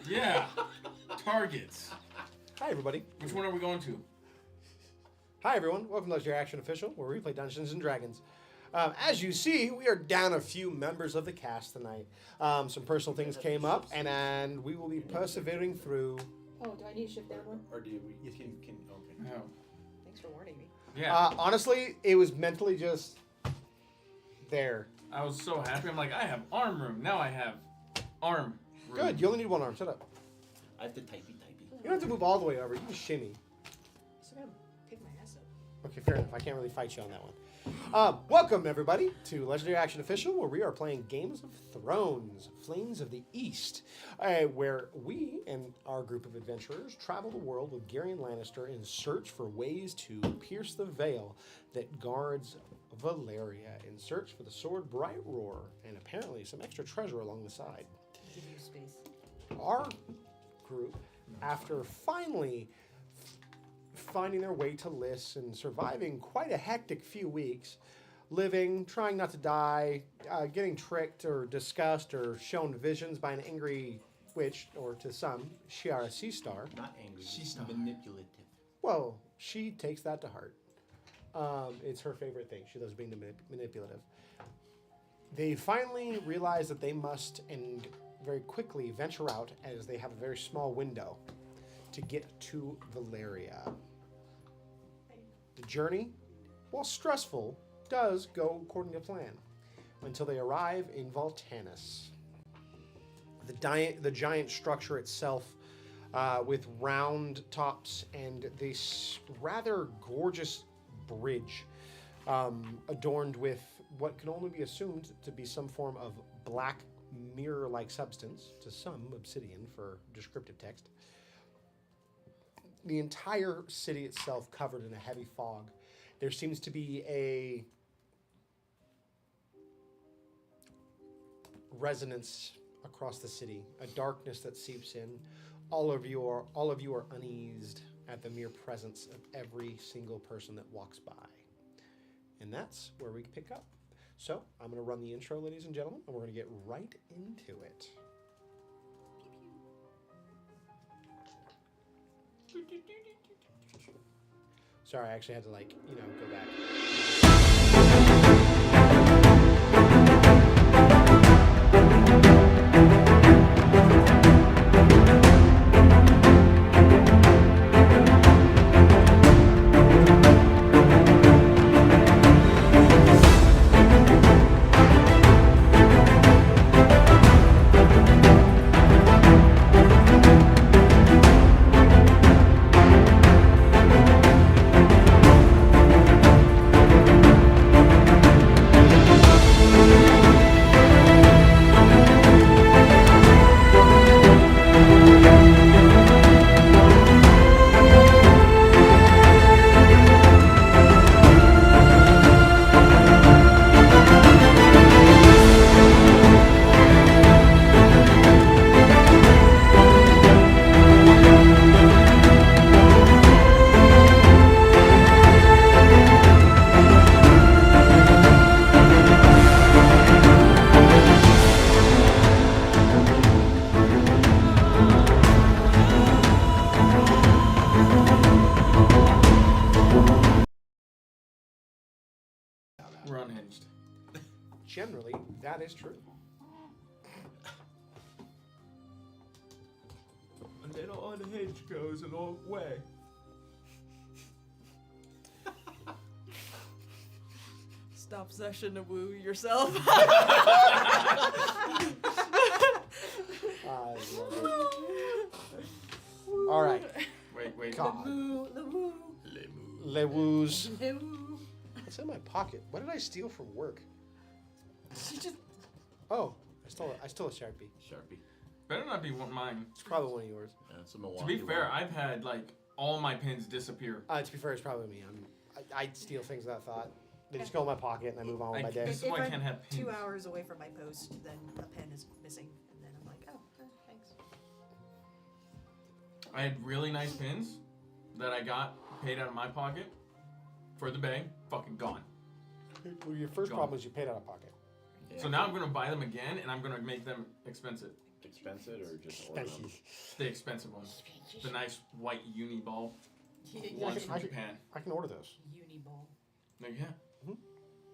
Yeah. Targets. Hi, everybody. Which one are we going to? Hi, everyone. Welcome to Legendary Action Official, where we play Dungeons and Dragons. As you see, we are down a few members of the cast tonight. Some personal things came up, and we will be persevering through. Oh, do I need to shift down one? Or do you can okay. No. Thanks for warning me. Yeah. Honestly, it was mentally just there. I was so happy. I'm like, I have arm room. Now I have arm room. Good. You only need one arm. Shut up. I have to typey. You don't have to move all the way over. You can shimmy. So I gotta pick my ass up. Okay, fair enough. I can't really fight you on that one. Welcome, everybody, to Legendary Action Official, where we are playing Games of Thrones, Flames of the East, where we and our group of adventurers travel the world with Garion Lannister in search for ways to pierce the veil that guards Valeria, in search for the sword Bright Roar, and apparently some extra treasure along the side. Give you space. Our group, after finally finding their way to Lys and surviving quite a hectic few weeks, living, trying not to die, getting tricked or discussed or shown visions by an angry witch, or to some, Shiara Seastar. Not angry. She's manipulative. Well, she takes that to heart. It's her favorite thing. She loves being manipulative. They finally realize that they must, and very quickly, venture out, as they have a very small window to get to Valeria. The journey, while stressful, does go according to plan until they arrive in Voltanis. The giant structure itself, with round tops and this rather gorgeous bridge, adorned with what can only be assumed to be some form of black mirror-like substance, to some obsidian for descriptive text. The entire city itself covered in a heavy fog. There seems to be a resonance across the city, a darkness that seeps in. All of you are uneased at the mere presence of every single person that walks by. And that's where we pick up. So, I'm going to run the intro, ladies and gentlemen, and we're going to get right into it. Sorry, I actually had to, go back. We're unhinged. Generally, that is true. A little unhinged goes a long way. Stop session to woo yourself. All right. Wait. God. The woo. Les woos. The woo. It's in my pocket. What did I steal from work? She just. Oh, I stole a Sharpie. Sharpie. Better not be mine. It's probably one of yours. Yeah, it's a To Milwaukee be fair, one. I've had all my pins disappear. To be fair, it's probably me. I steal things without thought. They just go in my pocket and I move on with my day. This is why I can't have pins. 2 hours away from my post, then a pen is missing, and then I'm like, oh, thanks. I had really nice pins that I got paid out of my pocket for the bay. Fucking gone. Well, your first Gone. problem is you paid out of pocket. Yeah. So now I'm gonna buy them again, and I'm gonna make them expensive. expensive or just order them? Expensive. The expensive ones. The nice white uni ball Yeah, ones I from can- Japan. I can order those. Uniball. No, yeah. Mhm.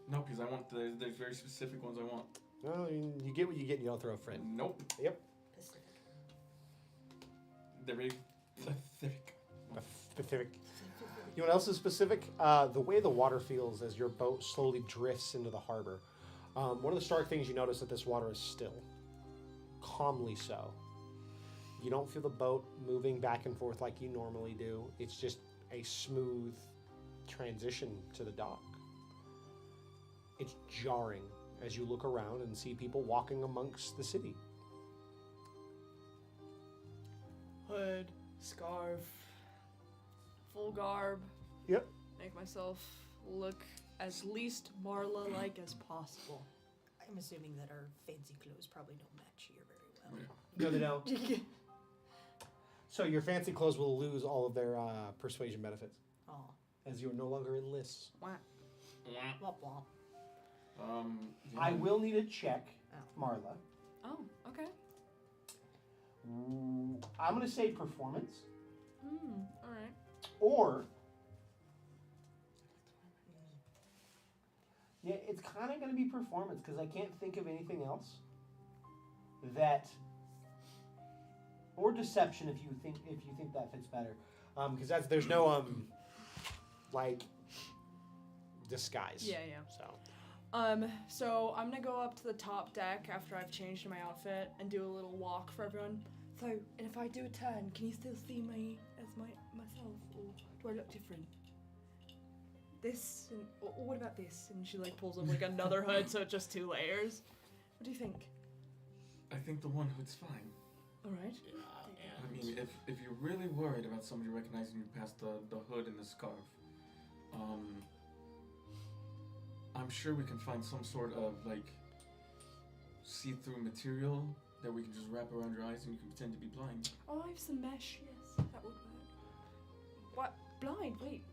No, because I want there's very specific ones I want. No, you get what you get. You don't throw a friend. Nope. Pacific. They're very specific. Specific. You know what else is specific? The way the water feels as your boat slowly drifts into the harbor. One of the stark things you notice that this water is still, calmly so. You don't feel the boat moving back and forth like you normally do. It's just a smooth transition to the dock. It's jarring as you look around and see people walking amongst the city. Hood, scarf, full garb. Yep. Make myself look as least Marla-like as possible. I'm assuming that our fancy clothes probably don't match here very well. No, they don't. So your fancy clothes will lose all of their persuasion benefits Oh, as you are no longer in lists. Wah. womp womp. Yeah. I will need a check, Marla. Oh, okay. I'm going to say performance, All right. or yeah, it's kind of going to be performance because I can't think of anything else that, or deception if you think that fits better, because there's no like disguise. Yeah. So I'm gonna go up to the top deck after I've changed my outfit and do a little walk for everyone. So, and if I do a turn, can you still see me as myself, or do I look different? This, and or what about this? And she like pulls up like another hood, so it's just 2 layers. What do you think? I think the one hood's fine. All right. I mean, if you're really worried about somebody recognizing you past the hood and the scarf, I'm sure we can find some sort of like see-through material that we can just wrap around your eyes and you can pretend to be blind. Oh, I have some mesh. Yes, that would work. What? Blind? Wait.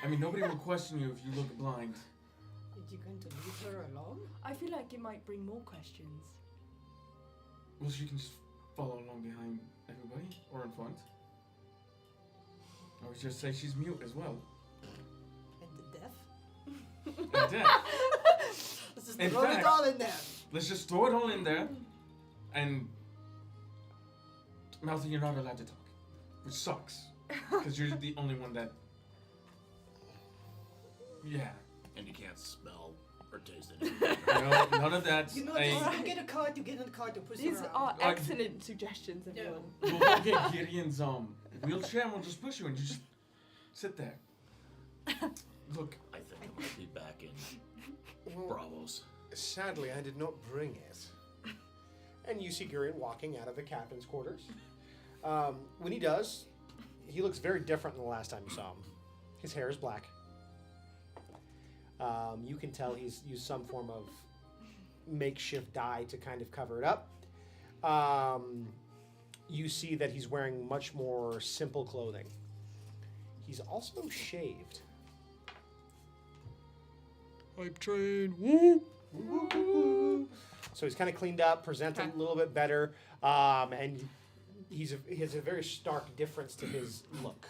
I mean, nobody will question you if you look blind. Did you going to leave her alone? I feel like it might bring more questions. Well, she can just follow along behind everybody or in front. Or we just say she's mute as well. And the deaf? And deaf. Let's just In throw it fact- all in there. Let's just throw it all in there and Mouthy, you're not allowed to talk, which sucks because you're the only one that. Yeah. And you can't smell or taste anything. No, none of that. You know, I- you get a card, you get a card to push These around. are I- excellent suggestions, everyone. We'll go get Gideon's wheelchair and we'll just push you and you just sit there. Look, I think I might be back in Well, Bravos. sadly, I did not bring it. And you see Gurion walking out of the captain's quarters. When he does, he looks very different than the last time you saw him. His hair is black. You can tell he's used some form of makeshift dye to kind of cover it up. You see that he's wearing much more simple clothing. He's also shaved. I'm trained. Woo! So he's kind of cleaned up, presented Okay. a little bit better, and he has a very stark difference to his look.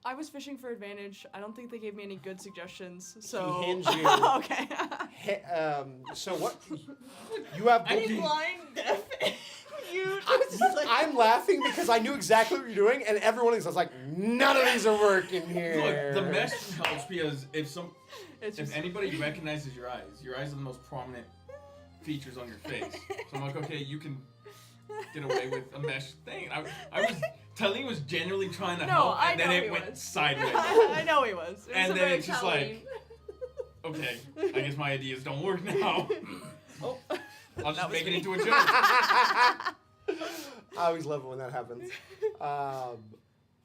I was fishing for advantage. I don't think they gave me any good suggestions. So He hands you. okay. So what? You have. blind, deaf, mute. I'm laughing because I knew exactly what you're doing, and everyone is like, none of these are working here. look, the mesh helps because It's if just anybody recognizes your eyes are the most prominent features on your face. So I'm like, okay, you can get away with a mesh thing. I was Tallene was genuinely trying to No, help, I and then know it he went was. sideways. I know he was. It was And a then very it's just telling. Okay, I guess my ideas don't work now. Oh, I'll That just was make it me. into a joke. I always love it when that happens.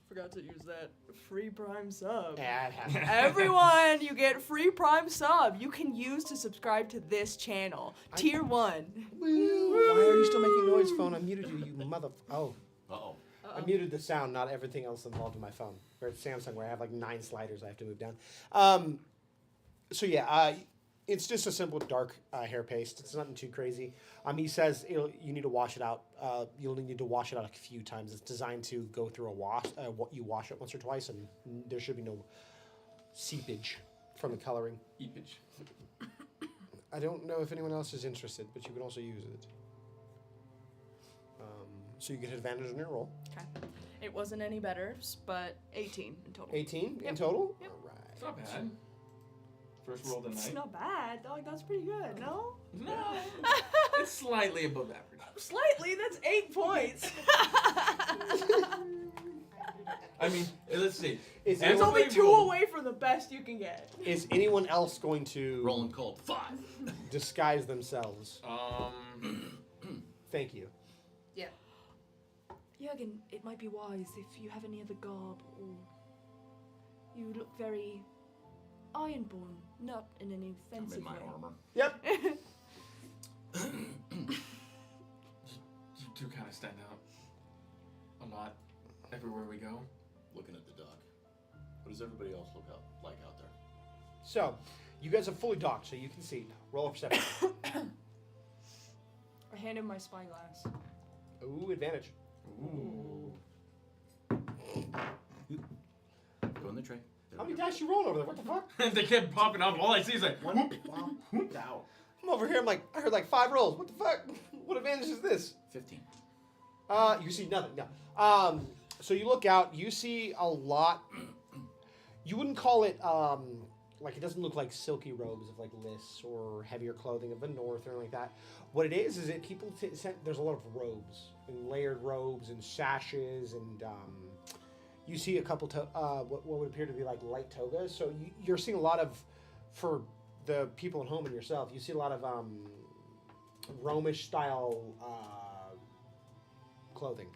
forgot to use that free Prime sub. Yeah, it happens. Everyone, you get free Prime sub. You can use to subscribe to this channel. Tier 1. Why are you still making noise, phone? I muted you, you mother. Oh, Uh-oh. I muted the sound, not everything else involved in my phone. Or it's Samsung, where I have like 9 sliders I have to move down. So yeah, It's just a simple dark hair paste. It's nothing too crazy. He says you need to wash it out. You'll need to wash it out a few times. It's designed to go through a wash. You wash it once or twice, and there should be no seepage from the coloring. Eepage. I don't know if anyone else is interested, but you can also use it. So you get advantage on your roll. Okay. It wasn't any better, but 18 in total. 18 in Yep. total? Yep. All right. It's not bad. First roll of the It's night. not bad, dog. That's pretty good, no? No. It's slightly above average. Slightly, that's 8 points. I mean, let's see. Is It's anyone, only Everybody 2 roll. away from the best you can get. is anyone else going to Rolling cold. 5. disguise themselves? Thank you. Yeah. Jürgen, it might be wise if you have any other garb or you look very ironborn, not in any I'm offensive in my way. armor. Yep. You do kind of stand out a lot everywhere we go. Looking at the dock. What does everybody else look like out there? So, you guys are fully docked, so you can see. Roll a perception. I hand him my spyglass. Ooh, advantage. Ooh. Go in the tray. There How we many go. dice you rolling over there? What the fuck? They kept popping up. All I see is like, One. Whoop out. I'm over here. I heard like 5 rolls. What the fuck? What advantage is this? 15. You see nothing. No. So you look out. You see a lot. You wouldn't call it like it doesn't look like silky robes of like Lys or heavier clothing of the north or anything like that. What it is that people there's a lot of robes and layered robes and sashes and you see a couple what would appear to be like light togas. So you're seeing a lot of for the people at home and yourself. You see a lot of Romish style clothing.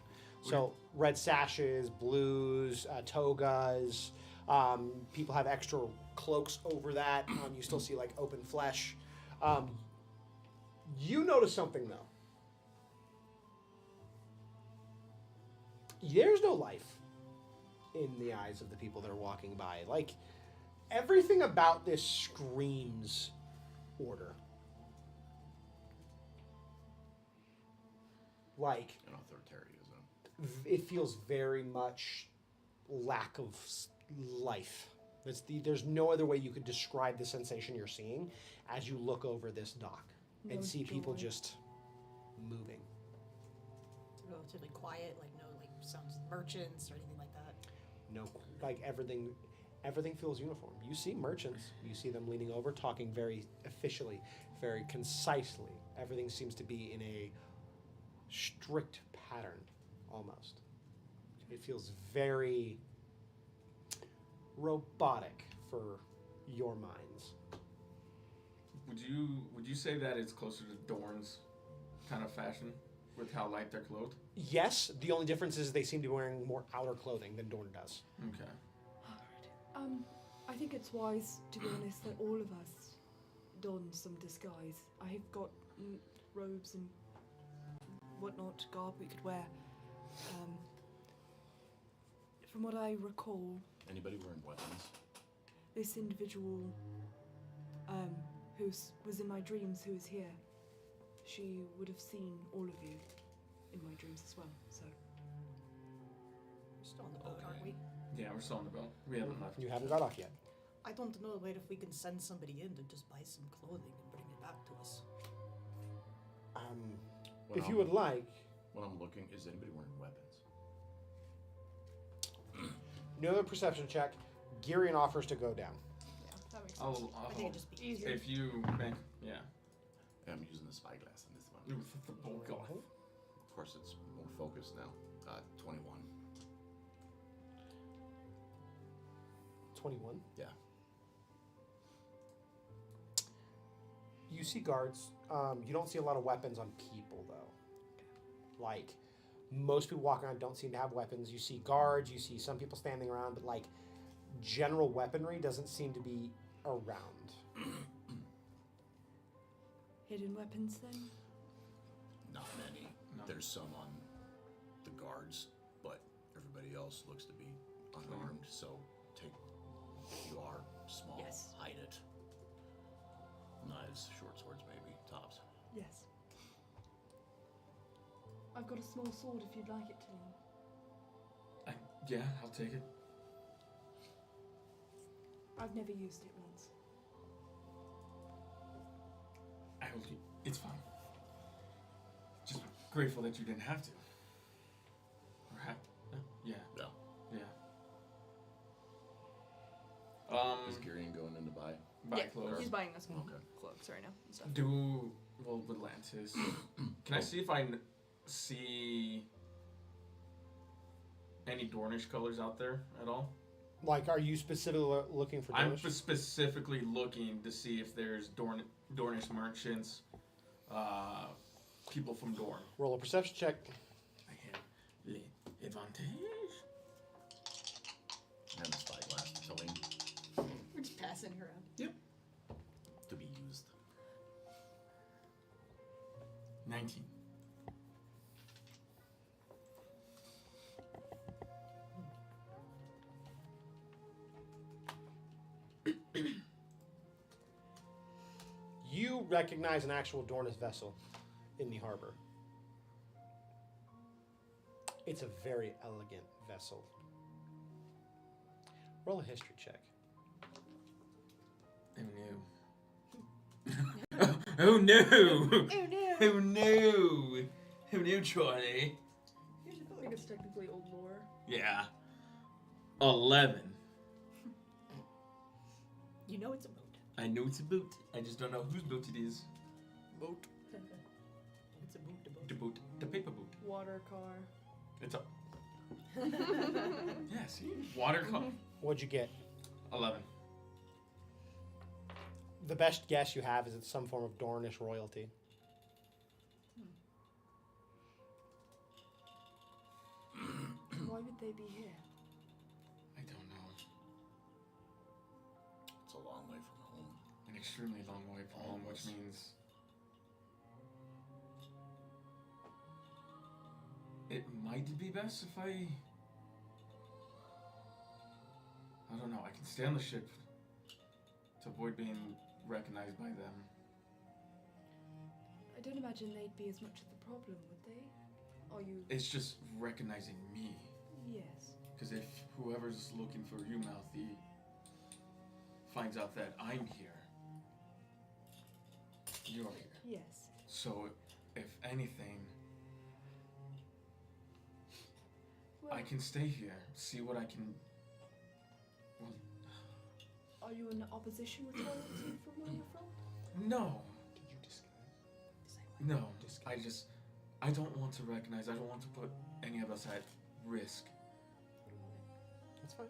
So red sashes, blues, togas. People have extra cloaks over that. You still see like open flesh. You notice something though. There's no life in the eyes of the people that are walking by. Like everything about this screams order. Like An authoritarianism. it feels very much lack of life. There's no other way you could describe the sensation you're seeing as you look over this dock and No see people joy. just moving. Relatively quiet, like no like sounds of merchants or anything like that. No, like everything feels uniform. You see merchants, you see them leaning over, talking very officially, very concisely. Everything seems to be in a strict pattern, almost. It feels very robotic for your minds. would you say that it's closer to Dorn's kind of fashion with how light they're clothed? Yes, the only difference is they seem to be wearing more outer clothing than Dorn does. Okay. I think it's wise, to be honest, that all of us don some disguise. I've got robes and whatnot, garb we could wear. From what I recall, Anybody wearing weapons? this individual who was in my dreams, who is here, she would have seen all of you in my dreams as well, so. We're still on the boat, aren't we? Yeah, we're still on the boat. We haven't left. You haven't got off yet. I don't know where if we can send somebody in to just buy some clothing and bring it back to us. If you would like, When I'm looking, is anybody wearing weapons? another perception check. Girion offers to go down. Yeah, that makes sense. I'll I think it'd just be easier. if you make, yeah. I'm using the spyglass on this one. Oh god. Of course, it's more focused now. 21. 21. Yeah. You see guards. You don't see a lot of weapons on people, though. Like, most people walking around don't seem to have weapons. You see guards, you see some people standing around, but, like, general weaponry doesn't seem to be around. Hidden weapons then? Not many. No. There's some on the guards, but everybody else looks to be unarmed. So you are small. Yes. Hide it. knives, short swords, maybe tops. Yes. I've got a small sword if you'd like it, Tilly. Yeah, I'll take it. I've never used it once. It's fine. Just grateful that you didn't have to. Or yeah. Yeah. Yeah. Is Girion going in to buy? Buy clothes. He's buying us Okay. cloaks right now and stuff. Well, with Lantis. Can I see if I see any Dornish colors out there at all? Like, are you specifically looking for I'm Dornish? specifically looking to see if there's Dornish merchants, people from Dorne. Roll a perception check. I have the advantage. And the spyglass to Celine We're just passing her around. to be used. 19. You recognize an actual Dornish vessel in the harbor. It's a very elegant vessel. Roll a history check. Oh no! Oh no! Oh no! Oh no, Charlie? I think it's technically old lore. Yeah. 11. You know it's a boat. I know it's a boot. I just don't know whose boot it is. Boat. It's a boot to The boot. The paper boot. Water car. It's a. boat. Yeah, see? Water cup. What'd you get? 11. The best guess you have is it's some form of Dornish royalty. Why would they be here? I don't know. It's a long way from home. An extremely long way from home, which means. It might be best if I don't know. I can stay on the ship to avoid being recognized by them. I don't imagine they'd be as much of the problem, would they? Are you? It's just recognizing me. Yes. Because if whoever's looking for you, Mouthy, finds out that I'm here, you're here. Yes. So, if anything, Well, I can stay here, see what I can. Well, are you in opposition with royalty from where you're from? no, Did you disguise? no. I don't want to recognize. I don't want to put any of us at risk. That's fine.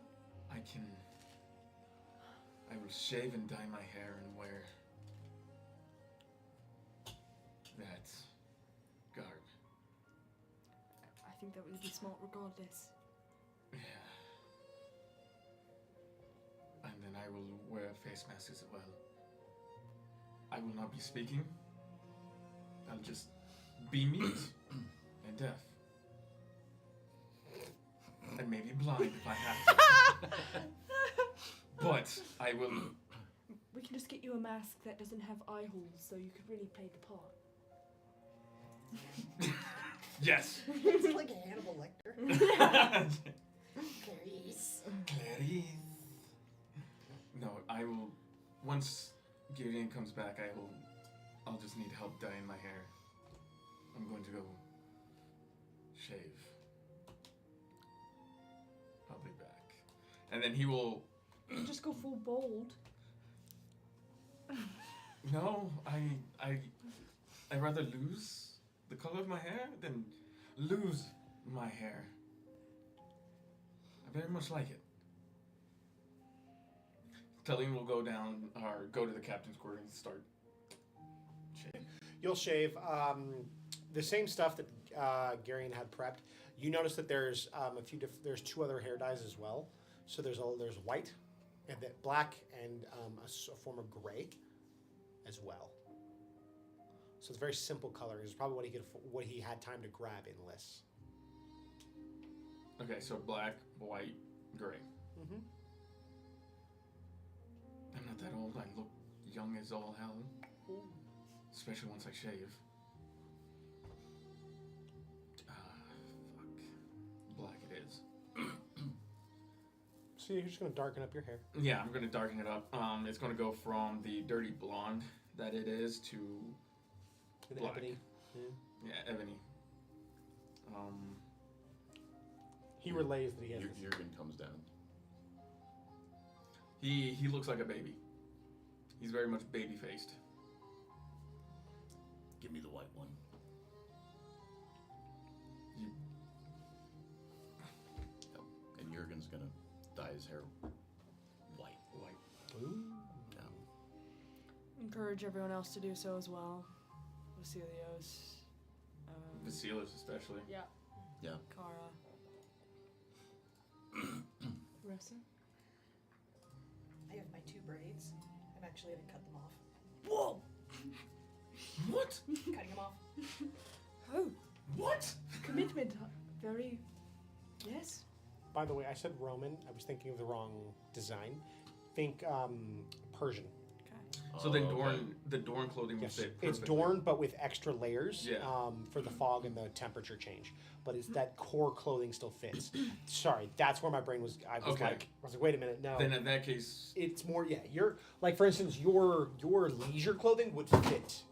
I will shave and dye my hair and wear that garb. I think that would be smart regardless. Yeah. And then I will wear a face mask as well. I will not be speaking. I'll just be mute and deaf. And maybe blind if I have to. But I will. We can just get you a mask that doesn't have eye holes, so you could really play the part. Yes! Is it like a Hannibal Lecter? Clarice. Clarice. No, I will. Once Gideon comes back, I'll just need help dyeing my hair. I'm going to go shave. I'll be back. And then he will. You can just go full bold. No, I'd rather lose the color of my hair than lose my hair. I very much like it. Telling will go down or go to the captain's quarters and start shaving. You'll shave the same stuff that Garion had prepped. You notice that there's there's two other hair dyes as well. So there's white, and that black, and a form of gray, as well. So it's very simple coloring. It's probably what he had time to grab in lists. Okay, so black, white, gray. Mm-hmm. I'm not that old. I look young as all hell. especially once I shave. Fuck. Black it is. So you're just gonna darken up your hair. Yeah, I'm gonna darken it up. It's gonna go from the dirty blonde that it is to An black. ebony. Yeah, ebony. He relays that he has. this. Jurgen comes down. He looks like a baby. He's very much baby faced. Give me the white one. Yep. And Jurgen's gonna dye his hair white. Ooh. Yeah. Encourage everyone else to do so as well. Vasilios. Vasilis especially. Yeah. Yeah. Kara. Ressa? I have my 2 braids. I'm actually gonna cut them off. Whoa! What? Cutting them off. Oh, What? commitment. Very. Yes. By the way, I said Roman. I was thinking of the wrong design. Think Persian. Okay. So then Oh, Dorn, the Dorn clothing will Yes, fit it's perfectly. Dorn, but with extra layers Yeah. for the fog and the temperature change. But it's that core clothing still fits. Sorry, that's where my brain was. I was Okay. like, wait a minute, no. Then in that case, It's more, yeah. You're like, for instance, your leisure clothing would fit.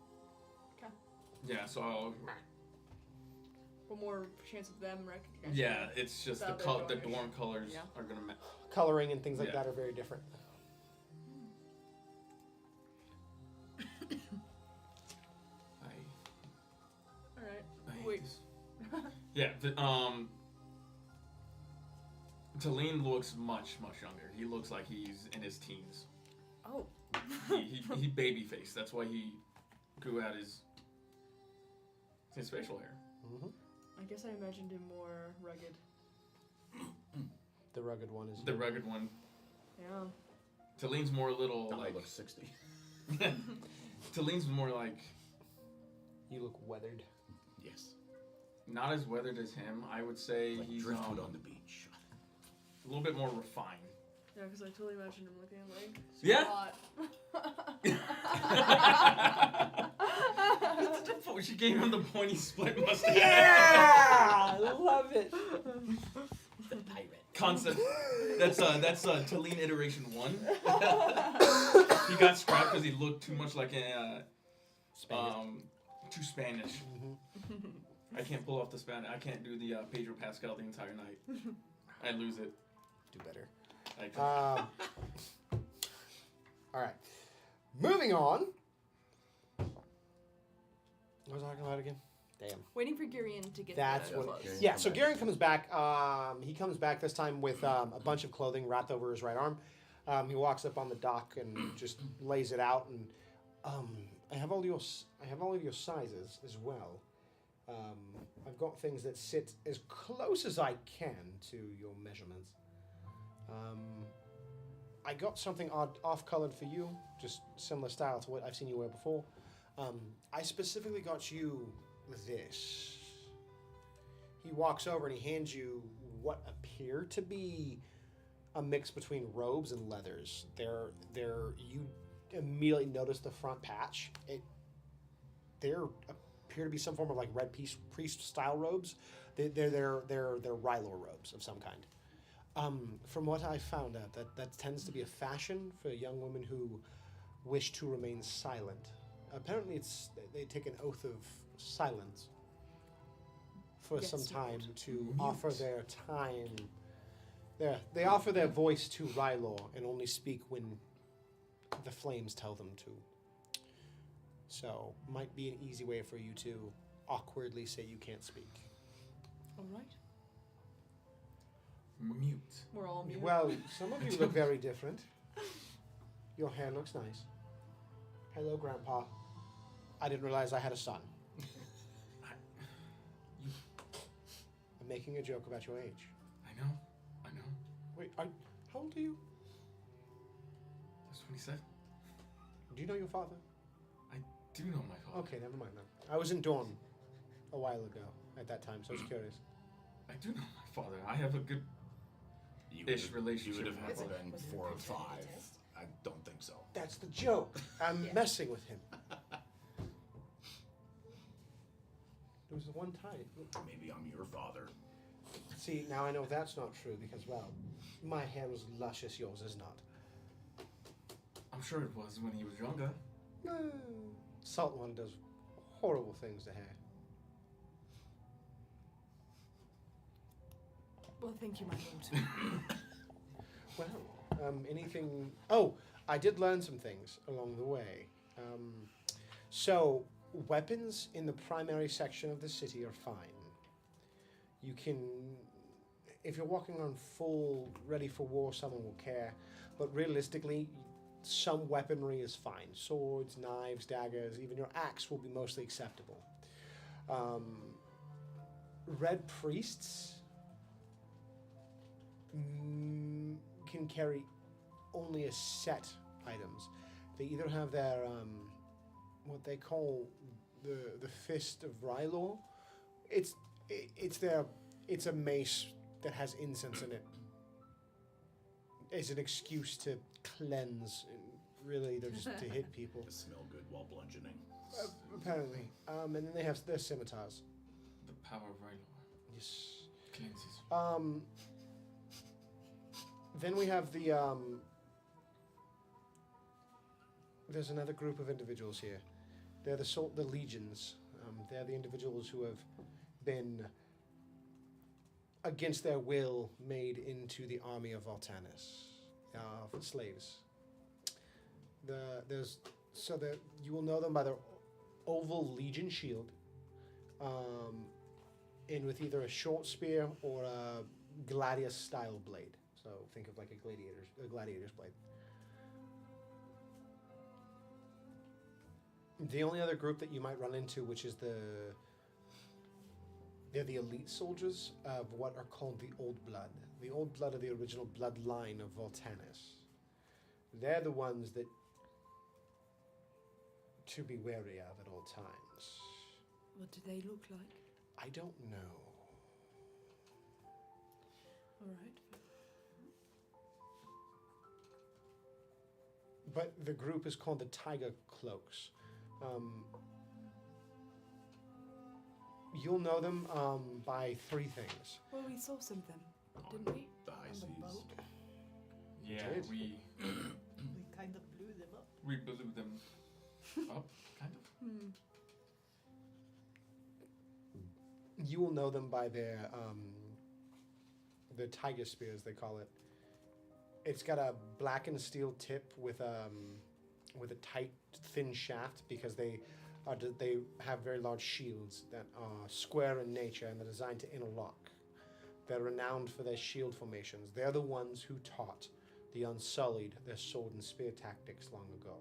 yeah. So I'll, One more chance of them recognizing. yeah, it's just the Without their the Dornish. Dorn colors Yeah. are gonna. Coloring and things like Yeah. that are very different. All right. I hate Wait. this. Yeah. Talene looks much younger. He looks like he's in his teens. Oh. He baby faced. That's why he grew out his facial hair. Mm-hmm. I guess I imagined him more rugged. The rugged one is The rugged one. Yeah. Talene's more a little Now I like. look 60. Talene's more like You look weathered. Yes. not as weathered as him. I would say Like he's driftwood on the beach. a little bit more refined. Yeah, because I totally imagined him looking like. Yeah. Hot. She gave him the pointy split mustache. Yeah, I love it. The pirate. Concept. That's Talene iteration 1. He got scrapped because he looked too much like a too Spanish. Mm-hmm. I can't pull off the Spanish. I can't do the Pedro Pascal the entire night. I lose it. Do better. I All right. Moving on. What was I talking about again? Damn. Waiting for Girion to get That's the what- clothes. Yeah, so Garen comes back. He comes back this time with a bunch of clothing wrapped over his right arm. He walks up on the dock and just lays it out. And I have all of your sizes as well. I've got things that sit as close as I can to your measurements. I got something off-colored for you, just similar style to what I've seen you wear before. I specifically got you this. He walks over and he hands you what appear to be a mix between robes and leathers. You immediately notice the front patch. There appear to be some form of like red priest style robes. They're Rylor robes of some kind. From what I found out, that tends to be a fashion for young women who wish to remain silent. Apparently, they take an oath of silence for Yes, some time Lord. to offer their time. They offer their voice to Rylor and only speak when the flames tell them to. So, might be an easy way for you to awkwardly say you can't speak. All right. Mute. We're all mute. Well, some of you look very different. Your hair looks nice. Hello, Grandpa. I didn't realize I had a son. I'm making a joke about your age. I know. Wait, how old are you? That's what he said. Do you know your father? I do know my father. Okay, never mind then. I was in Dawn a while ago at that time, so I was curious. I do know my father. I have a good ish relationship You would have with had my to father. been Was it 4 or a 5. test? I don't think so. That's the joke. I'm Yeah. messing with him. was the one time. Maybe I'm your father. See, now I know that's not true because, well, my hair was luscious, yours is not. I'm sure it was when he was younger. Salt one does horrible things to hair. Well, thank you, my lord. Well, anything. Oh, I did learn some things along the way. So, weapons in the primary section of the city are fine. You can. If you're walking around full, ready for war, someone will care. But realistically, some weaponry is fine. Swords, knives, daggers, even your axe will be mostly acceptable. Red priests can carry only a set items. They either have their what they call the fist of Rylor. It's a mace that has incense in it. It's an excuse to cleanse. Really, they're just to hit people. To smell good while bludgeoning. Apparently, and then they have their scimitars. The power of Rylor Yes. cleanses. Then we have the there's another group of individuals here. They're the legions. They're the individuals who have been, against their will, made into the army of Voltanus, slaves. You will know them by their oval legion shield, and with either a short spear or a gladius style blade. So think of like a gladiator's blade. The only other group that you might run into, which is they're the elite soldiers of what are called the Old Blood. The Old Blood are the original bloodline of Voltanus. They're the ones that to be wary of at all times. What do they look like? I don't know. All right. But the group is called the Tiger Cloaks. You'll know them by three things. Well, we saw some of them, didn't we? The high On the seas. boat. Yeah, did. we We kind of blew them up. blew them up, kind of. You will know them by their tiger spears, they call it. It's got a blackened steel tip with a tight, thin shaft because they have very large shields that are square in nature and they're designed to interlock. They're renowned for their shield formations. They're the ones who taught the Unsullied their sword and spear tactics long ago.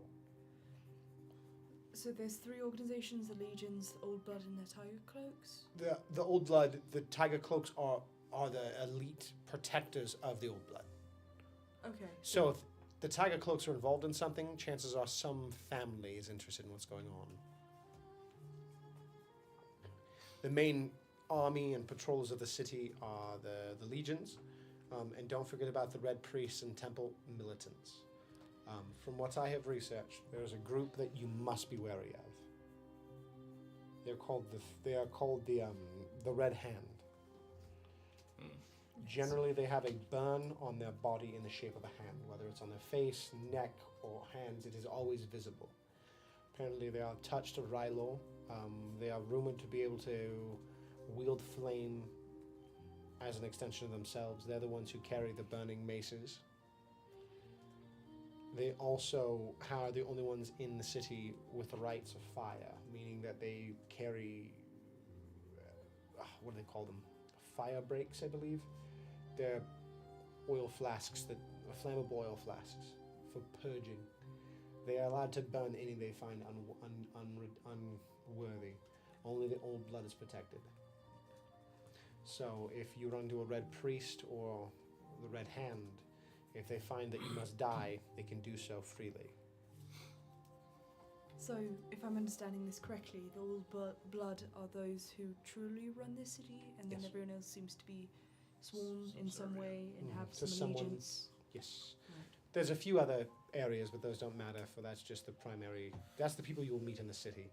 So there's three organizations: the Legions, the Old Blood, and the Tiger Cloaks. The Old Blood, the Tiger Cloaks are the elite protectors of the Old Blood. Okay. So if the Tiger Cloaks are involved in something, chances are some family is interested in what's going on. The main army and patrollers of the city are the legions, and don't forget about the Red Priests and Temple militants. From what I have researched, there is a group that you must be wary of. They are called the Red Hand. Generally, they have a burn on their body in the shape of a hand, whether it's on their face, neck, or hands. It is always visible. Apparently, they are touched of Rylor. They are rumored to be able to wield flame as an extension of themselves. They're the ones who carry the burning maces. They also are the only ones in the city with the rights of fire, meaning that they carry, what do they call them? Fire breaks, I believe. They're oil flasks, flammable oil flasks for purging. They are allowed to burn any they find unworthy. Only the Old Blood is protected. So if you run into a Red Priest or the Red Hand, if they find that you must die, they can do so freely. So, if I'm understanding this correctly, the Old Blood are those who truly run this city, and then Yes. everyone else seems to be sworn in some way and have To some someone- allegiance. Yes. Right. There's a few other areas, but those don't matter, for that's just the primary. That's the people you will meet in the city.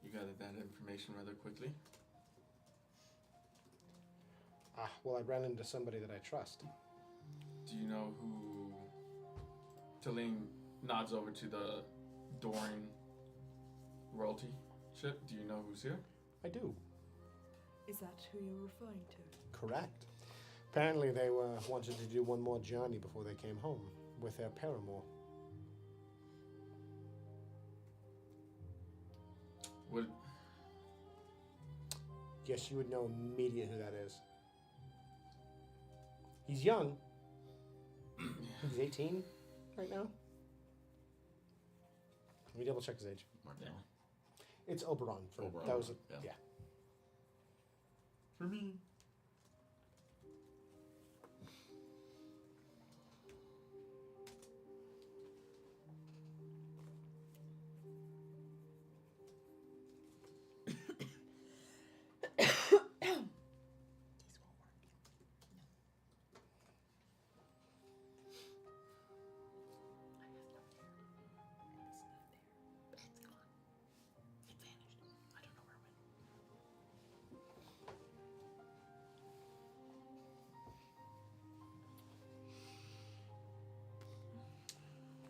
You gathered that information rather quickly. Well, I ran into somebody that I trust. Do you know who... Talene nods over to the Doran royalty ship. Do you know who's here? I do. Is that who you're referring to? Correct. Apparently, they wanted to do one more journey before they came home with their paramour. What... Guess you would know immediately who that is. He's young. He's 18 right now. Let me double check his age. Martell. It's Oberon. Oberon, That was yeah. yeah. For me.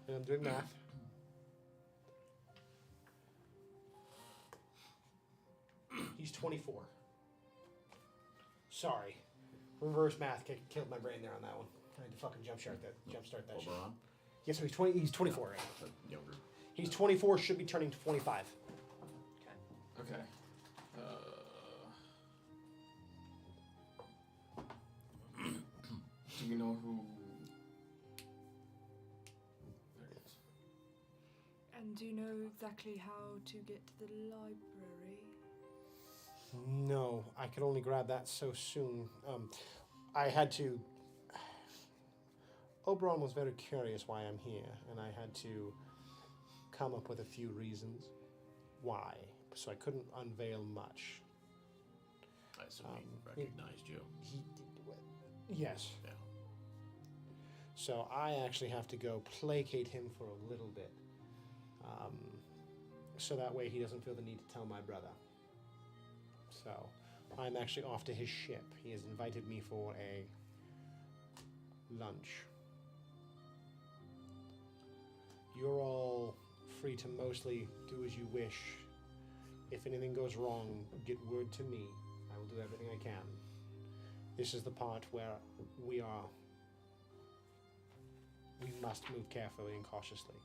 And I'm doing math. He's 24. Sorry. Reverse math killed my brain there on that one. I had to fucking jumpstart that shit. Oberon. Yeah, so he's 24 right now. But younger. He's 24, should be turning 25. Okay. Do we know who... There it is. And do you know exactly how to get to the library? No, I could only grab that so soon. I had to... Oberon was very curious why I'm here, and I had to come up with a few reasons why. So I couldn't unveil much. I assume he recognized you. Yes. Yeah. So I actually have to go placate him for a little bit. So that way he doesn't feel the need to tell my brother. So I'm actually off to his ship. He has invited me for a lunch. You're all free to mostly do as you wish. If anything goes wrong, get word to me. I will do everything I can. This is the part where we must move carefully and cautiously.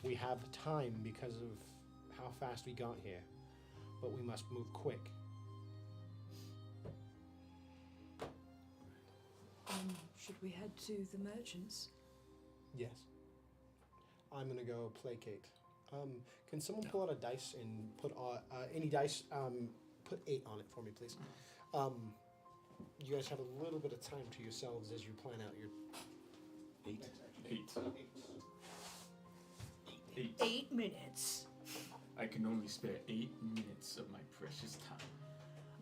We have time because of how fast we got here, but we must move quick. Should we head to the merchants? Yes. I'm gonna go placate. Can someone pull out a dice and put any dice? Put 8 on it for me, please. You guys have a little bit of time to yourselves as you plan out your 8. 8. 8 minutes. I can only spare 8 minutes of my precious time.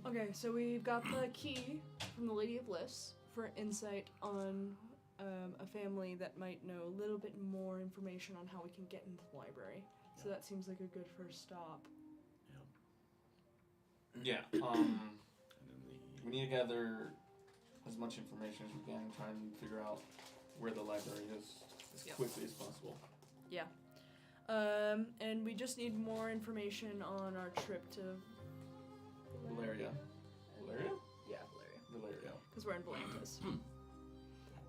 Okay, so we've got the key from the Lady of Liss for insight on a family that might know a little bit more information on how we can get into the library. So that seems like a good first stop. Yeah. And then We need to gather as much information as we can, try and figure out where the library is as Yep. quickly as possible. Yeah. And we just need more information on our trip to Valeria. Valeria? Yeah, Valeria. Valeria. Because we're in Volantis.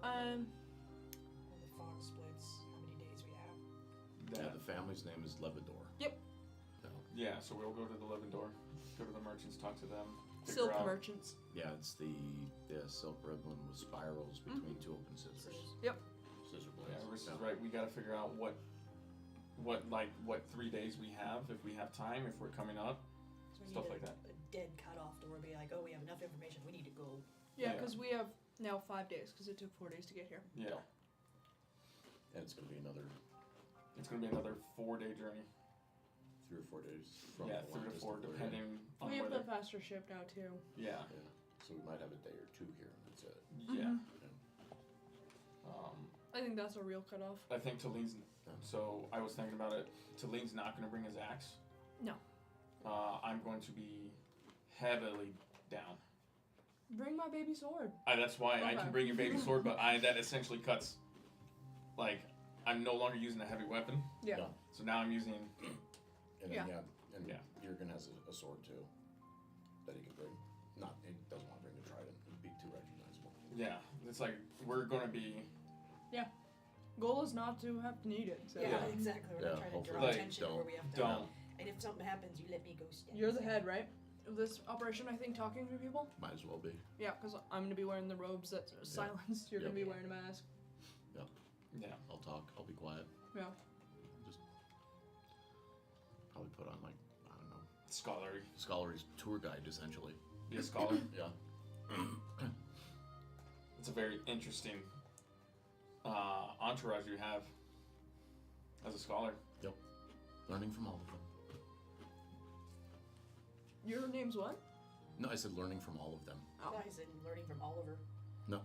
When the fog splits, how many days we have? yeah, the family's name is Levador. Yep. So, Yeah, so we'll go to the Levendor, go to the merchants, talk to them. figure Silk out- merchants. yeah, it's the silk ribbon with spirals between 2 open scissors. Yep. Scissor Yeah, blades. Riss is Yeah. right. We gotta figure out what 3 days we have, if we have time, if we're coming up, So we stuff need like that. a dead cutoff to where we're like, oh, we have enough information, we need to go. Yeah, Yeah. because we have now 5 days, because it took 4 days to get here. Yeah. And it's going to be another It's gonna be another 4-day journey. 3 or 4 days from Yeah, 3 to Atlantis 4, Valeria. depending on We have the whether. faster ship now, too. Yeah. Yeah. So we might have a day or 2 here. That's it. Yeah. I think that's a real cutoff. I think Talene's. So I was thinking about it. Talene's not gonna bring his axe. No. I'm going to be heavily down. Bring my baby sword. That's why I Okay. can bring your baby sword, but that essentially cuts. Like, I'm no longer using a heavy weapon, Yeah. Yeah. so now I'm using. And Yeah. then, and Yeah. Jurgen has a sword too that he can bring. Not, he doesn't want to bring the trident. It'd be too recognizable. Yeah, it's like we're gonna be. Goal is not to have to need it. So. Yeah, Yeah. exactly. We're Yeah, not trying to draw hopefully attention to where don't- we have to. Don't. And if something happens, you let me go stand. You're the head, right? Of this operation, I think, talking to people. Might as well be. Yeah, because I'm gonna be wearing the robes that silenced. You're gonna Yep. be wearing a mask. Yeah. I'll talk. I'll be quiet. Yeah. Just probably put on like, I don't know, Scholarly. Scholarly's tour guide essentially. Be a scholar. Yeah. It's a very interesting entourage you have as a scholar. Learning from all of them. Your name's what? No, I said learning from all of them. Oh. Guys, and learning from Oliver. Yeah.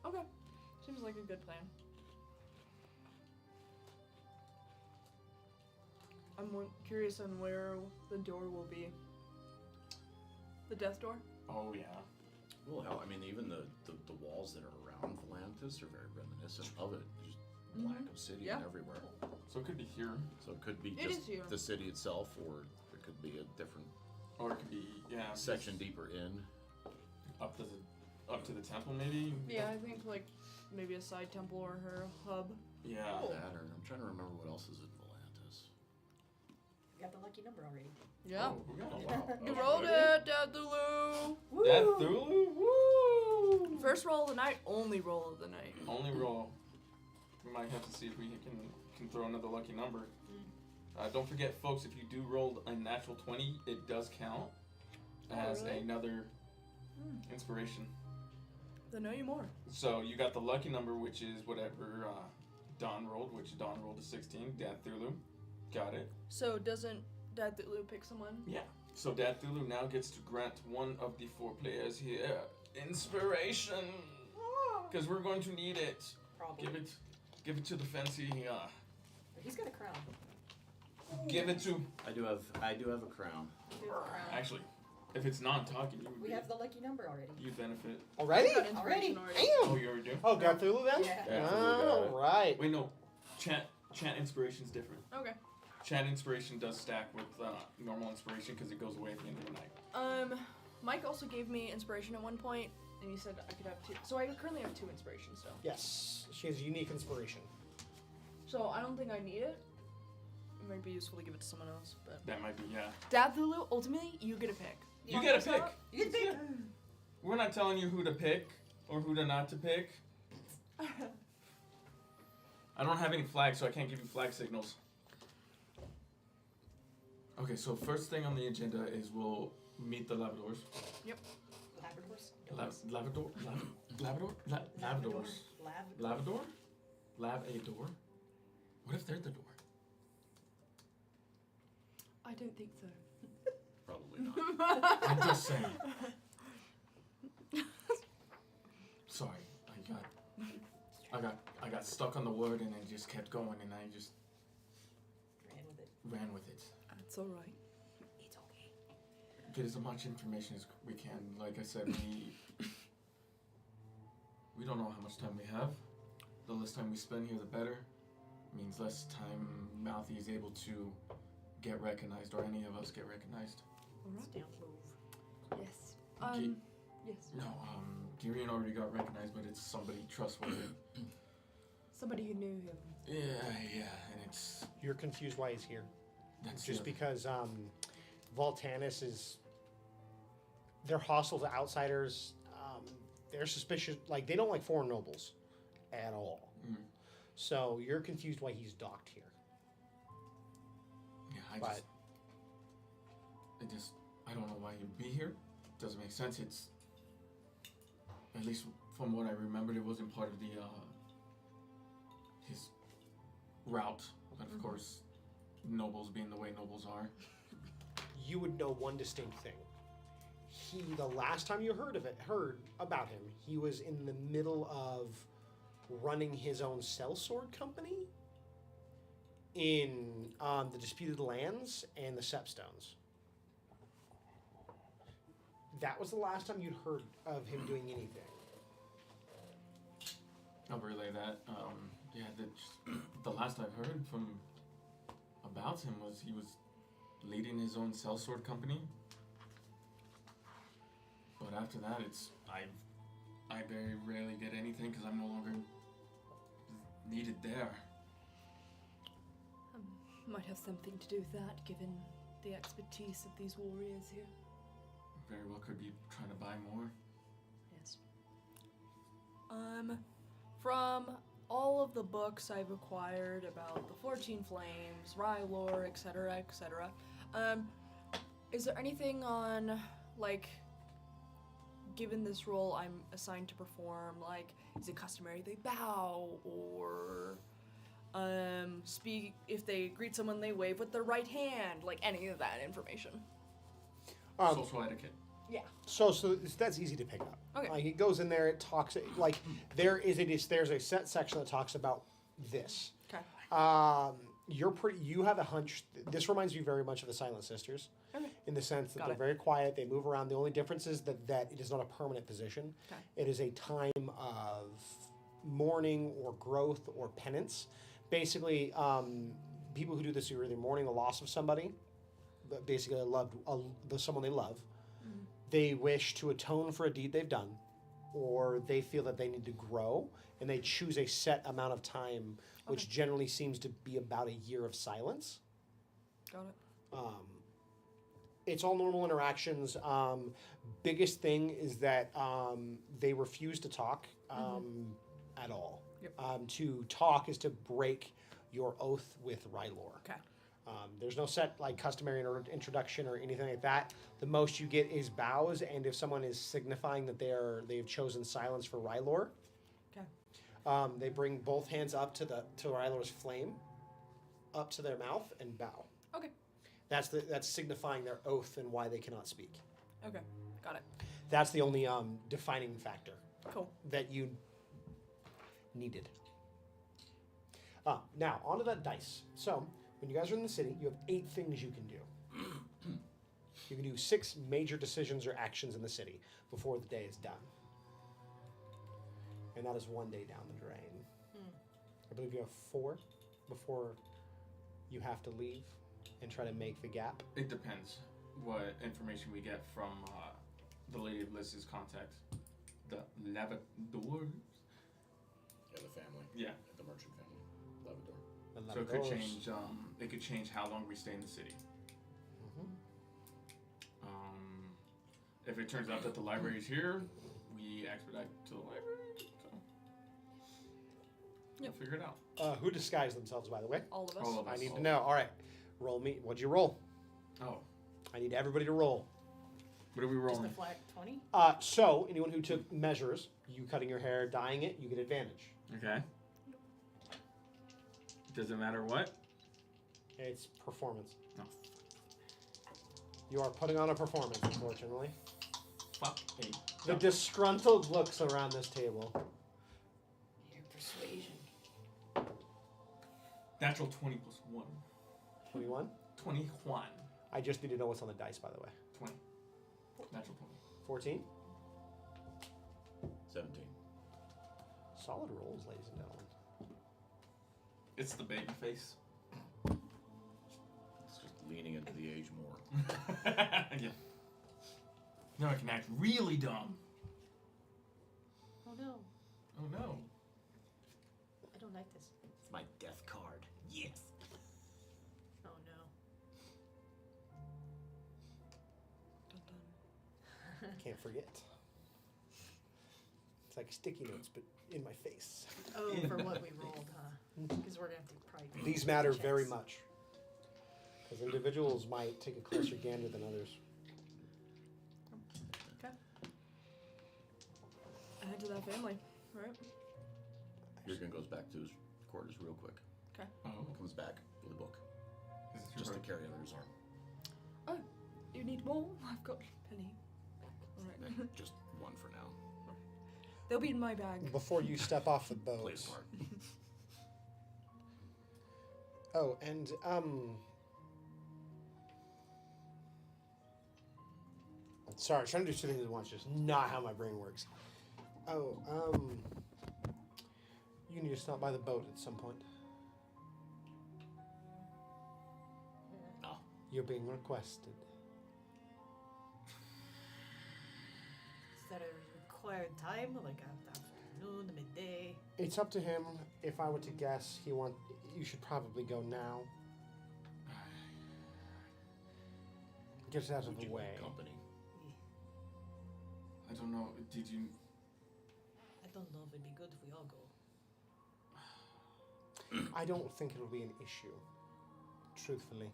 Okay. Seems like a good plan. I'm curious on where the door will be. The death door? Oh yeah. Well, hell, I mean, even the walls that are around Volantis are very reminiscent of it. Just black obsidian Yeah. everywhere. So it could be here, So it could be It just is here. the city itself, or it could be a different or it could be section deeper in. up to the temple maybe. Yeah, I think like maybe a side temple or her hub. Yeah. That, or I'm trying to remember what else is in Volantis. You got the lucky number already. Yeah. Oh, wow. You Okay, rolled okay. it, Deathulu! Death Thulu. Woo! First roll of the night, only roll of the night. Only roll. We might have to see if we can throw another lucky number. Don't forget, folks, if you do roll a natural 20, it does count as really? another inspiration. Then know you more. So you got the lucky number, which is whatever Don rolled, which Don rolled a 16. Dad Thulu. Got it. So doesn't Deathulu pick someone? Yeah. So Dad Thulu now gets to grant one of the 4 players here inspiration. Because we're going to need it. Probably. Give it to the fancy. He's got a crown. Give it to. I do have a crown. He has a crown. Actually, if it's non-talking, you would We have the lucky number already. you benefit. Already? Got inspiration already. Oh, Damn! you already do. Oh, got Thulu then? Yeah. Yeah, Thulu got it. Alright. Wait, no. Chant inspiration's different. Okay. Chant inspiration does stack with normal inspiration because it goes away at the end of the night. Mike also gave me inspiration at one point, and he said I could have 2. So I currently have 2 inspirations still. Yes, she has unique inspiration. So I don't think I need it. It might be useful to give it to someone else, but That might be, yeah. Deathulu, ultimately, you get a pick. You get a pick. You get to pick. We're not telling you who to pick or who to not to pick. I don't have any flags, so I can't give you flag signals. Okay, so first thing on the agenda is we'll meet the Labradors. Labradors? Labrador? Labradors? Labrador? Labrador? What if they're the door? I don't think so. Probably not. I'm just saying. Sorry, I got stuck on the word and it just kept going and I just ran with it. That's alright. It's okay. Get as much information as we can. Like I said, we don't know how much time we have. The less time we spend here, the better. Means less time Mouthy is able to get recognized, or any of us get recognized. Alright. Stand move. Yes. Ge- Yes. No, Girion already got recognized, but it's somebody trustworthy. Somebody who knew him. Yeah, and it's You're confused why he's here. that's Just the- because Voltanis is. They're hostile to outsiders. They're suspicious. Like, they don't like foreign nobles at all. Mm. So you're confused why he's docked here. Yeah, But I don't know why he'd be here. Doesn't make sense. It's at least from what I remembered, it wasn't part of the his route. But of course, nobles being the way nobles are. you would know one distinct thing. The last time you heard about him, he was in the middle of running his own sellsword company in the disputed lands and the Sepstones. That was the last time you'd heard of him doing anything. I'll relay that. Yeah, the last I've heard from about him was he was leading his own sellsword company. But after that, I very rarely get anything because I'm no longer needed there. Might have something to do with that, given the expertise of these warriors here. Very well could be trying to buy more. Yes. From all of the books I've acquired about the 14 Flames, Rylor, etc., etc., is there anything on, like, given this role I'm assigned to perform, like, is it customary they bow, or speak, if they greet someone they wave with their right hand, like any of that information? Social etiquette. Yeah. So that's easy to pick up. Okay. Like it goes in there. It talks like there's a set section that talks about this. Okay. You have a hunch. This reminds me very much of the Silent Sisters, Okay. in the sense that Got they're it. very quiet. They move around. The only difference is that it is not a permanent position. Okay. It is a time of mourning or growth or penance. Basically, people who do this are either mourning the loss of somebody, but basically someone they love. They wish to atone for a deed they've done, or they feel that they need to grow, and they choose a set amount of time, which generally seems to be about a year of silence. Got it. It's all normal interactions. Biggest thing is that they refuse to talk at all. Yep. To talk is to break your oath with Rylor. Okay. There's no set like customary introduction or anything like that. The most you get is bows, and if someone is signifying that they've chosen silence for Rylor, Okay. they bring both hands up to Rylor's flame, up to their mouth, and bow. Okay. That's signifying their oath and why they cannot speak. Okay. Got it. That's the only defining factor Cool. that you needed. Now, onto that dice. So, when you guys are in the city, you have 8 things you can do. You can do 6 major decisions or actions in the city before the day is done. And that is 1 day down the drain. I believe you have 4 before you have to leave and try to make the gap. It depends what information we get from the Lady of Lys's contact. The Lavadors? Yeah, the family. Yeah. The merchant family. Lavador. And So it could Lavadors. change. It could change how long we stay in the city. Mhm. If it turns out that the library is here, we expedite to the library. So we'll Yep. figure it out. Who disguised themselves, by the way? All of us. All of us. I need to know. All right. Roll me. What'd you roll? Oh, I need everybody to roll. what are we Just rolling? the flat 20? So, anyone who took measures, you cutting your hair, dyeing it, you get advantage. Okay. Does it matter what? It's performance. No. You are putting on a performance, unfortunately. Fuck. Hey. The disgruntled looks around this table. Your persuasion. Natural 20 plus 1. 21. 21. I just need to know what's on the dice, by the way. 20. Natural 20. 14. 17. Solid rolls, ladies and gentlemen. It's the baby face. It's just leaning into the age more. Yeah. Now I can act really dumb. Oh no, Oh no. I don't like this. It's my death card. Yes. Oh no. Dun, dun. Can't forget. It's like sticky notes, but in my face. Oh, for what we rolled, huh? Because we're gonna have to probably. do These matter checks. very much. Because individuals might take a closer gander than others. Okay. I head to that family, right? Jurgen goes back to his quarters real quick. Oh, Comes back with a book. this is Just your to carry under his arm. Oh, you need more? I've got plenty. Alright. Just one for now. They'll be in my bag. Before you step off the Play boat, his part. Oh, and sorry, trying to do two things at once, just not how my brain works. Oh, you need to stop by the boat at some point. Oh, You're being requested. Is that a required time? Like afternoon, midday? It's up to him. If I were to guess, you should probably go now. Get it out of would the you way. like company? I don't know. Did you? I don't know if it'd be good if we all go. I don't think it'll be an issue, truthfully.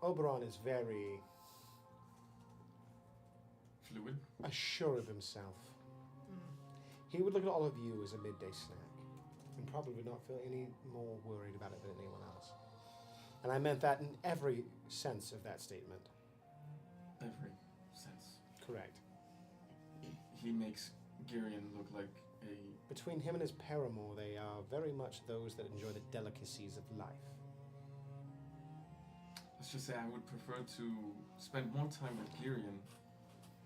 Oberon is very Fluid? assured of himself. He would look at all of you as a midday snack and probably not feel any more worried about it than anyone else. And I meant that in every sense of that statement. Every sense. Correct. He makes Girion look like a. Between him and his paramour, they are very much those that enjoy the delicacies of life. Let's just say I would prefer to spend more time with Girion.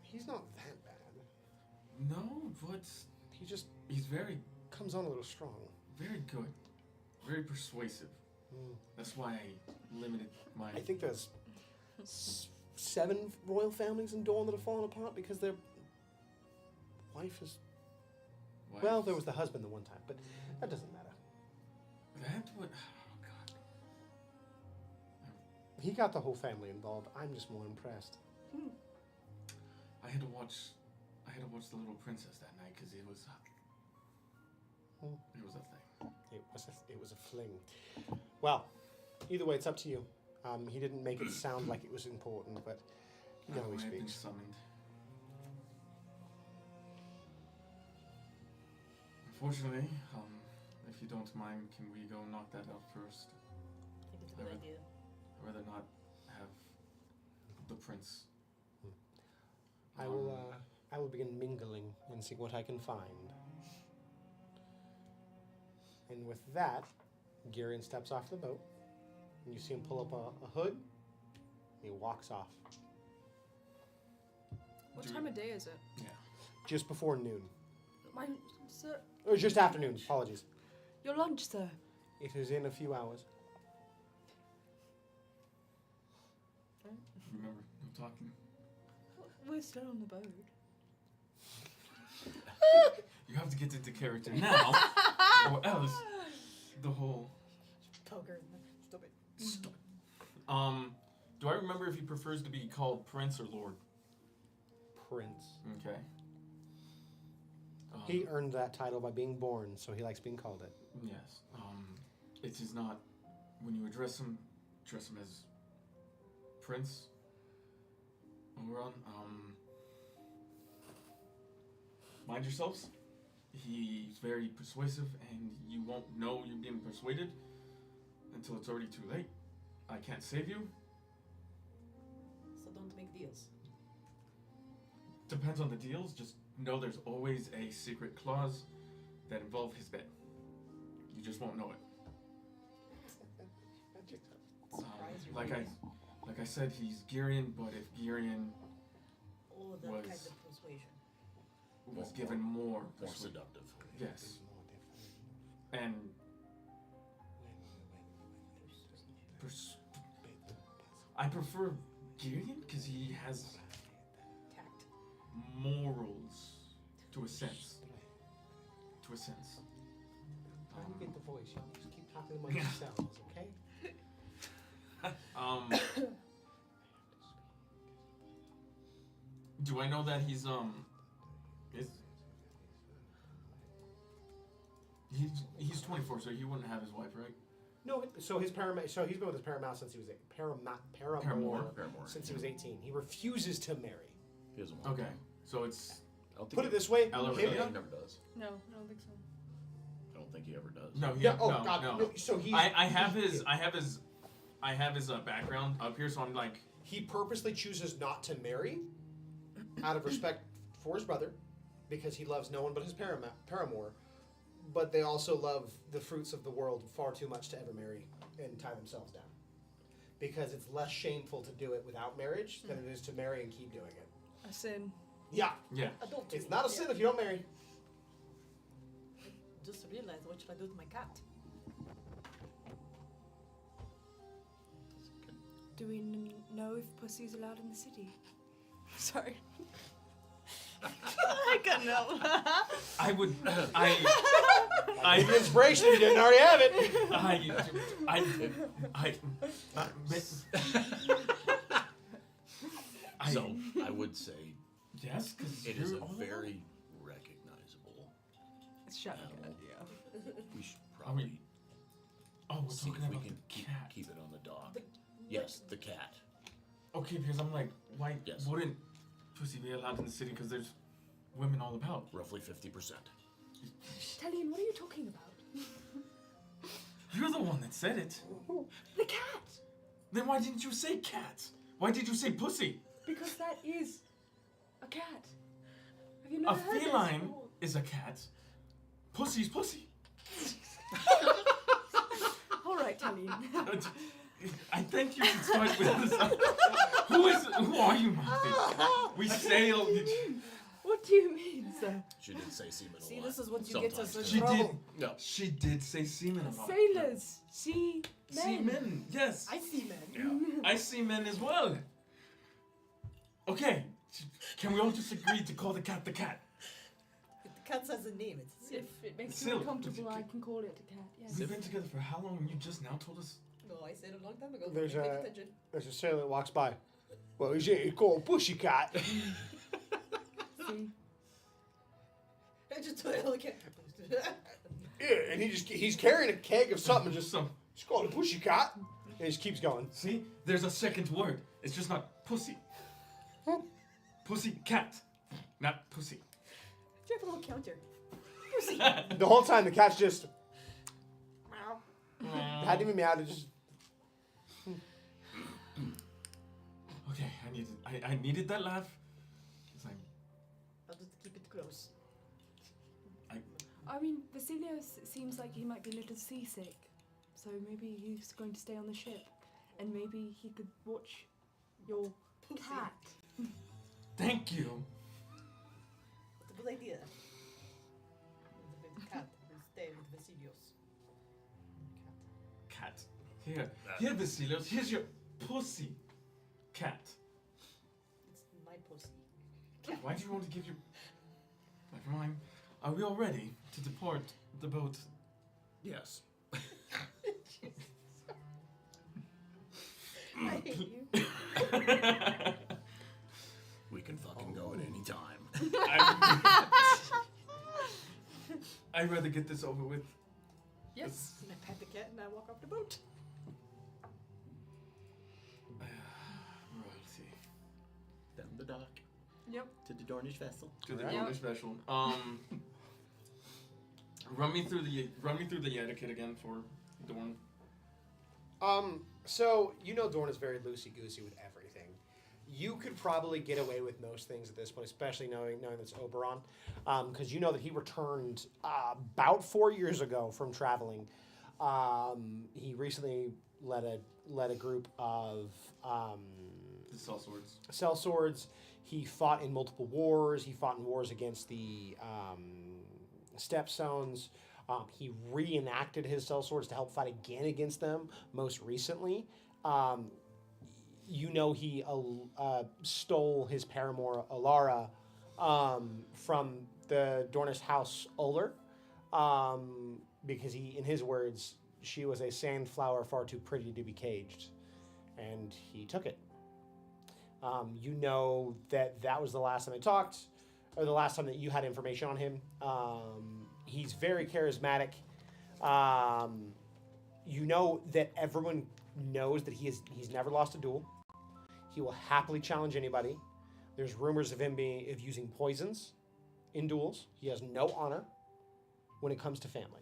He's not that bad. No, but He just he's very, comes on a little strong. very good. Very persuasive. Mm. That's why I limited my. I think there's 7 royal families in Dawn that have fallen apart because their wife is. Well, there was the husband the one time, but that doesn't matter. That would. Oh, God. He got the whole family involved. I'm just more impressed. I had to watch The Little Princess that night because it was. Hmm. It was a thing. It was a fling. Well, either way, it's up to you. He didn't make it sound like it was important, but you know I he have been speaks. summoned. Unfortunately, if you don't mind, can we go knock that out first? I think it's a good Alright. idea. I'd rather not have the prince. I will begin mingling and see what I can find. And with that, Girion steps off the boat, and you see him pull up a hood, and he walks off. What Do time of day is it? Yeah. Just before noon. My sir, Or just afternoon, apologies. your lunch, sir. It is in a few hours. Remember, I'm talking. We're still on the boat. You have to get into character now, or else the whole. Poker. Stop it. Stop. Do I remember if he prefers to be called Prince or Lord? Prince. Okay. He earned that title by being born, so he likes being called it. Yes. It is not when you address him as Prince Oberon. Mind yourselves. He's very persuasive, and you won't know you're being persuaded until it's already too late. I can't save you. So don't make deals. Depends on the deals. Just know there's always a secret clause that involve his bed. You just won't know it. Like I said, he's Girion, but if Girion Oh, that Was- kind of persuasion. was given more More persuasion. seductive. Yes. And I prefer Girion because he has Tact. morals, to a sense. To a sense. Trying to get the voice. You just keep talking among yourselves, okay? Do I know that he's he's 24, so he wouldn't have his wife, right? No, so he's been with his paramour since he was paramour Paramour. since he was 18. He refuses to marry. He doesn't want Okay, to. so it's I don't think Put he, it this way, Ella I don't him, think Ria? he never does. No, I don't think so. I don't think he ever does. no, he, yeah, oh no, god, no. so he's I have his background up here, so I'm like, he purposely chooses not to marry out of respect for his brother because he loves no one but his paramour. but they also love the fruits of the world far too much to ever marry and tie themselves down. Because it's less shameful to do it without marriage than it is to marry and keep doing it. A sin. Yeah, Yeah. Adultery. it's not a sin if you don't marry. Just realized what should I do with my cat? Do we know if pussy's allowed in the city? Sorry. I can't know. I would. The inspiration if you didn't already have it. So I would say yes, because it is a very recognizable. Shut up. animal. Yeah. We should probably Oh, we're see talking if we about can the cat. keep it on the dock. Yes, the cat. Okay, because I'm like, why Yes. wouldn't pussy be allowed in the city? Because there's women all about. Roughly 50%. Talion, what are you talking about? You're the one that said it. The cat! Then why didn't you say cat? Why did you say pussy? Because that is a cat. Have you A never heard feline this before? is a cat. Pussy's pussy. All right, Talion. I think you should start with this. Who are you, Matthew? We sailed. What do you mean, sir? She did say semen a See, lot. this is what you get us Sometimes. in She did. trouble. No. She did say semen a lot. Sailors. See men. See men. Yes. I see men. Yeah. I see men as well. Okay. Can we all just agree to call the cat the cat? The cat has a name. It's If it makes you Still, uncomfortable, I can call it a cat. Yes. We've been together for how long and you just now told us? No, I said a long time ago. There's Pay a- attention. There's a sailor that walks by. Well, he's called Pussycat. See? I just told you, okay. Yeah, and he's carrying a keg of something. Just Some. he's called a Pussycat, and he just keeps going. See? There's a second word. It's just not pussy. Pussy cat. Not pussy. Do you have a little counter? Pussy. The whole time the cat's just Meow. hadn't even meowed. It just Okay, I needed that laugh. 'Cause I'll just keep it close. I mean, Vasilios seems like he might be a little seasick. So maybe he's going to stay on the ship. And maybe he could watch your Pussy. cat. Thank you. It's a good idea. The cat will stay with Vasilios. Cat. Here, Vasilios. Here's your pussy. Cat. It's my pussy. Why do you want to give your... Never mind. Are we all ready to depart the boat? Yes. I hate you. We can fucking go at any time. I'd rather get this over with. Yes. And I pat the cat and I walk off the boat. Royalty. Down the dock Yep. to the Dornish vessel. To the Alright. Golden Special. Run me through the etiquette again for Dorn. So you know Dorn is very loosey goosey with everything. You could probably get away with most things at this point, especially knowing that's Oberon, because you know that he returned about 4 years ago from traveling. He recently led a group of The sellswords. sellswords. He fought in multiple wars. He fought in wars against the Stepstones. He reenacted his sellswords to help fight again against them most recently. You know he stole his paramour Alara from the Dornish house Oler because he, in his words, she was a sandflower far too pretty to be caged, and he took it. You know that was the last time I talked, or the last time that you had information on him. He's very charismatic. You know that everyone knows that he's never lost a duel. He will happily challenge anybody. There's rumors of him of using poisons in duels. He has no honor when it comes to family.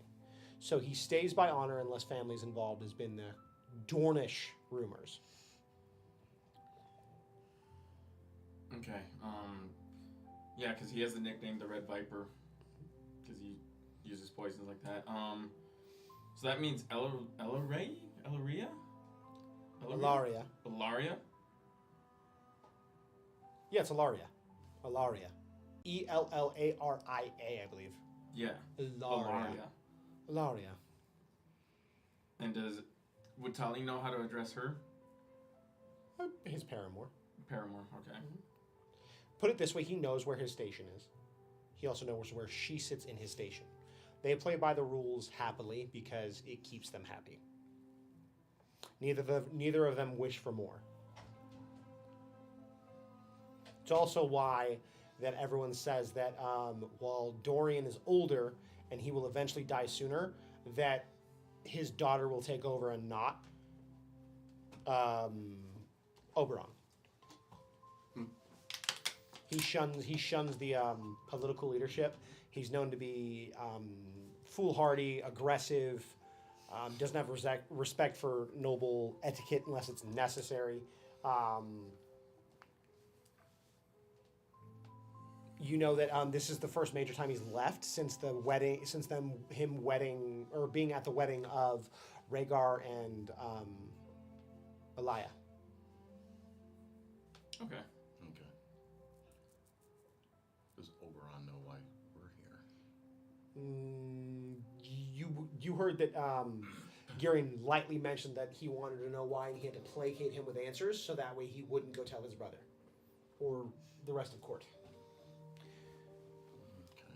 So he stays by honor unless family's involved, has been the Dornish rumors. Okay. Yeah, because he has the nickname the Red Viper. Because uses poisons like that. So that means Elaria? Alaria. Alaria? Yeah, it's Alaria. Alaria. Ellaria, I believe. Yeah. Alaria. Alaria. And would Tali know how to address her? His paramour. Paramore, okay. Put it this way, he knows where his station is. He also knows where she sits in his station. They play by the rules happily because it keeps them happy. Neither of them wish for more. It's also why that everyone says that while Dorian is older and he will eventually die sooner, that his daughter will take over and not Oberon. He shuns the political leadership. He's known to be foolhardy, aggressive, doesn't have respect for noble etiquette unless it's necessary. You know that this is the first major time he's left since the wedding, him wedding or being at the wedding of Rhaegar and Elia. Okay. Okay. Does Oberon know why we're here? You heard that Girion lightly mentioned that he wanted to know why and he had to placate him with answers so that way he wouldn't go tell his brother or the rest of court. Okay.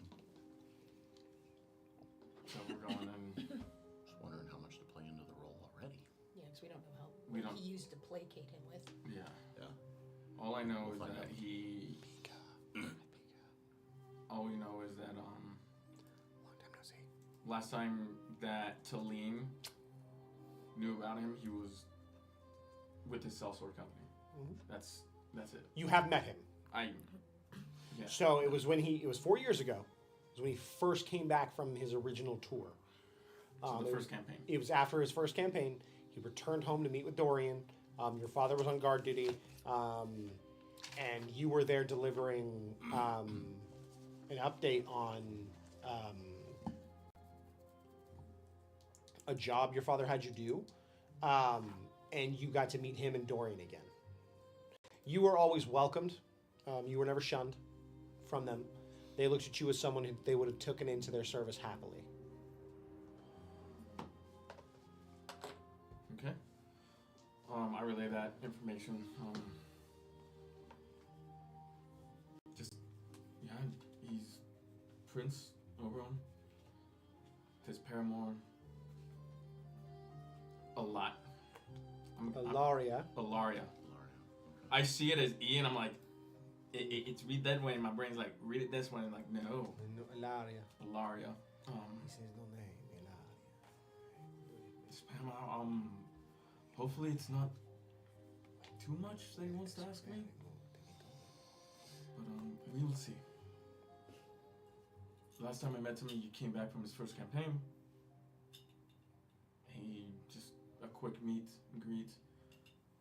So we're going and Just wondering how much to play into the role already. Yeah, because we don't know how We what don't- he used to placate him with. yeah. Yeah. All I know We'll is find that out. all we know is that Long time no see. last time that Talim knew about him, he was with his sellsword company. Mhm. That's it. You have met him. Yeah. So it was it was 4 years ago. It was when he first came back from his original tour. So the it first was- campaign. It was after his first campaign. He returned home to meet with Dorian. Your father was on guard duty, and you were there delivering an update on a job your father had you do, and you got to meet him and Dorian again. You were always welcomed. You were never shunned from them. They looked at you as someone who they would have taken into their service happily. Okay. I relay that information. He's Prince Oberon. His paramour. A lot. Alaria. Alaria. Alaria. I see it as E, and I'm like, it's read that way, and my brain's like, read it this way, and I'm like, no, Alaria. Alaria. He says no name. Spam. Hopefully it's not too much that he wants to ask me, but we will see. Last time I met him, he came back from his first campaign. He just a quick meet and greet,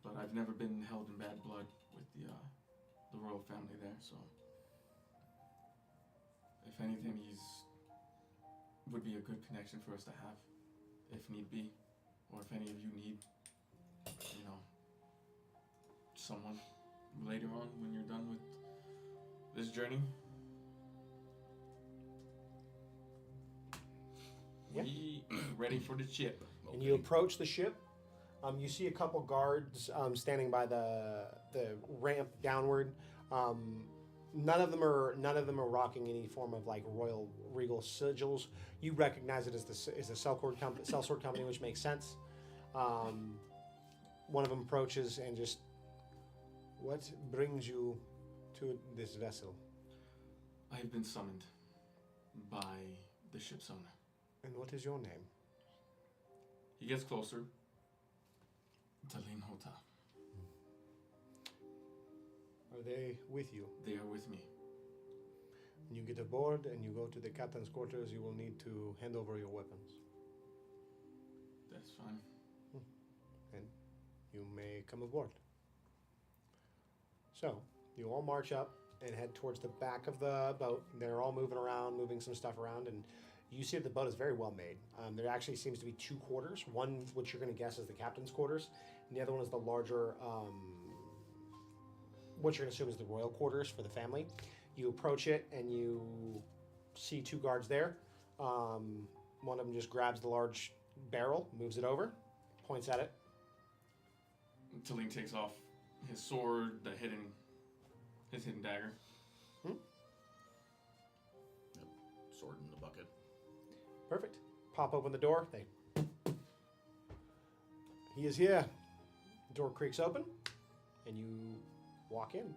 but I've never been held in bad blood with the royal family there. So, if anything, would be a good connection for us to have, if need be, or if any of you need, someone later on when you're done with this journey. Yeah. We ready for the ship. And you approach the ship. You see a couple guards standing by the ramp downward. None of them are rocking any form of like royal regal sigils. You recognize it as the sellsword company, which makes sense. One of them approaches and just, what brings you to this vessel? I have been summoned by the ship's owner. And what is your name? He gets closer. Talin Hota. Are they with you? They are with me. When you get aboard and you go to the captain's quarters, you will need to hand over your weapons. That's fine. You may come aboard. So, you all march up and head towards the back of the boat. They're all moving around, moving some stuff around, and You see that the boat is very well made. There actually seems to be two quarters. One, which you're going to guess is the captain's quarters, and the other one is the larger, what you're going to assume is the royal quarters for the family. You approach it, and you see two guards there. One of them just grabs the large barrel, moves it over, points at it. Taline takes off his sword, his hidden dagger. Sword in the bucket. Perfect. Pop open the door. He is here. Door creaks open, and you walk in.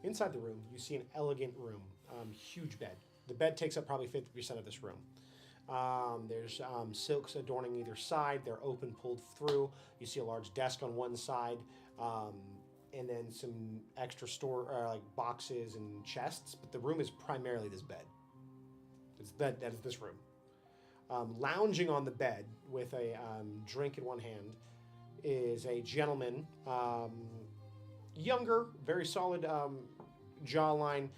Inside the room, you see an elegant room. Huge bed. The bed takes up probably 50% of this room. There's silks adorning either side. They're open, pulled through. You see a large desk on one side, and then some extra like boxes and chests. But the room is primarily this bed. That is this room. Lounging on the bed with a drink in one hand is a gentleman, younger, very solid jawline,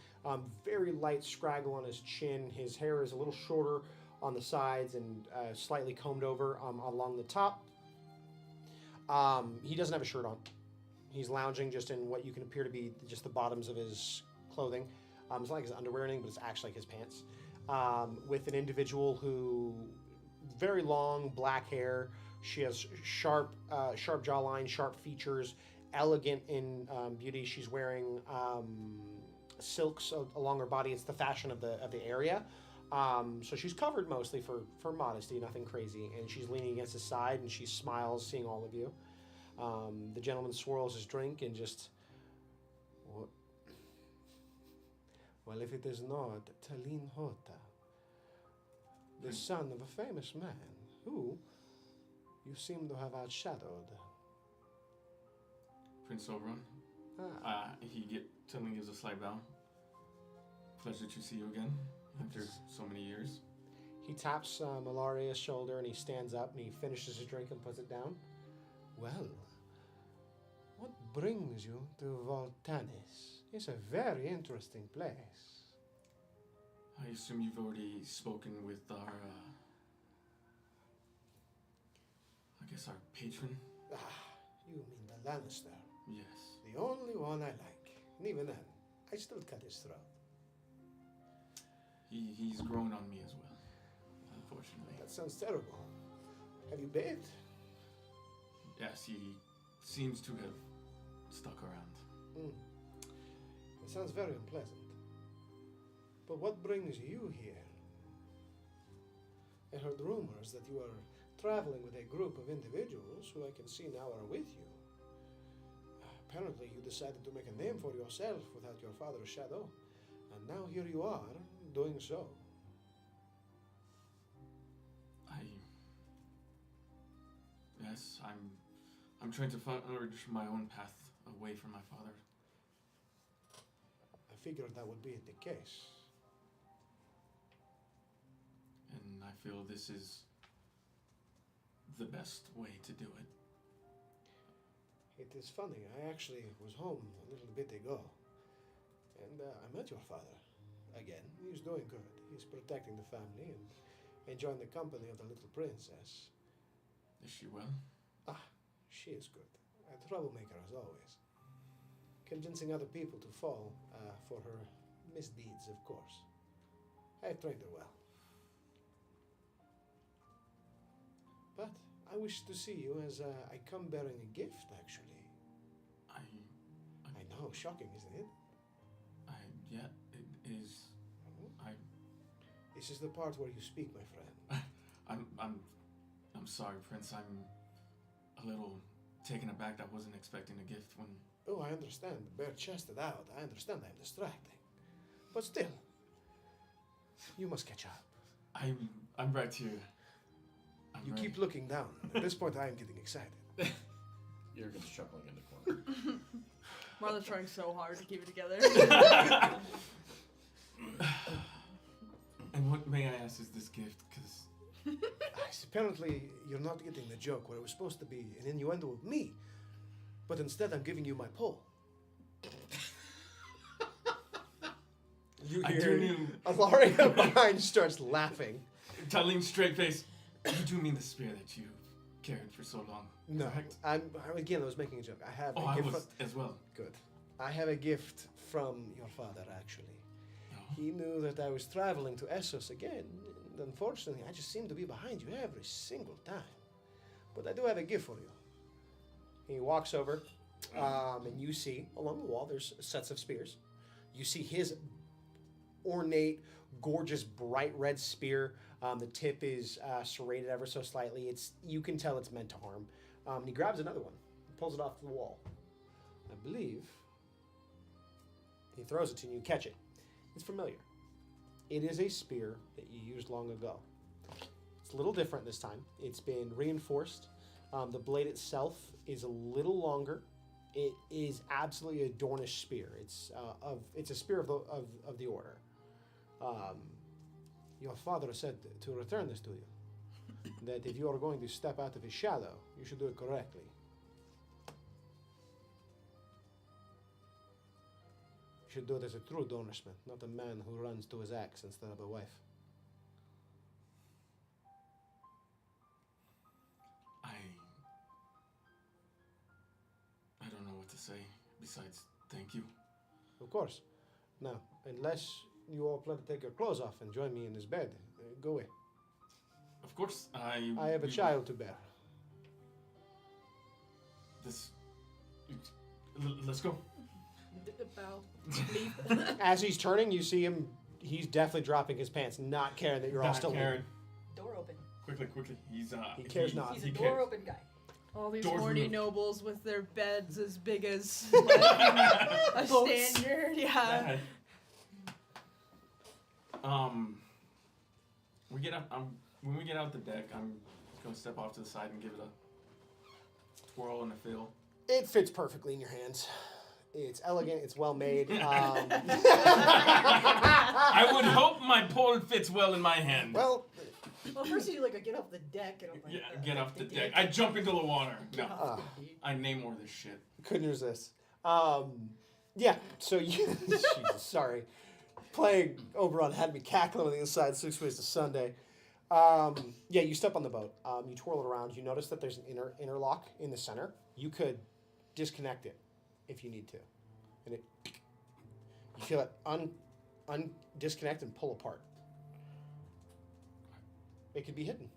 very light scraggle on his chin. His hair is a little shorter on the sides and slightly combed over along the top. He doesn't have a shirt on. He's lounging just in what you can appear to be just the bottoms of his clothing. It's not like his underwear or anything, but it's actually like his pants. With an individual who, very long black hair. She has sharp jawline, sharp features, elegant in beauty. She's wearing silks along her body. It's the fashion of the area. So she's covered mostly for modesty, nothing crazy. And she's leaning against his side, and she smiles, seeing all of you. The gentleman swirls his drink and just... Well, if it is not Taline Hota, the son of a famous man, who you seem to have outshadowed. Prince Oberon. Taline gives a slight bow. Pleasure to see you again after so many years. He taps Malaria's shoulder and he stands up and he finishes his drink and puts it down. Well, what brings you to Voltanis? It's a very interesting place. I assume you've already spoken with our patron? You mean the Lannister? Yes. The only one I like. And even then, I still cut his throat. He's grown on me as well, unfortunately. That sounds terrible. Have you bathed? Yes, he seems to have stuck around. It sounds very unpleasant. But what brings you here? I heard rumors that you are traveling with a group of individuals who I can see now are with you. Apparently you decided to make a name for yourself without your father's shadow, and now here you are, doing so. I'm trying to forge my own path away from my father. I figured that would be the case. And I feel this is the best way to do it. It is funny, I actually was home a little bit ago, and I met your father again. He's doing good. He's protecting the family and enjoying the company of the little princess. Is she well? She is good. A troublemaker as always. Convincing other people to fall for her misdeeds, of course. I've trained her well. But I wish to see you as I come bearing a gift, actually. I know, shocking, isn't it? Yeah, it is. This is the part where you speak, my friend. I'm sorry, Prince. I'm a little taken aback. I wasn't expecting a gift when... Oh, I understand. Bare-chested out. I understand I'm distracting. But still, you must catch up. I'm right here. You keep looking down. At this point, I am getting excited. Jurgen's chuckling in the corner. Marla's trying so hard to keep it together. And what, may I ask, is this gift? Because... Apparently, you're not getting the joke where it was supposed to be an innuendo of me. But instead, I'm giving you my pole. You I hear do mean, Alaria behind starts laughing. telling straight face, you do mean the spear that you carried for so long. No, correct? I was making a joke. I have Oh, a I gift. was as well. Good. I have a gift from your father, actually. No. He knew that I was traveling to Essos again, and unfortunately, I just seem to be behind you every single time. But I do have a gift for you. He walks over, and you see along the wall there's sets of spears. You see his ornate, gorgeous, bright red spear. The tip is serrated ever so slightly. You can tell it's meant to harm. And he grabs another one, pulls it off the wall. I believe he throws it to you and you catch it. It's familiar. It is a spear that you used long ago. It's a little different this time. It's been reinforced. The blade itself is a little longer. It is absolutely a Dornish spear. It's a spear of the order. Your father said to return this to you. That if you are going to step out of his shadow, you should do it correctly. You should do it as a true Dornishman, not a man who runs to his axe instead of a wife. I don't know what to say besides thank you. Of course. Now, unless you all plan to take your clothes off and join me in this bed, go away. Of course, I have a child to bear. Let's go. Bow. As he's turning, you see him. He's definitely dropping his pants, not caring that you're all Not still caring. Door open. Quickly. He's He cares not. He's he a cares. door open guy. All these Doors horny removed. nobles with their beds as big as like, a Boats. standard. Yeah. We get up. When we get out the deck, I'm gonna step off to the side and give it a twirl and a feel. It fits perfectly in your hands. It's elegant. It's well made. I would hope my pole fits well in my hand. Well, Well, first you do like a get off the deck. And I'm like, Yeah, get off the deck. I jump into the water. No, I name more of this shit. couldn't resist. Yeah. So you. Jesus, sorry. Playing Oberon had me cackling on the inside 6 ways to Sunday. Yeah, you step on the boat. You twirl it around. You notice that there's an interlock in the center. You could disconnect it if you need to, and you feel it disconnect and pull apart. It could be hidden.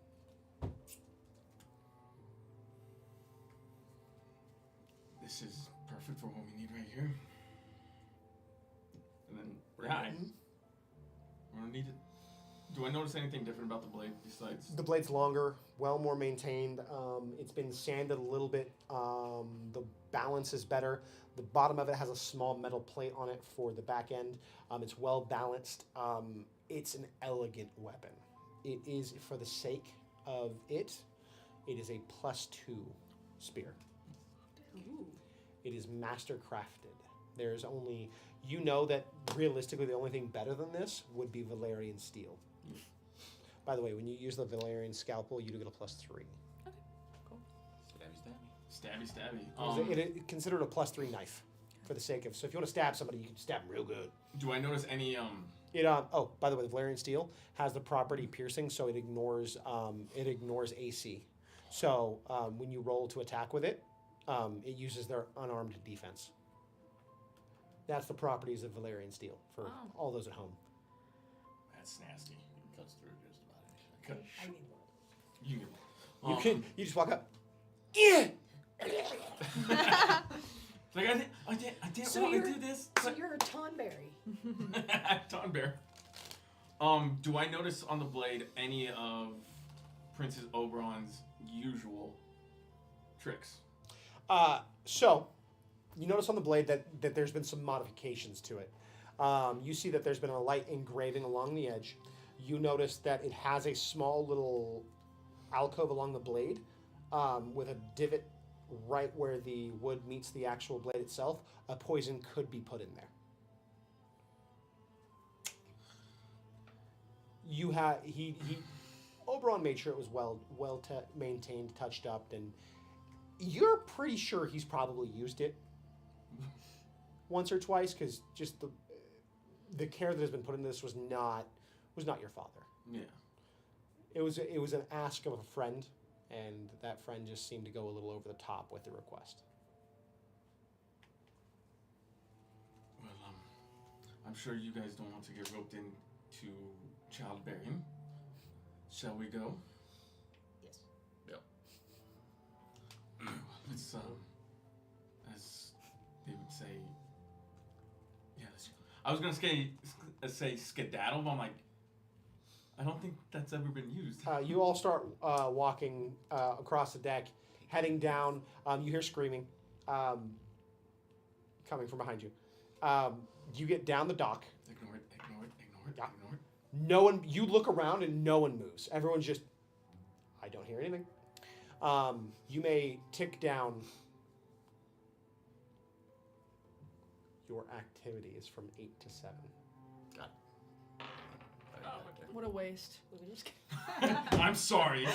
This is perfect for what we need right here. And then we're gonna need it. Do I notice anything different about the blade besides? The blade's longer, well more maintained. It's been sanded a little bit. The balance is better. The bottom of it has a small metal plate on it for the back end. It's well balanced. It's an elegant weapon. It is, for the sake of it is a +2 spear. Ooh. It is master crafted. There's only, you know that realistically the only thing better than this would be Valerian steel. By the way, when you use the Valerian scalpel, you do get a +3. Stabby, stabby. Stabby. It is considered a +3 knife, for the sake of. So if you want to stab somebody, you can stab them real good. Do I notice any It oh, by the way, the Valerian steel has the property piercing, so it ignores AC. So when you roll to attack with it, it uses their unarmed defense. That's the properties of Valerian steel for all those at home. That's nasty. It cuts through just about anything. Cut. I need one. You You just walk up. Yeah. like I didn't So want to you're- do this. So you're a Tonberry. Tonbear. Do I notice on the blade any of Princess Oberon's usual tricks? So, you notice on the blade that there's been some modifications to it. You see that there's been a light engraving along the edge. You notice that it has a small little alcove along the blade with a divot right where the wood meets the actual blade itself. A poison could be put in there. Oberon made sure it was maintained, touched up, and you're pretty sure he's probably used it once or twice, because just the care that has been put into this was not your father. Yeah. It was an ask of a friend, and that friend just seemed to go a little over the top with the request. Well, I'm sure you guys don't want to get roped into childbearing. Shall we go? Yes. Let's, as they would say, yeah, I was gonna say skedaddle, but I'm like, I don't think that's ever been used. You all start walking across the deck, heading down. You hear screaming coming from behind you. You get down the dock. Ignore it. Yeah. No one. You look around and no one moves. Everyone's just. I don't hear anything. You may tick down. Your activity is from 8 to 7. Got it. What a waste. We were just I'm sorry.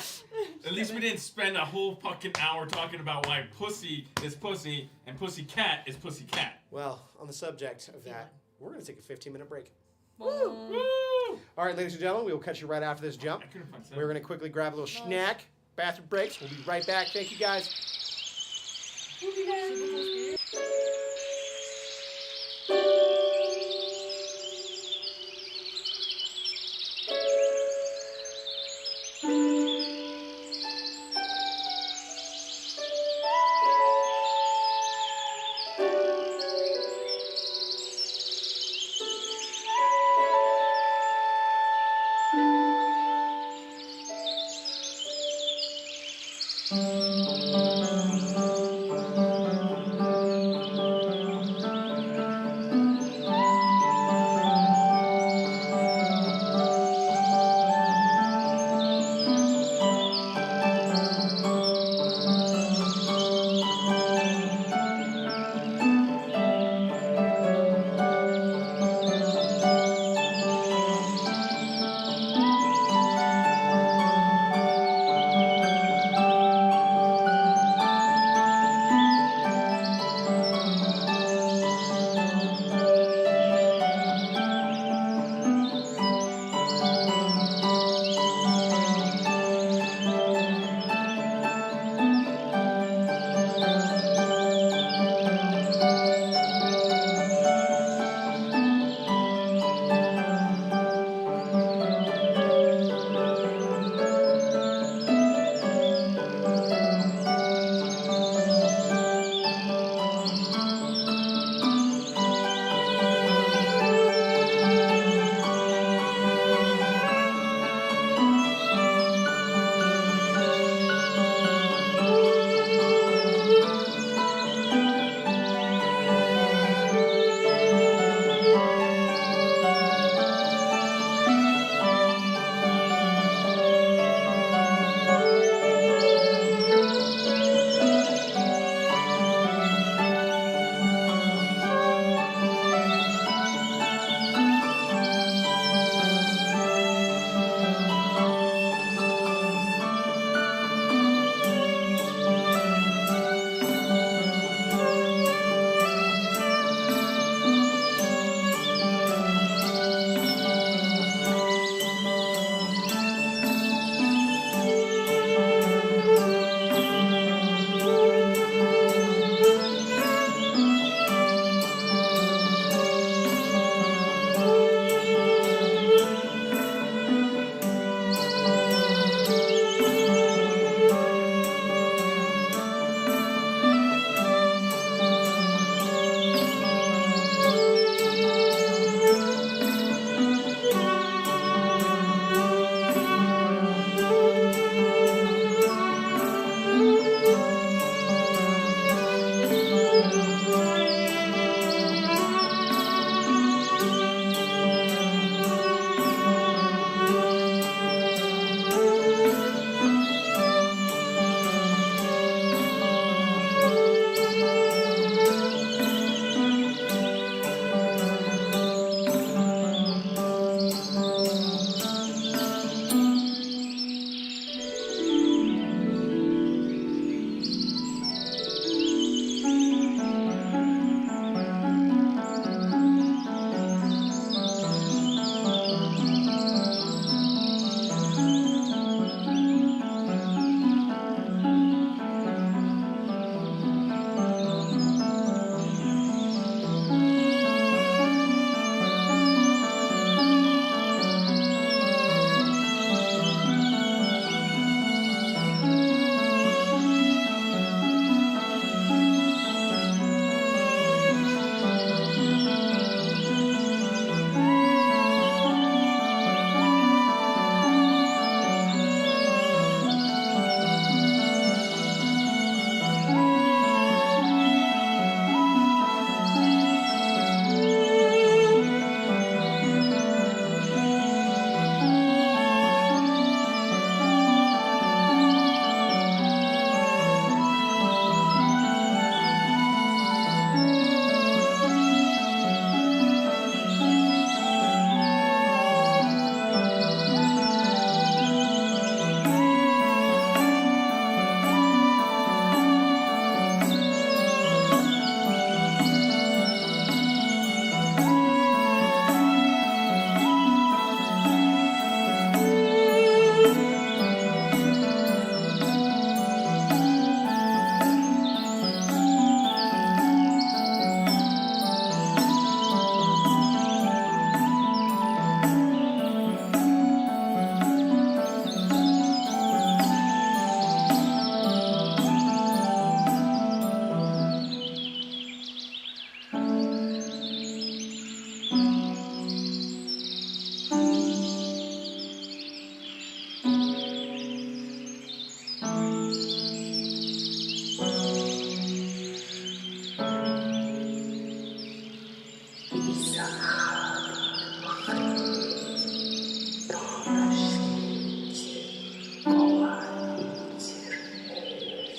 At least we didn't spend a whole fucking hour talking about why pussy is pussy and pussy cat is pussy cat. Well, on the subject of that, we're going to take a 15-minute break. Woo! All right, ladies and gentlemen, we will catch you right after this jump. I couldn't find We're going to quickly grab a little snack. Bathroom breaks. We'll be right back. Thank you, guys.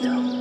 Don't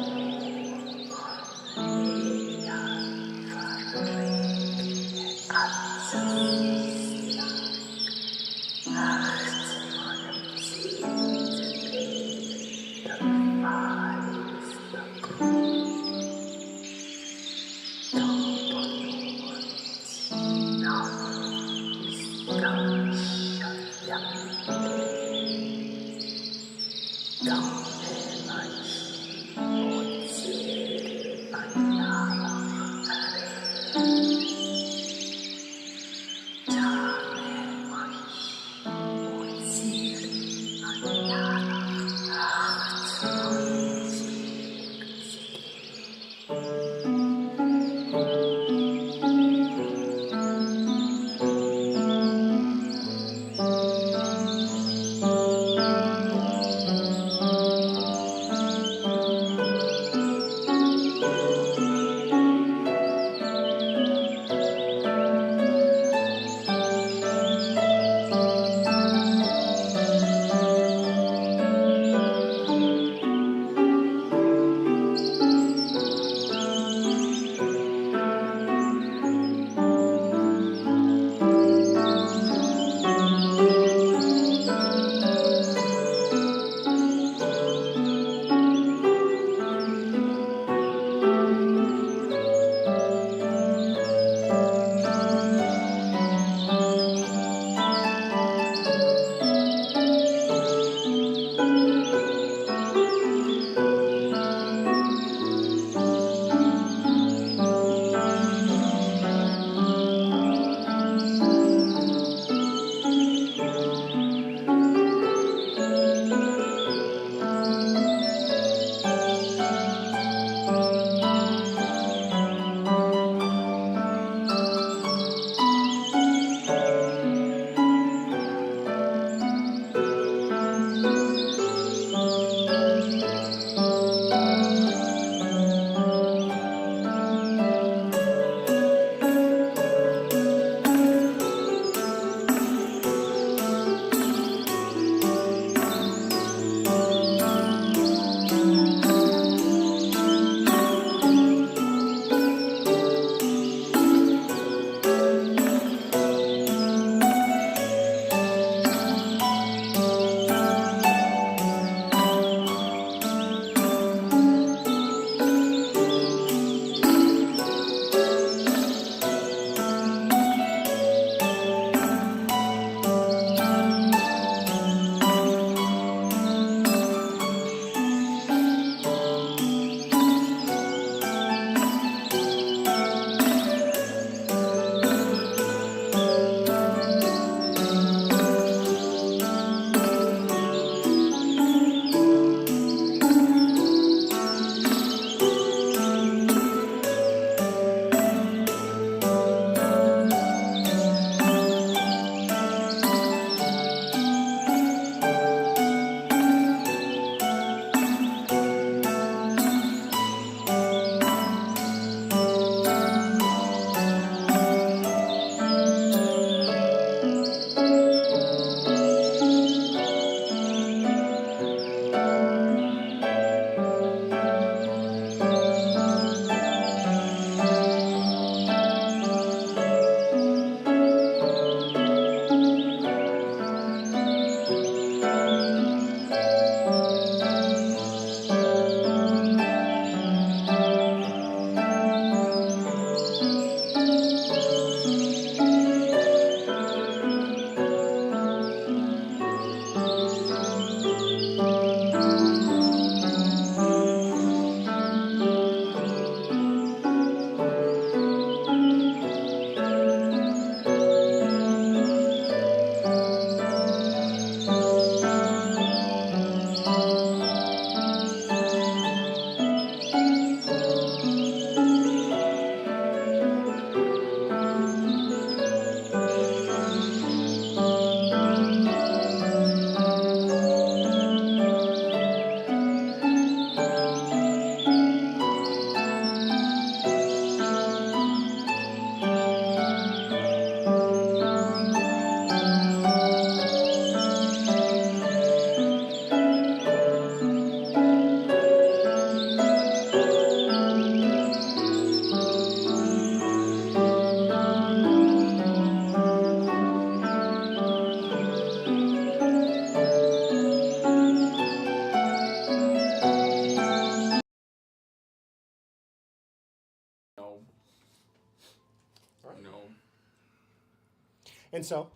And so,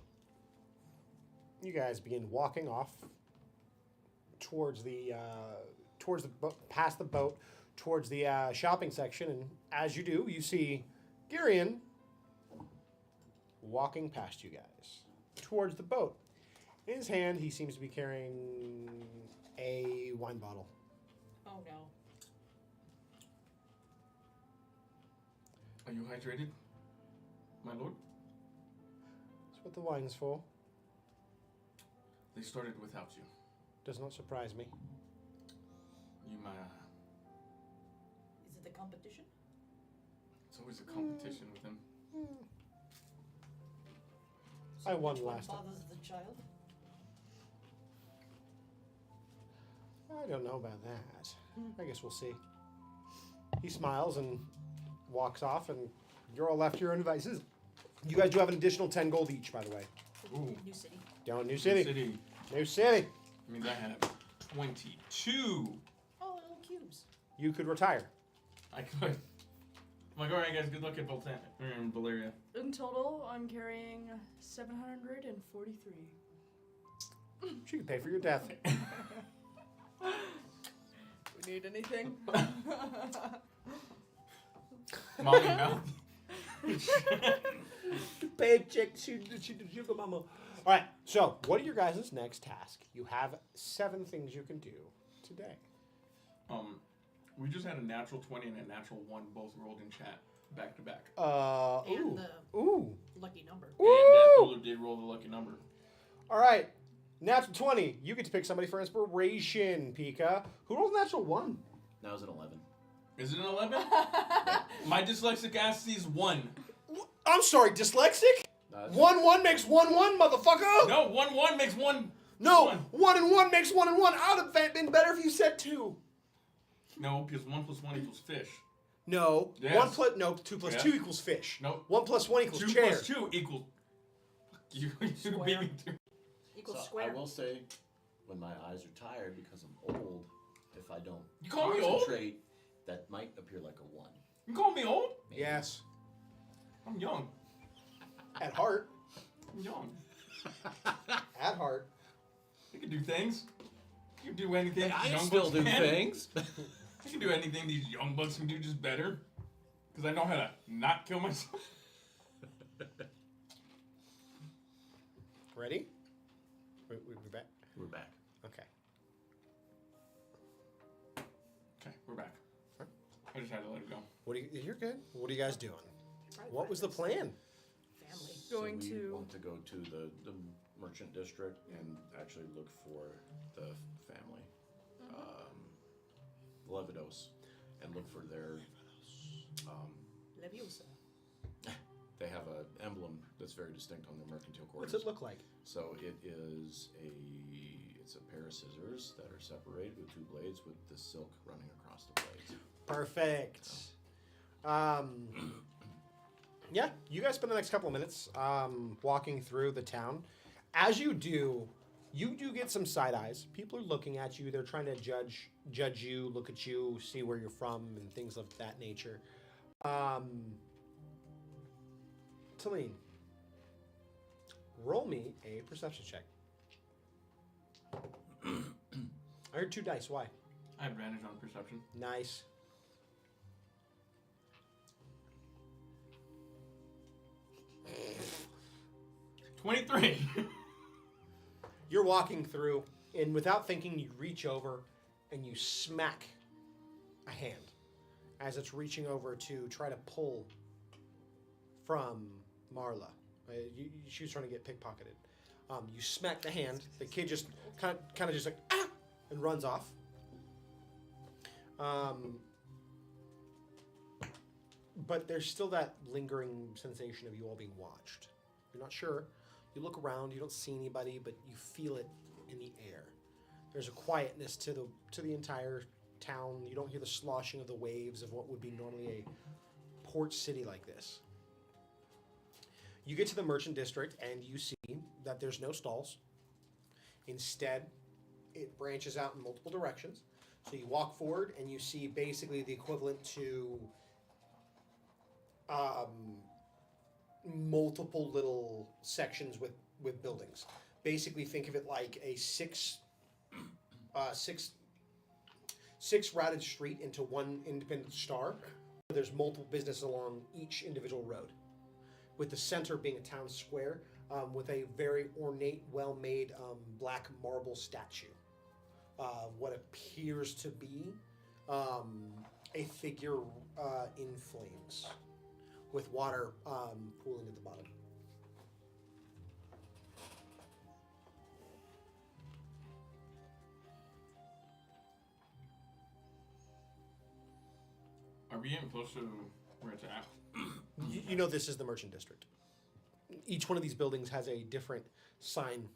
you guys begin walking off towards the past the boat, towards the shopping section, and as you do, you see Girion walking past you guys towards the boat. In his hand, he seems to be carrying a wine bottle. Oh no. Are you hydrated, my lord? That's what the wine's for. They started without you. Does not surprise me. You, Is it the competition? it's always a competition with him. I won which one last time. bothers the child? I don't know about that. I guess we'll see. He smiles and walks off, and you're all left to your own devices. You guys do have an additional 10 gold each, by the way. Ooh. New city. Down New City. City. New City. I mean, I have 22. Oh, little cubes. You could retire. I could. I'm like, all right, guys, good luck at Valeria. In total, I'm carrying 743. She could pay for your death. We need anything? Molly Mouth. Paycheck, sugar mama. All right, so what are your guys' next task? You have 7 things you can do today. We just had a natural 20 and a natural 1 both rolled in chat back to back. And the Ooh. lucky number. And that ruler did roll the lucky number. All right, natural 20. You get to pick somebody for inspiration, Pika. Who rolled a natural 1? Now it's an 11. Is it an 11? My dyslexic ass sees 1. I'm sorry, dyslexic? That's 1 makes 1, motherfucker! No, 1 makes 1. No, 1 and 1 makes 1 and 1. I would have been better if you said 2. No, because 1 plus 1 equals fish. No, Yes. 1 plus, no, 2 plus Yeah. 2 equals fish. No. 1 plus 1 equals 2 chair. plus 2 equals. You Square. beat me to. Equals so square. I will say, when my eyes are tired because I'm old, if I don't You call me old? concentrate, that might appear like a 1. You call me old? Maybe. Yes, I'm young. at heart. I'm young. At heart. I can do things. You can do anything. I young still bucks do can. things. I can do anything these young bucks can do, just better. Because I know how to not kill myself. Ready? We're back. We're back. Okay. Okay, we're back. I just had to let it go. You're good. What are you guys doing? Probably What was the find plan? Family. Going so we to- want to go to the merchant district and actually look for the family, Levidos, and look for their. Leviosa. They have an emblem that's very distinct on their mercantile quarters. What's it look like? So it is it's a pair of scissors that are separated with 2 blades with the silk running across the blades. Perfect. Yeah, you guys spend the next couple of minutes walking through the town. As you do get some side eyes. People are looking at you. They're trying to judge you, look at you, see where you're from, and things of that nature. Talene, roll me a perception check. I heard 2 dice. Why? I have advantage on perception. Nice. $23. You're walking through, and without thinking, you reach over and you smack a hand as it's reaching over to try to pull from Marla. She was trying to get pickpocketed. You smack the hand. The kid just kind of just like ah, and runs off. But there's still that lingering sensation of you all being watched. You're not sure. You look around. You don't see anybody, but you feel it in the air. There's a quietness to the entire town. You don't hear the sloshing of the waves of what would be normally a port city like this. You get to the merchant district and you see that there's no stalls. Instead, it branches out in multiple directions. So you walk forward and you see basically the equivalent to multiple little sections with buildings. Basically, think of it like a six routed street into one independent star. There's multiple businesses along each individual road, with the center being a town square with a very ornate, well-made black marble statue. What appears to be a figure in flames, with water pooling at the bottom. Are we getting close to where it's at? You know this is the merchant district. Each one of these buildings has a different sign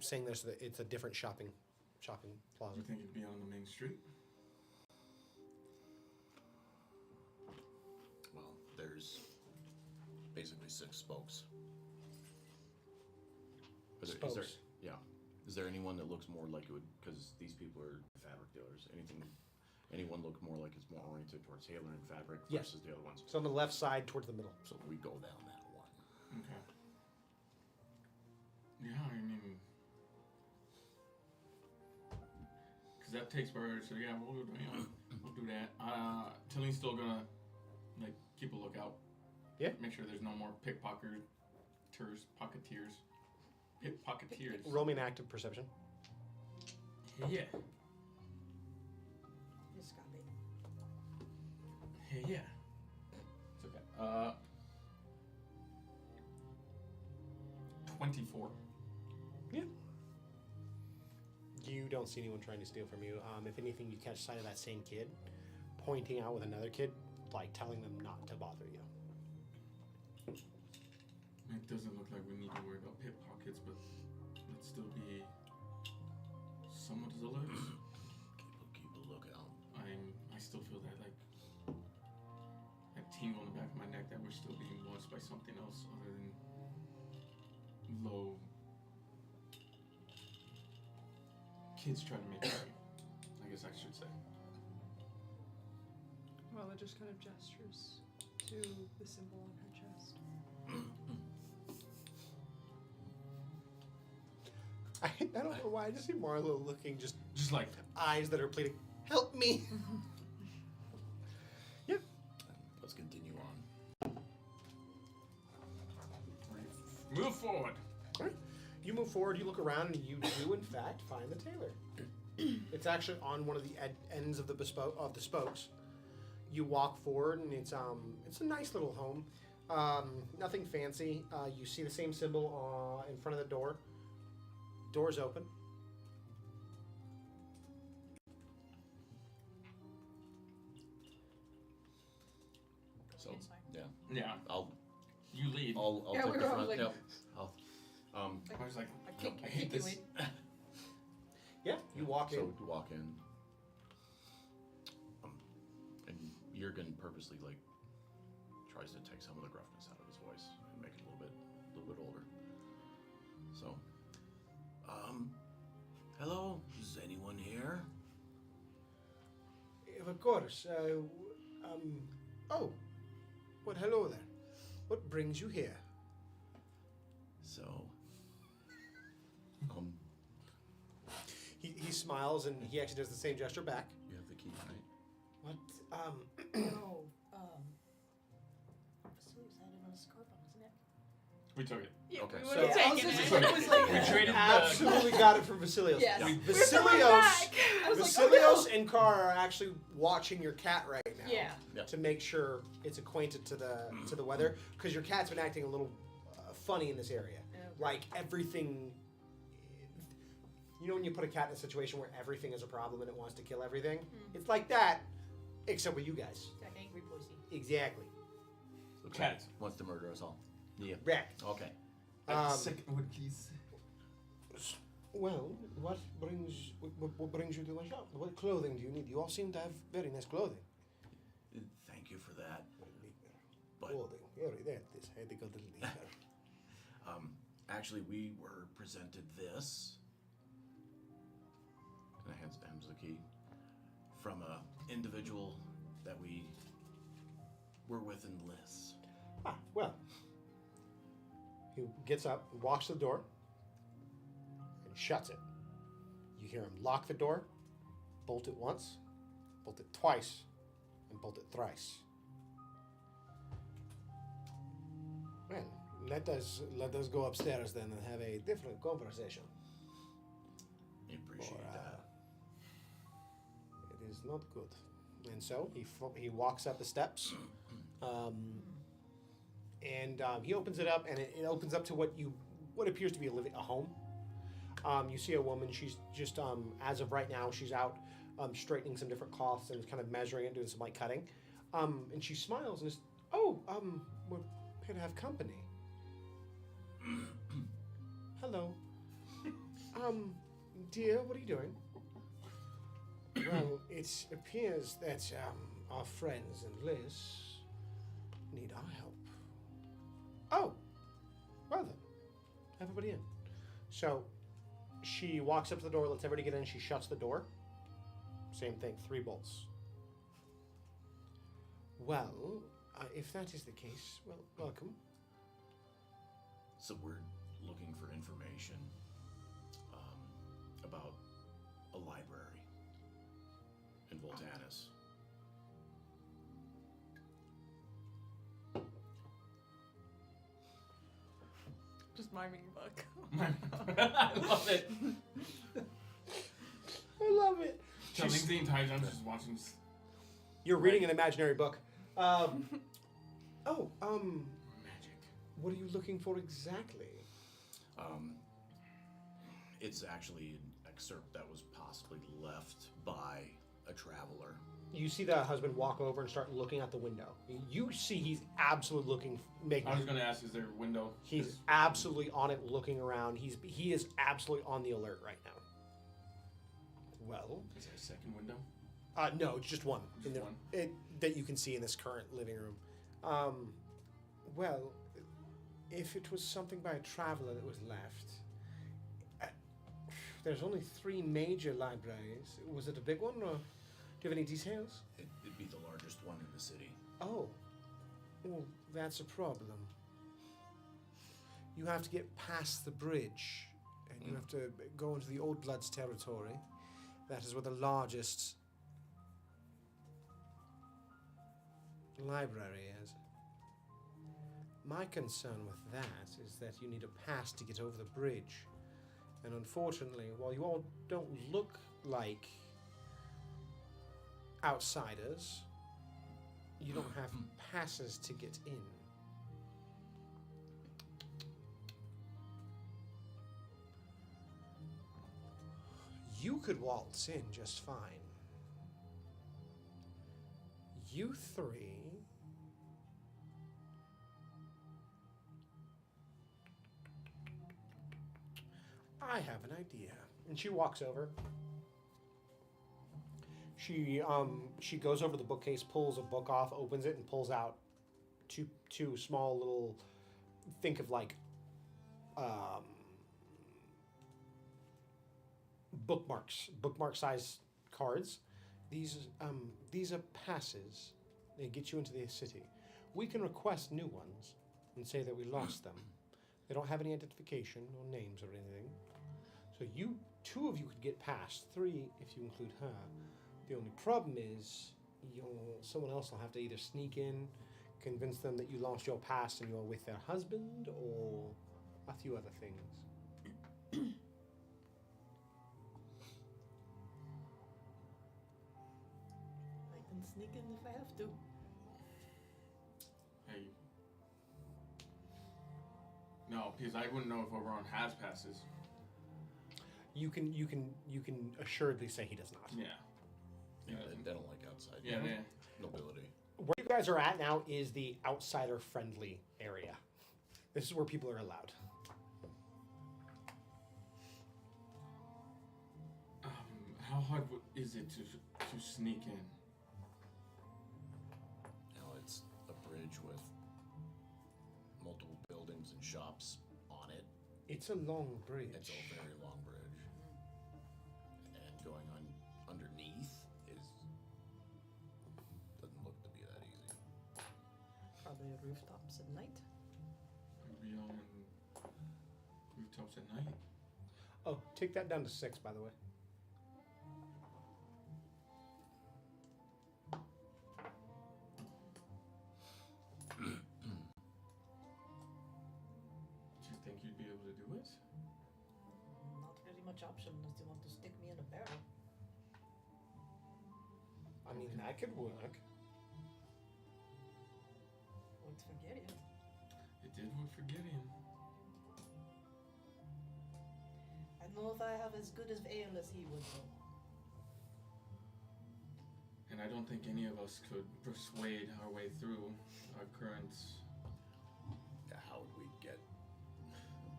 saying this that it's a different shopping Do plaza. you think it'd be on the main street? Well, there's basically 6 spokes. Is there, Spokes. is there anyone that looks more like it would, because these people are fabric dealers, anyone look more like it's more oriented towards tailoring fabric Yes. versus the other ones? So on the left side towards the middle. So we go down that one. Okay. Yeah, I mean, because that takes priority. So yeah, we'll do that. Tilly's still gonna like keep a lookout. Yeah. Make sure there's no more pickpocketers. Roll me an active perception. Yeah. Just got it. Hey, yeah. It's okay. 24. You don't see anyone trying to steal from you. If anything, you catch sight of that same kid pointing out with another kid, like telling them not to bother you. It doesn't look like we need to worry about pickpockets, but let's still be somewhat alert. Keep a lookout. I still feel that tingle in the back of my neck that we're still being watched by something else other than low kids trying to make money. I guess I should say. Well, it just kind of gestures to the symbol on her chest. I don't know why. I just see Marlo looking, just Just like, eyes that are pleading, "Help me!" Let's continue on. move forward. You move forward. You look around, and you do, in fact, find the tailor. It's actually on one of the ends of the spokes. You walk forward, and it's a nice little home. Nothing fancy. You see the same symbol in front of the door. Door's open. So It's fine. yeah, Yeah, I'll you lead. Yeah, take we the were all front. like- Yep. I I was like, I hate kick this. you in. Yeah, you walk in. So you walk in, and Jurgen purposely tries to take some of the gruffness out of his voice and make it a little bit older. So, hello, is anyone here? Of course. Oh, well, hello there. What brings you here? So, He smiles and he actually does the same gesture back. you have the key, right? What? No, Vasilius had it on his scarf on his neck. We took it. Yeah, Okay, we so- would have I was taken just it. like, I was like, We traded the. Absolutely got it from Vasilios. Yes. We- Where's the one Vasilios, back? I was like, Vasilios oh, and Kara are actually watching your cat right now. Yeah. Yeah. To make sure it's acquainted to the weather, because your cat's been acting a little funny in this area. Yeah. Like everything. You know when you put a cat in a situation where everything is a problem and it wants to kill everything? It's like that, except with you guys. That angry pussy. Exactly. The Cat. wants to murder us all. Yeah. Wrecked. Okay. Second wood, please. Well, what brings you to my shop? What clothing do you need? You all seem to have very nice clothing. Thank you for that. But- Clothing. Here, there it is. I had to go to the leader. Actually, we were presented this. And I hands the key from a individual that we were with in Liss. Well. He gets up, walks to the door, and shuts it. You hear him lock the door, bolt it once, bolt it twice, and bolt it thrice. Well, let us go upstairs then and have a different conversation. I appreciate Or, that. It is not good. And so he walks up the steps, and he opens it up, and it opens up to what appears to be a home. You see a woman. She's just as of right now, she's out straightening some different cloths and kind of measuring it, doing some light cutting. And she smiles and is, we're here to have company. Hello. Dear, what are you doing? Well, it appears that our friends and Liz need our help. Oh, well then, everybody in. So she walks up to the door, lets everybody get in, she shuts the door. Same thing, 3 bolts. Well, if that is the case, well, welcome. So we're looking for information about a library in Voltanis. Just miming book. I love it. I love it. Telling She's- the entire time just watching. You're reading an imaginary book. Magic. What are you looking for exactly? It's actually an excerpt that was possibly left by a traveler. You see the husband walk over and start looking out the window. You see he's absolutely looking, I was gonna ask, is there a window? he's absolutely on it, looking around. He is absolutely on the alert right now. Well, Is there a second window? no, it's just one. Just one? That you can see in this current living room. Well, if it was something by a traveler that was left, there's only 3 major libraries. Was it a big one, or do you have any details? It'd be the largest one in the city. Oh, well, that's a problem. You have to get past the bridge, and you have to go into the Old Bloods territory. That is where the largest library is. My concern with that is that you need a pass to get over the bridge. And unfortunately, while you all don't look like outsiders, you don't have passes to get in. You could waltz in just fine. You 3. I have an idea. And she walks over. She goes over to the bookcase, pulls a book off, opens it, and pulls out two small little, think of like bookmark size cards. These are passes. They get you into the city. We can request new ones and say that we lost them. They don't have any identification or names or anything. So 2 of you could get past, 3 if you include her. The only problem is someone else will have to either sneak in, convince them that you lost your pass and you're with their husband, or a few other things. I can sneak in if I have to. Hey. No, because I wouldn't know if Oberon has passes. You can assuredly say he does not. Yeah. Yeah, they don't like outside Yeah, yeah. nobility. Where you guys are at now is the outsider-friendly area. This is where people are allowed. How hard is it to sneak in? You know, it's a bridge with multiple buildings and shops on it. It's a long bridge. It's a very long bridge. And going on underneath doesn't look to be that easy. Probably rooftops at night. Are we on rooftops at night? Oh, take that down to 6, by the way. Do you think you'd be able to do it? Not really much option unless you want to stick me in a barrel. I mean, that could work. Worked for Gideon. It did work for Gideon. I don't know if I have as good of ale as he would though. And I don't think any of us could persuade our way through our current. How would we get a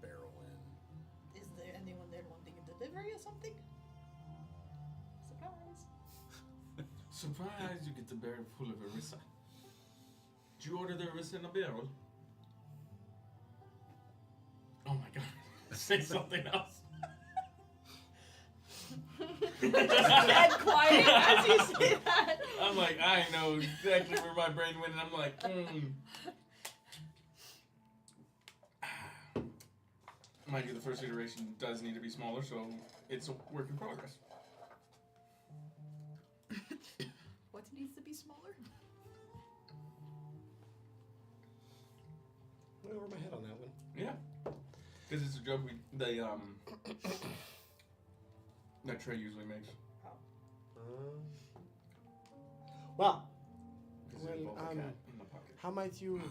barrel in? Is there anyone there wanting a delivery or something? Surprise. Surprise, you get the barrel full of Orisa. Did you order the Orisa in a barrel? Oh my god. Say something else. Dead quiet as you say that. I'm like, I know exactly where my brain went, and I'm like, Mind you, the first iteration does need to be smaller, so it's a work in progress. What needs to be smaller? Went over my head on that one. Yeah. Because it's a joke that Trey usually makes. Well, Because Well, it involves a cat in the pocket. how might you...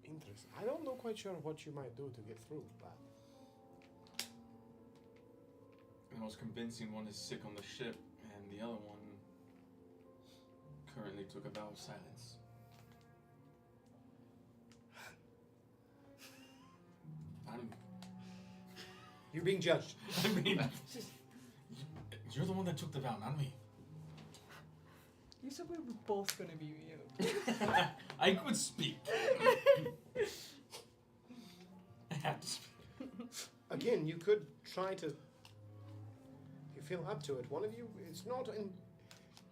Interesting. I don't know quite sure what you might do to get through, but... The most convincing one is sick on the ship, and the other one currently took a vow of silence. You're being judged. I mean, you're the one that took the vow, not me. You said we were both gonna be mute. I could speak. I have to speak. Again, you could try to... If you feel up to it, one of you... It's not...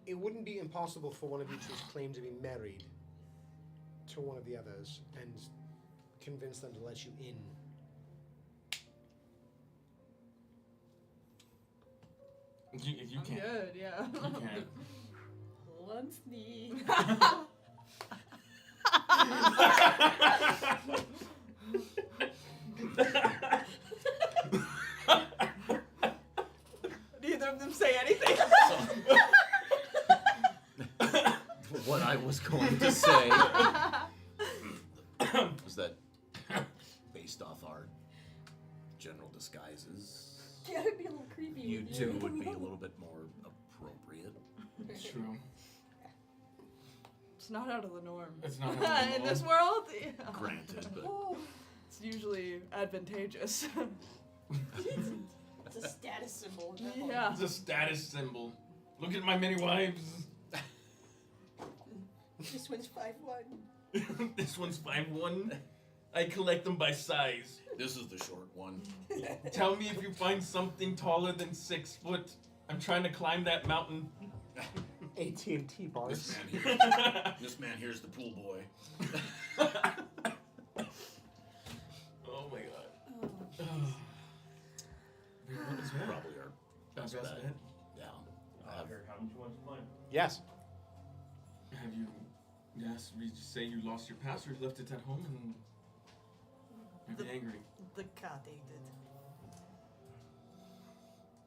It wouldn't be impossible for one of you to claim to be married to one of the others and convince them to let you in. If you I'm can't. good, yeah. You can't. Once me. Neither of them say anything. What I was going to say was that based off our general disguises, Yeah, it'd be a little creepy. you with two would be a little bit more appropriate. It's true. It's not out of the norm. It's not out of the In norm. this world, yeah. Granted, but Oh, It's usually advantageous. it's a status symbol. in that Yeah. It's a status symbol. Look at my many wives. one. This one's 5'1". This one's 5'1". I collect them by size. this is the short one. Tell me if you find something taller than 6 foot. I'm trying to climb that mountain. AT&T This bars. man here, this man here's the pool boy. Oh my god. Oh. What is that? Probably our That's best best bet. bet. Yeah. Haven't you watched mine? Yes. Have you? Yes. We just say you lost your pass or you left it at home and you'd be angry. The cat ate it.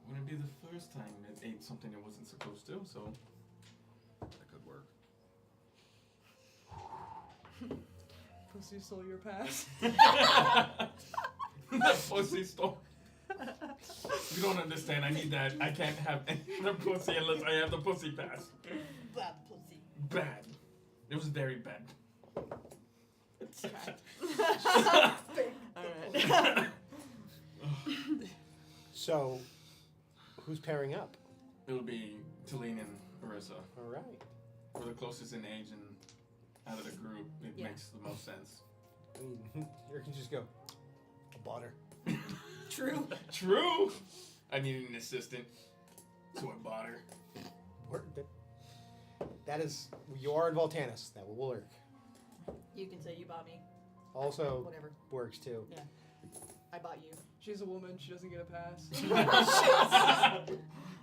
Wouldn't be the first time it ate something it wasn't supposed to. So That could work. Pussy stole your pass. that pussy stole. You don't understand. I need that. I can't have any other pussy unless I have the pussy pass. Bad pussy. Bad. It was very bad. Alright. So, who's pairing up? It'll be Talene and Orisa. All right. We're the closest in age and out of the group. It Yeah. makes the most sense. I mean, you can just go, I bought her. True. True. I needed an assistant, so I bought her. That is, you are in Voltanis. That will work. You can say you bought me. Also Whatever. works too. I bought you. She's a woman. She doesn't get a pass.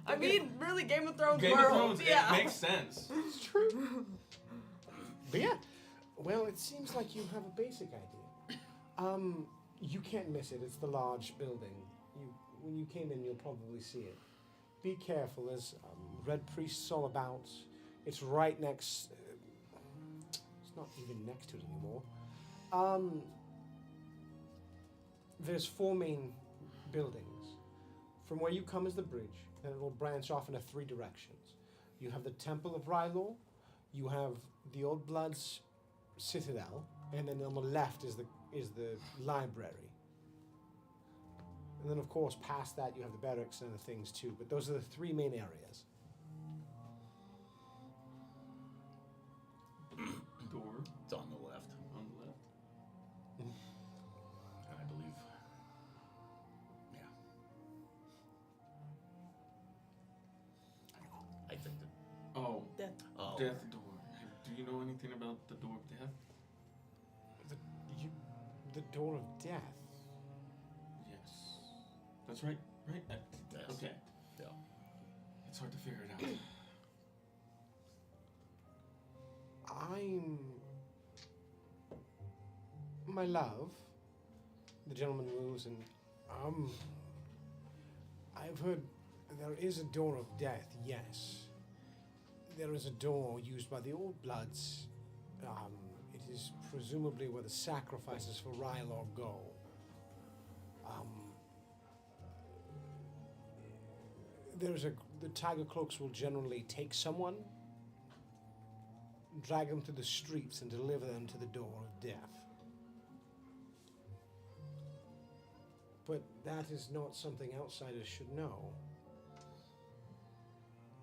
I mean, really, Game of Thrones Game world. of Thrones, Yeah. it makes sense. It's true. But yeah, well, it seems like you have a basic idea. You can't miss it. It's the large building. When you came in, you'll probably see it. Be careful. There's red priests all about. It's right next. It's not even next to it anymore. There's 4 main buildings. From where you come is the bridge, and it will branch off into 3 directions. You have the Temple of Rylor, you have the Old Bloods Citadel, and then on the left is the library. And then, of course, past that you have the barracks and the things too. But those are the 3 main areas. Door It's on the left. on the left. And I believe. Yeah. I think that. Oh, Oh. death door. Do you know anything about the door of death? The door of death. Yes. That's right. Right. Yes. Okay. Yeah. It's hard to figure it out. My love, the gentleman moves, and I've heard there is a door of death. Yes, there is a door used by the Old Bloods. It is presumably where the sacrifices for Rylor go. The Tiger Cloaks will generally take someone, drag them to the streets, and deliver them to the door of death. But that is not something outsiders should know.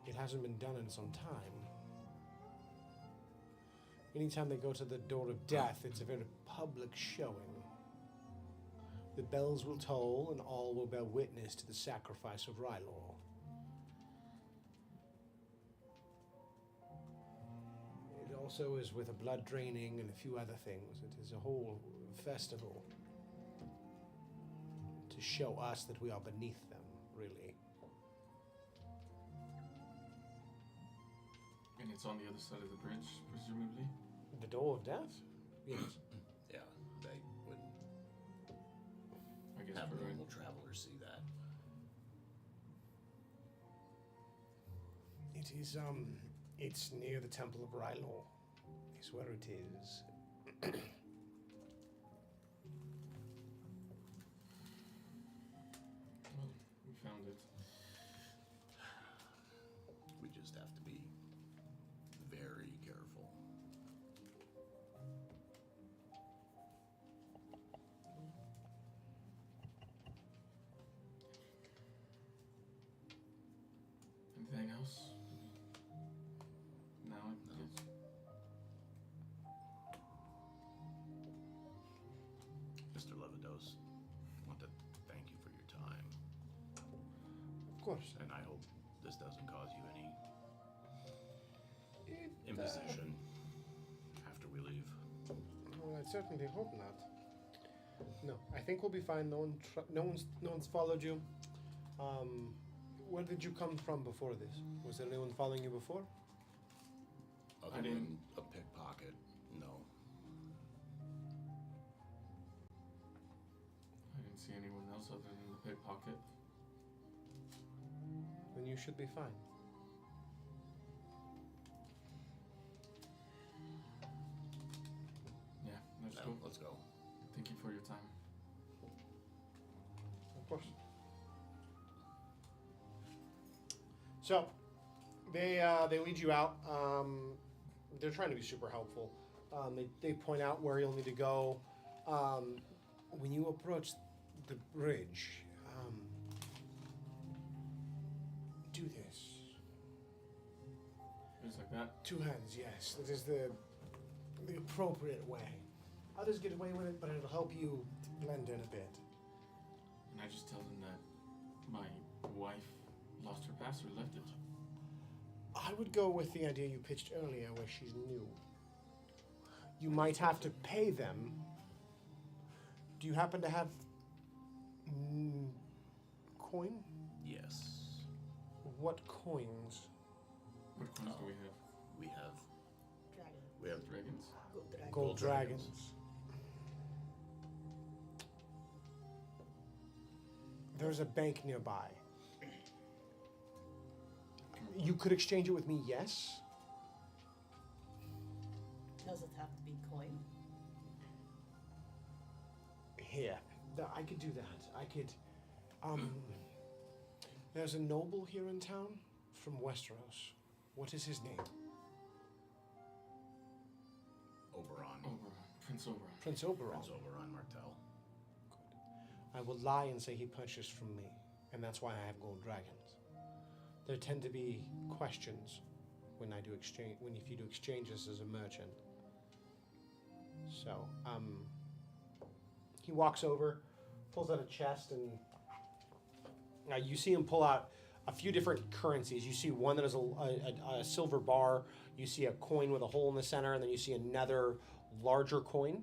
It hasn't been done in some time. Anytime they go to the door of death, it's a very public showing. The bells will toll, and all will bear witness to the sacrifice of Rylor. It also is with a blood draining and a few other things. It is a whole festival to show us that we are beneath them, really. And it's on the other side of the bridge, presumably. The door of death? Yes. Yeah. They would I guess have we're normal travelers see that. It is, it's near the Temple of Rylor. Is where it is. Well, we found it. We just have to be very careful. Anything else? No, I No. guess. Mr. Levidos, I want to thank you for your time, Of course. and I hope this doesn't cause you any It, imposition after we leave. well, I certainly hope not. No, I think we'll be fine. No one's followed you. Where did you come from before this? Was there anyone following you before? Other I didn't- than a pickpocket, no. I didn't see anyone else other than the pickpocket. Then you should be fine. Yeah, let's No, go. let's go. Thank you for your time. Of course. So, they lead you out. They're trying to be super helpful. They point out where you'll need to go. When you approach the bridge, do this. Just like that. 2 hands, yes. That is the appropriate way. Others get away with it, but it'll help you blend in a bit. And I just tell them that my wife lost her pass or left it. I would go with the idea you pitched earlier where she's new. You might have to pay them. Do you happen to have coin? Yes. What coins? What coins do we have? We have Dragon. we have Dragons? Gold dragon. Gold Gold dragons. dragons. There's a bank nearby. You could exchange it with me, yes. Does it have to be coin? Here, I could do that. I could. There's a noble here in town from Westeros. What is his name? Oberon. Prince Oberon. Prince Oberon. Prince Oberon Martell. I will lie and say he purchased from me, and that's why I have gold dragons. There tend to be questions when I do exchange, if you do exchanges as a merchant. So, he walks over, pulls out a chest, and you see him pull out a few different currencies. You see one that is a silver bar. You see a coin with a hole in the center, and then you see another larger coin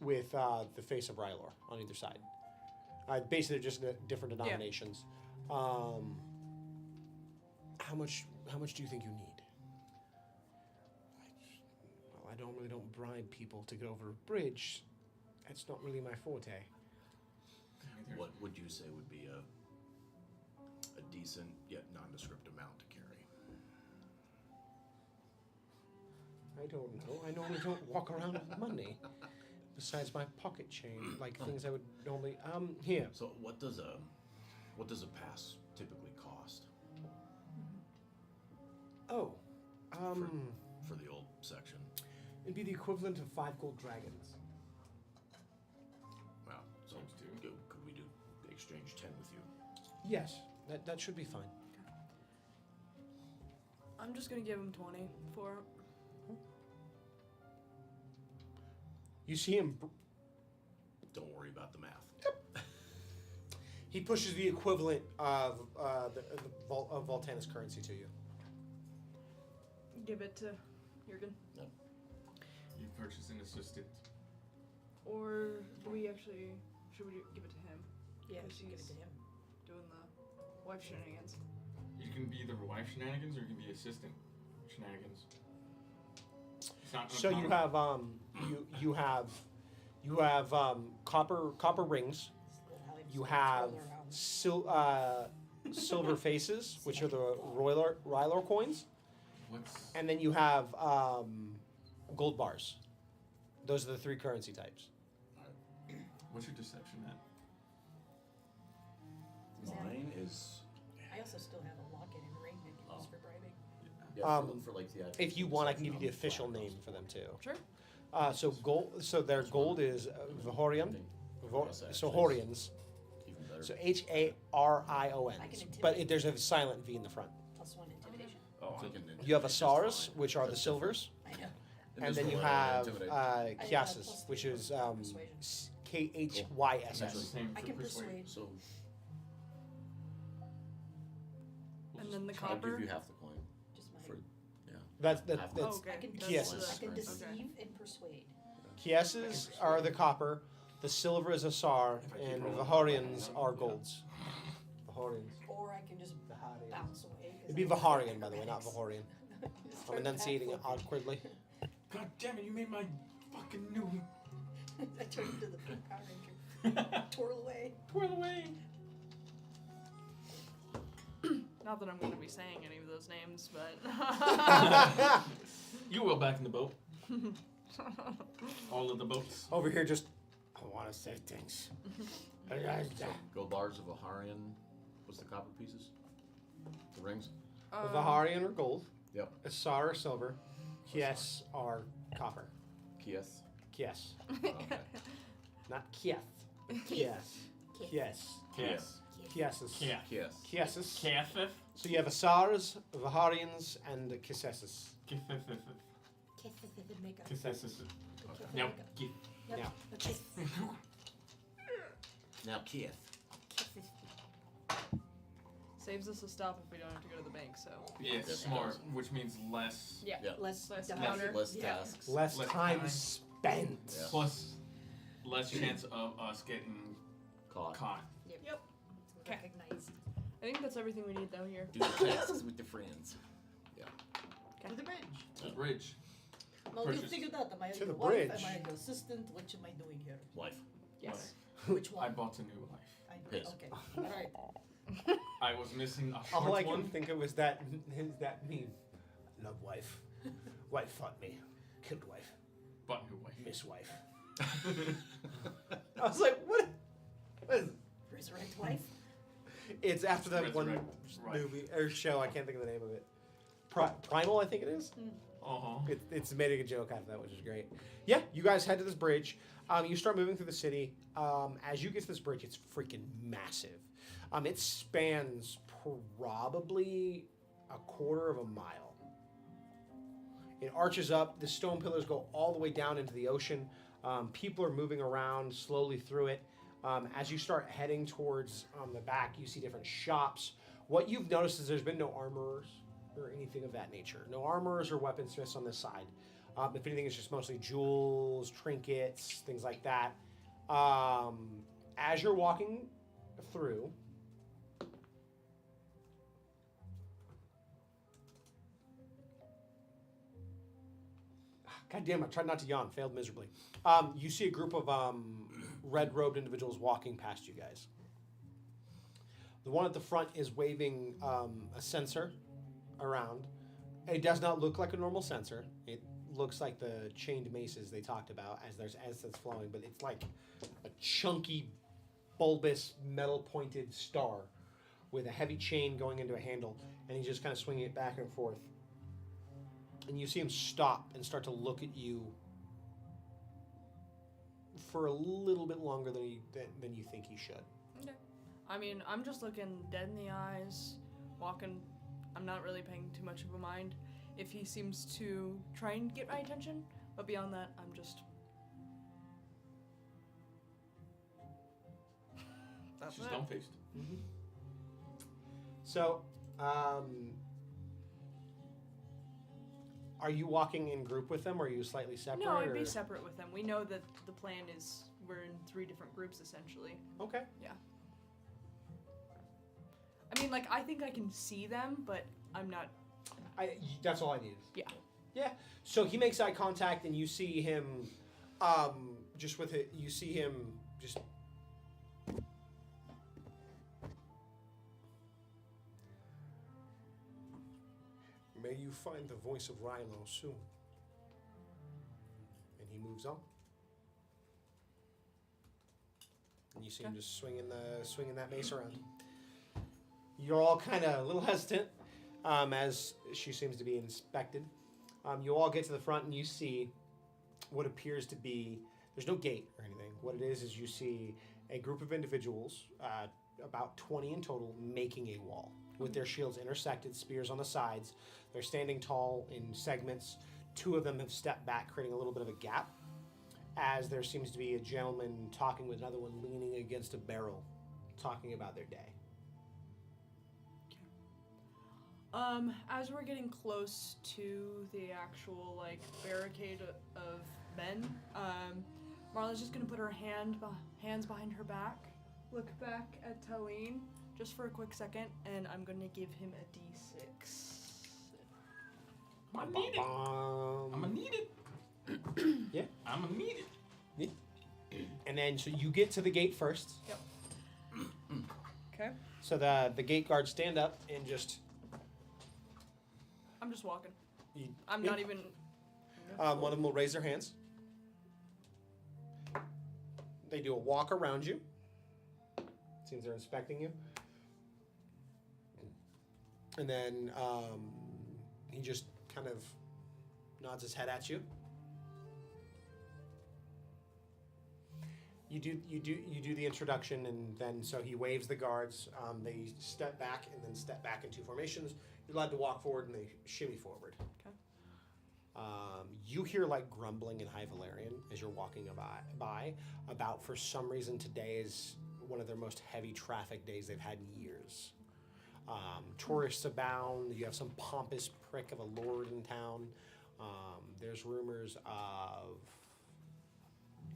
with the face of Rylor on either side. Basically, they're just different denominations. How much do you think you need? I don't bribe people to get over a bridge. That's not really my forte. What would you say would be a decent yet nondescript amount to carry? I don't know. I normally don't walk around with money. Besides my pocket chain, like things I would normally. Here. So what does a pass typically cost Oh, for the old section? it'd be the equivalent of 5 gold dragons. Wow. So Times two. could we do exchange 10 with you? Yes, that should be fine. I'm just gonna give him 20 for it. You see him. Don't worry about the math. He pushes the equivalent of of Voltana's currency to you. Give it to Jurgen. You purchase an assistant. Or do we actually, should we give it to him? Yeah, we Because should give it he's to him. doing the wife shenanigans. You can be either wife shenanigans or you can be assistant shenanigans. It's not So you uncommon. have you have copper rings. You have silver faces, which are the Rylor coins, What's and then you have gold bars. Those are the 3 currency types. what's your deception at? Mine is I also still have a locket and ring I can use for bribing. for like the actual If you want, I can give you the section official on the name flag for them too. Sure. So gold. So their gold is Vahorian. So Horians. Even better. So Harions. I can But intimidate. there's a silent V in the front. +1 intimidation. Oh, I'm thinking You have intimidate is Asars, fine. which are the That's silvers, I know. different. In and this then you world, have intimidate. Chiasis, which is Persuasion. Khyss. That's the same I for can persuade. persuade. So And then the I'll copper. give you half the coin Just mine. for That's Half Oh, that's okay. I can, That's Yes. the- I can Okay. deceive and persuade. Chiasses are the copper, the silver is Asar, If I keep and rolling, Vahorians I'm are not- golds. Vahorians. Or I can just bounce away. 'cause It'd be I- Vaharian, by the way, not Vahorian. Just I'm start enunciating it backflipping. awkwardly. God damn it! You made my fucking new. I turned into the pink Power Ranger. Twirl away. Twirl away. Not that I'm going to be saying any of those names, but. You will back in the boat. All of the boats. Over here, just I want to say things. so gold bars of Aharian. What's the copper pieces? The rings? Vaharian are gold. Yep. Asar are silver. Kies are copper. Kieth. Kies. Okay. Not Kieth. Kies. Kies. Yes. Kieses. Yeah. Kieth. Kieses. Katheth. So you have Asars, Vaharians, and Kisses. Katheth. Makeup. Katheth. Okay. Now, Yep. Now. Okay. Now Kieth. Saves us a stop if we don't have to go to the bank. So Yeah, Yes, smart, it does. which means less. yeah. Yeah. Less Less down. counter. Less Yeah. tasks. Less Less time time. spent. Yeah. Plus, less chance of us getting Caught. caught. Yep. It's recognized. I think that's everything we need though here. Do the tasks with your friends. To the bridge. To the bridge. Well, you Purchase. figured out. Am I To the the wife? bridge. Am I the assistant? What am I doing here? Life. Yes. Which I one? bought a new life. His. Okay. All right. I was missing a short All I one. can think of is that meme. Love wife. Wife fought me. Killed wife. Bought a new wife. Miss wife. I was like, what? What is Resurrect wife. It's after that one Resurrect wife. movie or show. I can't think of the name of it. Primal, I think it is. Uh-huh. It's making a joke out of that, which is great. Yeah, you guys head to this bridge. You start moving through the city. As you get to this bridge, it's freaking massive. It spans probably a quarter of a mile. It arches up. The stone pillars go all the way down into the ocean. People are moving around slowly through it. As you start heading towards the back, you see different shops. What you've noticed is there's been no armorers or anything of that nature. No armorers or weaponsmiths on this side. If anything, it's just mostly jewels, trinkets, things like that. As you're walking through, God damn, I tried not to yawn, failed miserably. You see a group of red-robed individuals walking past you guys. The one at the front is waving a censer around. It does not look like a normal censer. It looks like the chained maces they talked about as there's essence flowing, but it's like a chunky, bulbous, metal-pointed star with a heavy chain going into a handle, and he's just kind of swinging it back and forth. And you see him stop and start to look at you for a little bit longer than you think he should. Okay. I mean, I'm just looking dead in the eyes, walking. I'm not really paying too much of a mind if he seems to try and get my attention, but beyond that, I'm just. That's She's it. stone-faced. So, are you walking in group with them, or are you slightly separate? No, I'd or? be separate with them. We know that the plan is we're in 3 different groups essentially. Okay. I mean, like I think I can see them, but I'm not. That's all I needed. Yeah. Yeah. So he makes eye contact, and you see him, just with it. You see him just. May you find the voice of Rilo soon. And he moves on. And you see him Okay. just swinging that mace around. You're all kind of a little hesitant as she seems to be inspected. You all get to the front and you see what appears to be, there's no gate or anything. What it is you see a group of individuals, about 20 in total, making a wall with their shields intersected, spears on the sides. They're standing tall in segments. 2 of them have stepped back, creating a little bit of a gap, as there seems to be a gentleman talking with another one leaning against a barrel, talking about their day. As we're getting close to the actual like barricade of men, Marla's just gonna put her hands behind her back, look back at Talene just for a quick second, and I'm gonna give him a D6. I'm gonna need it. I'm gonna need it. Yeah. I'm gonna need it. And then, so you get to the gate first. Okay. So the gate guards stand up and just. I'm just walking. You, I'm yeah. not even. One of them will raise their hands. They do a walk around you. Seems they're inspecting you. And then he just kind of nods his head at you. You do the introduction, and then so he waves the guards. They step back and then step back in 2 formations. You're allowed to walk forward, and they shimmy forward. Okay. You hear like grumbling in High Valerian as you're walking by about, for some reason, today is one of their most heavy traffic days they've had in years. Tourists abound. You have some pompous prick of a lord in town. There's rumors of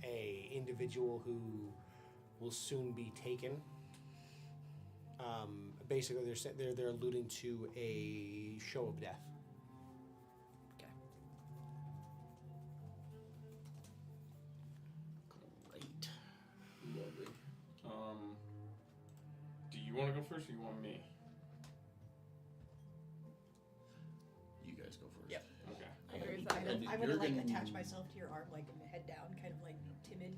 a individual who will soon be taken. Basically, they're alluding to a show of death. Great. Lovely. Do you want to go first or you want me? You guys go first. Yep. Okay. I agree with I'm that. And gonna like Jurgen- attach myself to your arm, like head down, kind of like timid.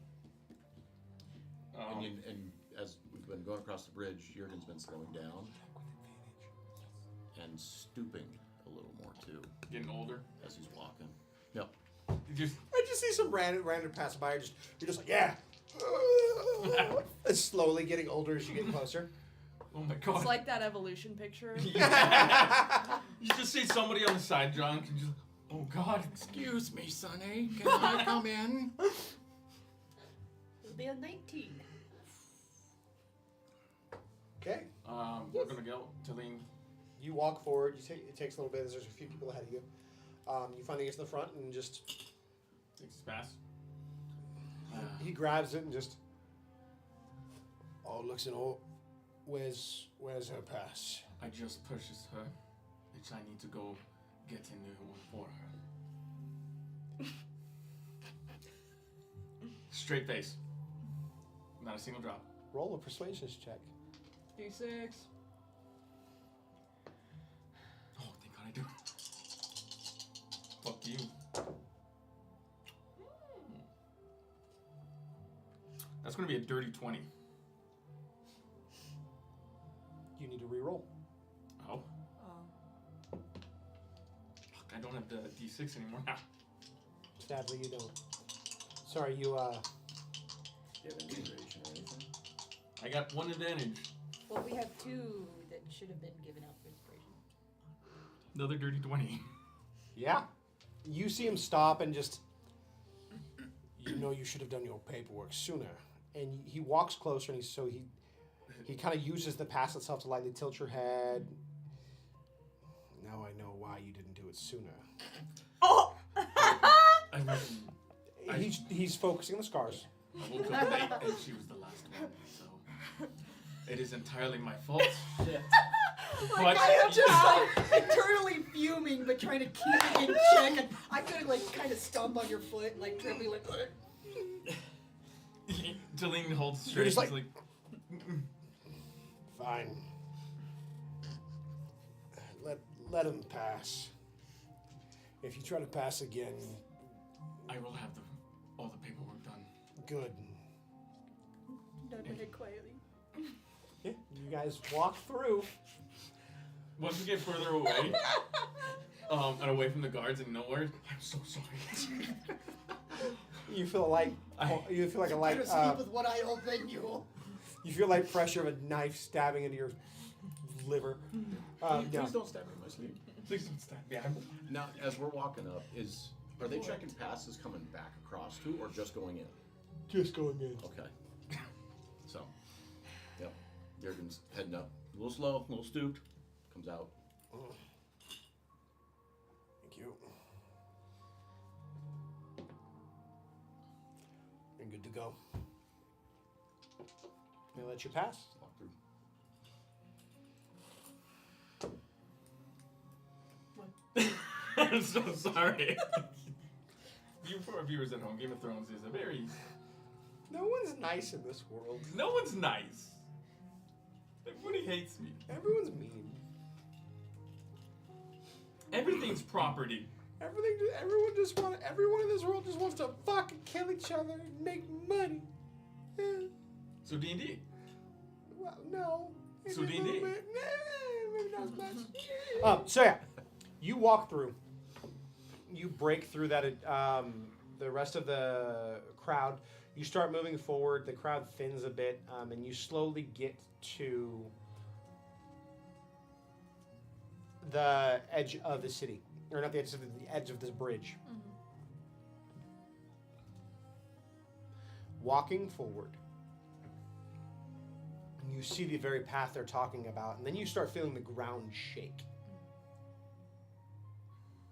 And as we've been going across the bridge, Jurgen's been slowing down and stooping a little more too Getting older. as he's walking. Yep. You just I just see some random pass by. You're just like, yeah. And slowly getting older as you get closer. oh my god. It's like that evolution picture. You just see somebody on the side drunk and just oh god. Excuse me, Sonny. Can I come in? It'll be a 19. Okay. We're gonna go to lean. You walk forward. It takes a little bit. There's a few people ahead of you. You finally get to the front and just Takes his pass. he grabs it and just. Oh, looks and oh, where's her pass? I just purchased her, which I need to go get a new one for her. Straight face. Not a single drop. Roll a persuasion check. D6. Oh, thank God I do. Fuck you. That's gonna be a dirty 20. You need to re-roll. Oh, Oh. fuck, I don't have the D6 anymore now. Sadly, you don't. Sorry, you Do you have an inspiration or anything? I got one advantage. Well, we have 2 that should have been given out for inspiration. Another dirty 20. Yeah. You see him stop and just. You know you should have done your paperwork sooner. And he walks closer and he kind of uses the pass itself to lightly tilt your head. Now I know why you didn't do it sooner. Oh! I went, He's focusing on the scars. I woke up late and she was the last one, so it is entirely my fault. But I am just like eternally fuming, but trying to keep it in check. And I could like kind of stomp on your foot, like tripping, like. Deline holds straight. You're just She's like- Fine. Let him pass. If you try to pass again, I will have all the paperwork done. good. Nod my head quietly. Yeah, you guys walk through. Once we get further away, and away from the guards and nowhere, I'm so sorry. You feel like you feel like a light. Better sleep with one eye open, you. You feel like pressure of a knife stabbing into your liver. Please No. don't stab me in my sleep. Please don't stab me. Now, as we're walking up, are they checking passes coming back across too, or just going in? Just going in. Okay. So, yep. Jurgen's heading up. A little slow, a little stooped. Comes out. Thank you. You're good to go. They let you pass. Walk through. I'm so sorry. You poor viewers at home, Game of Thrones is a very... No one's nice in this world. No one's nice. Everybody hates me. Everyone's mean. Everything's property. Everyone in this world just wants to fucking kill each other and make money. Eh, So D&D. well, no. So Maybe a D&D. little bit. Nah, maybe not as much. So yeah, you walk through. You break through that. The rest of the crowd. You start moving forward. The crowd thins a bit, and you slowly get to the edge of the city, or not the edge of the edge of this bridge. Walking forward, And you see the very path they're talking about, and then you start feeling the ground shake.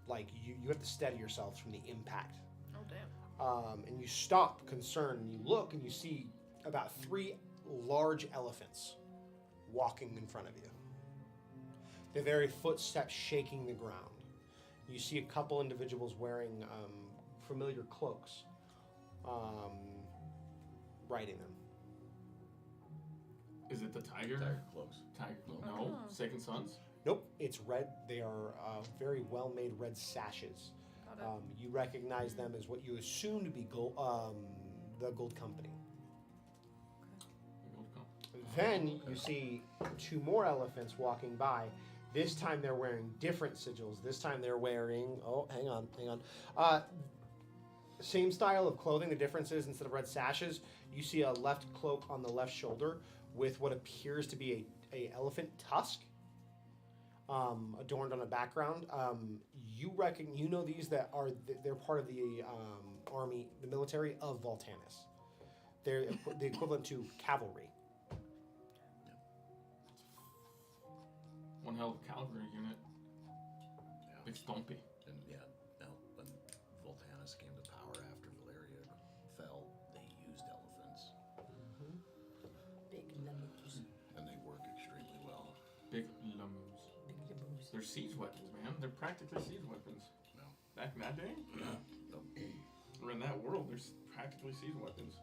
Like you have to steady yourselves from the impact. Oh damn. And you stop, concerned, and you look, and you see about 3 large elephants walking in front of you. Their very footsteps shaking the ground. You see a couple individuals wearing familiar cloaks, riding them. Is it the tiger? Tiger cloaks. Tiger. No. Oh. Second Sons. Nope, it's red. They are very well-made red sashes. Got it. You recognize them as what you assume to be the Gold Company. The gold cup. Then you see 2 more elephants walking by. This time they're wearing different sigils. This time they're wearing, hang on. Same style of clothing. The difference is instead of red sashes, you see a left cloak on the left shoulder with what appears to be a elephant tusk adorned on a background. You know these that are they're part of the army, the military of Voltanis. They're the equivalent to cavalry. One hell of a cavalry unit. Yeah. Big stompy. And yeah, now when Voltanis came to power after Valeria fell, they used elephants, Big lemons. and they work extremely well. Big lemons. Big lemons. They're siege weapons, man. They're practically siege weapons. No. Back in that day, No. or in that world, there's practically siege weapons.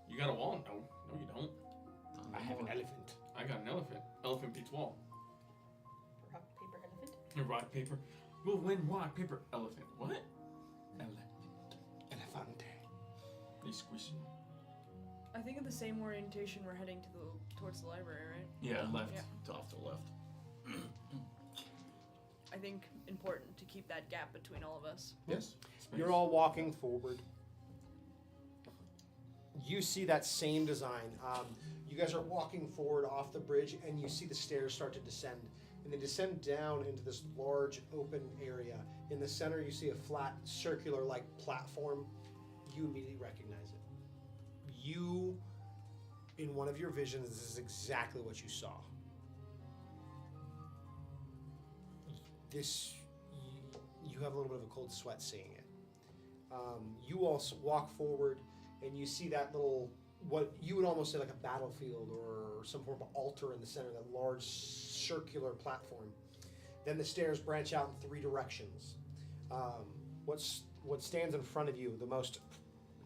You got a wall? No, you don't. I have an elephant. I got an elephant. Elephant beats wall. Rock, paper, elephant. Rock, paper. We'll win rock, paper, elephant. What? Elephant. Elefante. They squish. I think in the same orientation we're heading towards the library, right? Yeah, left. Yeah. To off to the left. I think important to keep that gap between all of us. Yes. Space. You're all walking forward. You see that same design. You guys are walking forward off the bridge, and you see the stairs start to descend. And they descend down into this large open area. In the center, you see a flat, circular-like platform. You immediately recognize it. You, in one of your visions, this is exactly what you saw. You have a little bit of a cold sweat seeing it. You also walk forward, and you see that little, what you would almost say like a battlefield or some form of altar in the center, that large circular platform. Then the stairs branch out in 3 directions. What stands in front of you, the most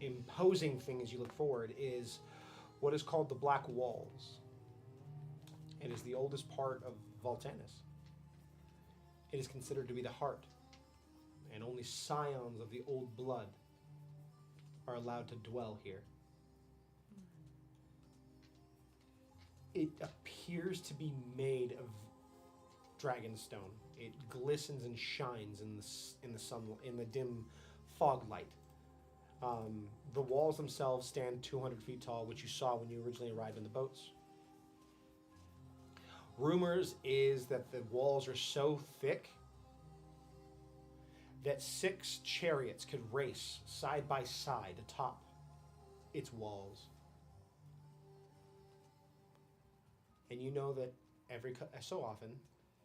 imposing thing as you look forward, is what is called the Black Walls. It is the oldest part of Voltanis. It is considered to be the heart, and only scions of the old blood are allowed to dwell here. It appears to be made of dragonstone. It glistens and shines in the sun, in the dim fog light. The walls themselves stand 200 feet tall, which you saw when you originally arrived in the boats. Rumors is that the walls are so thick that 6 chariots could race side by side atop its walls. And you know that every so often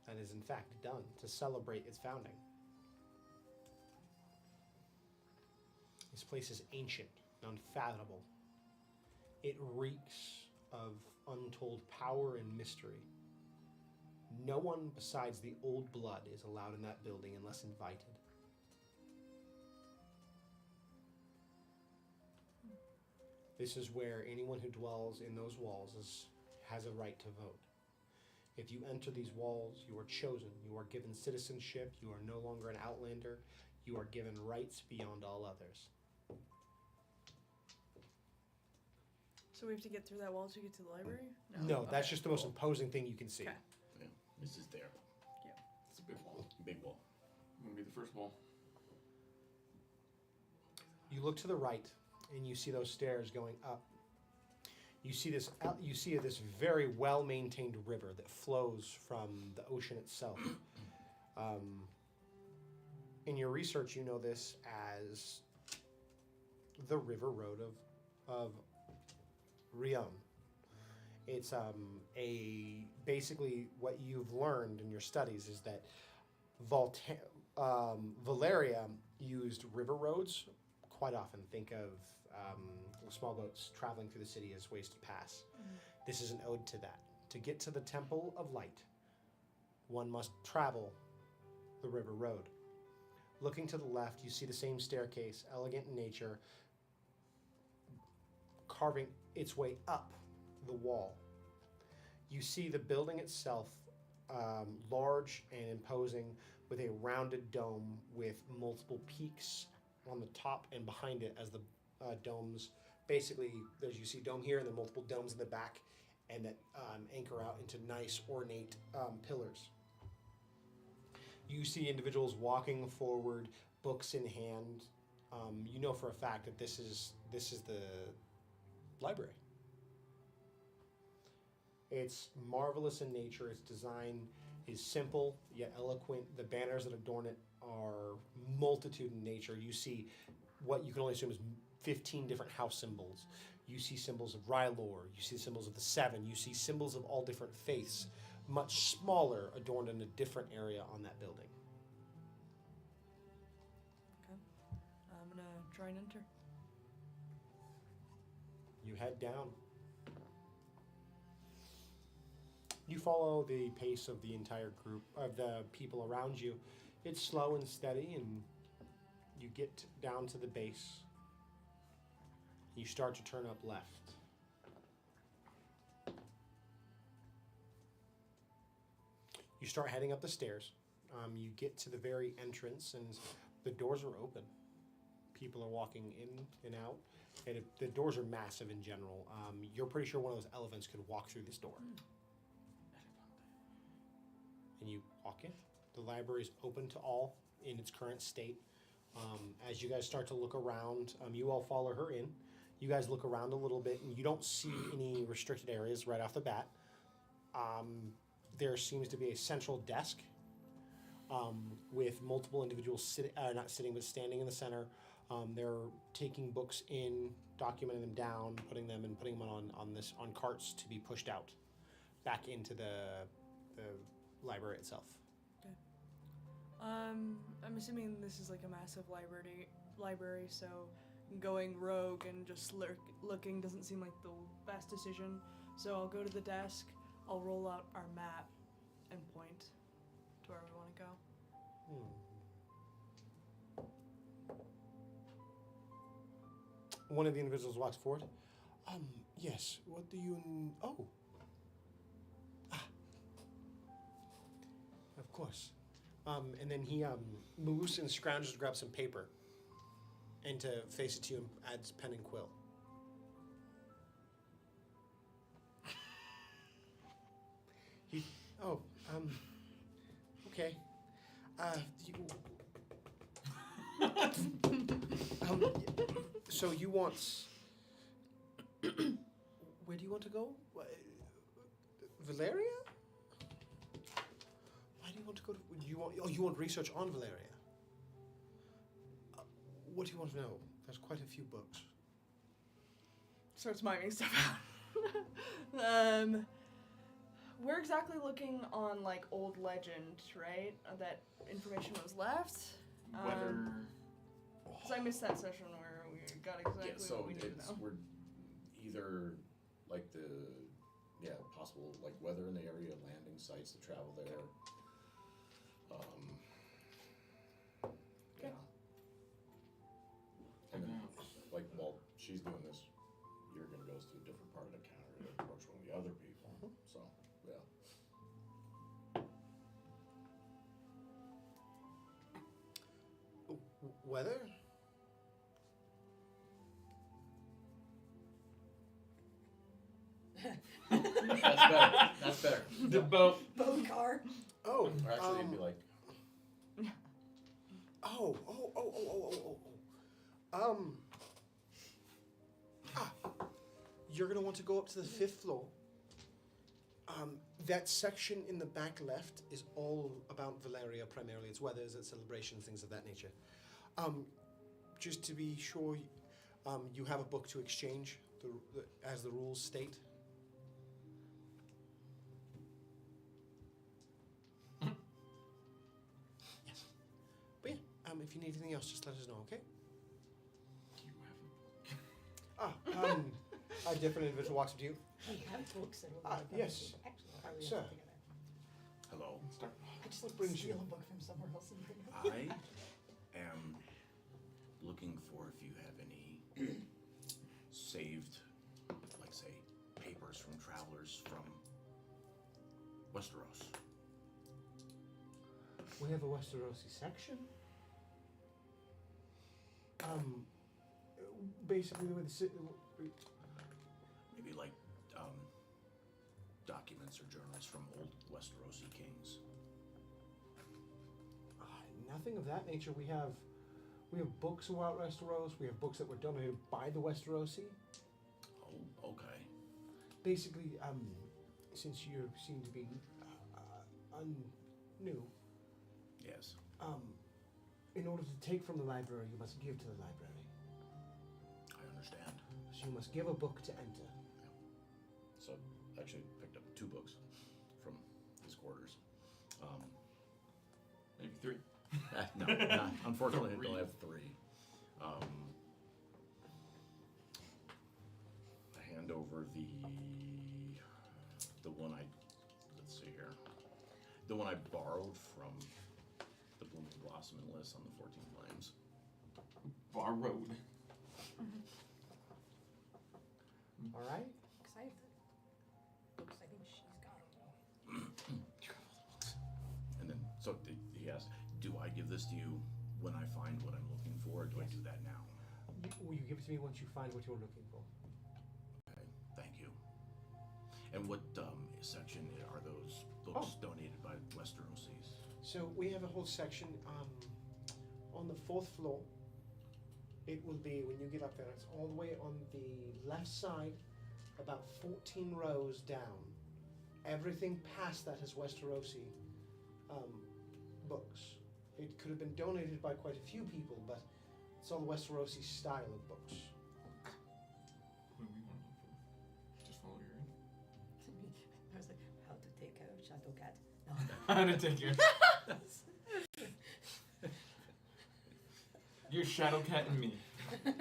that is in fact done to celebrate its founding. This place is ancient, unfathomable. It reeks of untold power and mystery. No one besides the old blood is allowed in that building unless invited. This is where anyone who dwells in those walls has a right to vote. If you enter these walls, you are chosen. You are given citizenship. You are no longer an outlander. You are given rights beyond all others. So we have to get through that wall to get to the library? No, that's Okay. just the most imposing thing you can see. Okay. Yeah. This is there. It's a big wall. Big wall. I'm gonna be the first wall. You look to the right, and you see those stairs going up. You see this. You see this very well-maintained river that flows from the ocean itself. In your research, you know this as the River Road of Rion. It's basically what you've learned in your studies is that Valeria used river roads quite often. Think of small boats traveling through the city as ways to pass. This is an ode to that. To get to the Temple of Light, one must travel the river road. Looking to the left, you see the same staircase, elegant in nature, carving its way up the wall. You see the building itself, large and imposing, with a rounded dome with multiple peaks on the top and behind it as the domes. Basically, as you see dome here and then multiple domes in the back, and that anchor out into nice ornate pillars. You see individuals walking forward, books in hand. You know for a fact that this is the library. It's marvelous in nature. Its design is simple yet eloquent. The banners that adorn it are multitude in nature. You see what you can only assume is 15 different house symbols. You see symbols of Rylor. You see symbols of the Seven. You see symbols of all different faiths, much smaller, adorned in a different area on that building. Okay. I'm gonna try and enter. You head down. You follow the pace of the entire group, of the people around you. It's slow and steady, and you get down to the base. You start to turn up left. You start heading up the stairs. You get to the very entrance, and the doors are open. People are walking in and out. And the doors are massive in general. You're pretty sure one of those elephants could walk through this door. And you walk in. The library is open to all in its current state. As you guys start to look around, you all follow her in. You guys look around a little bit, and you don't see any restricted areas right off the bat. There seems to be a central desk with multiple individuals not sitting, but standing in the center. They're taking books in, documenting them down, putting them on carts to be pushed out back into the library itself. Okay. I'm assuming this is like a massive library, so going rogue and just looking doesn't seem like the best decision. So I'll go to the desk, I'll roll out our map and point to where we want to go. One of the individuals walks forward. Yes, what do you... Oh. Ah. Of course. And then he moves and scrounges to grab some paper and to face it to you and adds pen and quill. Okay. So you want... Where do you want to go? Valeria? Why do you want to go to... You want research on Valeria? What do you want to know? There's quite a few books. Starts miming stuff out. We're exactly looking on like old legend, right? That information was left. Whether So I missed that session where we got exactly what we needed to know. We're either like possible like weather in the area, landing sites to travel there. Okay. And then, like, while she's doing this, Jurgen goes to a different part of the counter to approach one of the other people. So, yeah. Weather? That's better. the boat. Boat car. Oh. Or actually, it'd be like, Oh. You're gonna want to go up to the 5th floor. That section in the back left is all about Valeria primarily. It's weathers, it's celebrations, things of that nature. Just to be sure, you have a book to exchange, as the rules state. If you need anything else, just let us know, okay? You have A different individual walks up to you. We have books that will Yes. Actually, I'll probably Sir. have to think of that. Hello. start. I just What like brings steal you? a book from somewhere else and bring it. I am looking for if you have any saved, like say, papers from travelers from Westeros. We have a Westerosi section. Basically, the way Maybe like documents or journals from old Westerosi kings. nothing of that nature. We have books about Westeros. We have books that were donated by the Westerosi. Oh, okay. Basically, since you seem to be new, Yes. in order to take from the library, you must give to the library. I understand. So you must give a book to enter. So I actually picked up 2 books from his quarters. Maybe 3. No, unfortunately, I don't have 3. I hand over the one let's see here, the one I borrowed from the Blooming Blossom and Liz on the 14 Flames. Borrowed. All right. Because I have the books I think she's got. And then, so he asked, do I give this to you when I find what I'm looking for, or do I do that now? Will you give it to me once you find what you're looking for? Okay, thank you. And what section are those books donated by Westerosis? So we have a whole section on the 4th floor. It will be, when you get up there, it's all the way on the left side, about 14 rows down. Everything past that is Westerosi books. It could have been donated by quite a few people, but it's all the Westerosi style of books. What do we want to look for? Just follow your I was like, how to take a shadow cat. No. How to take your your shadow cat and me. Don't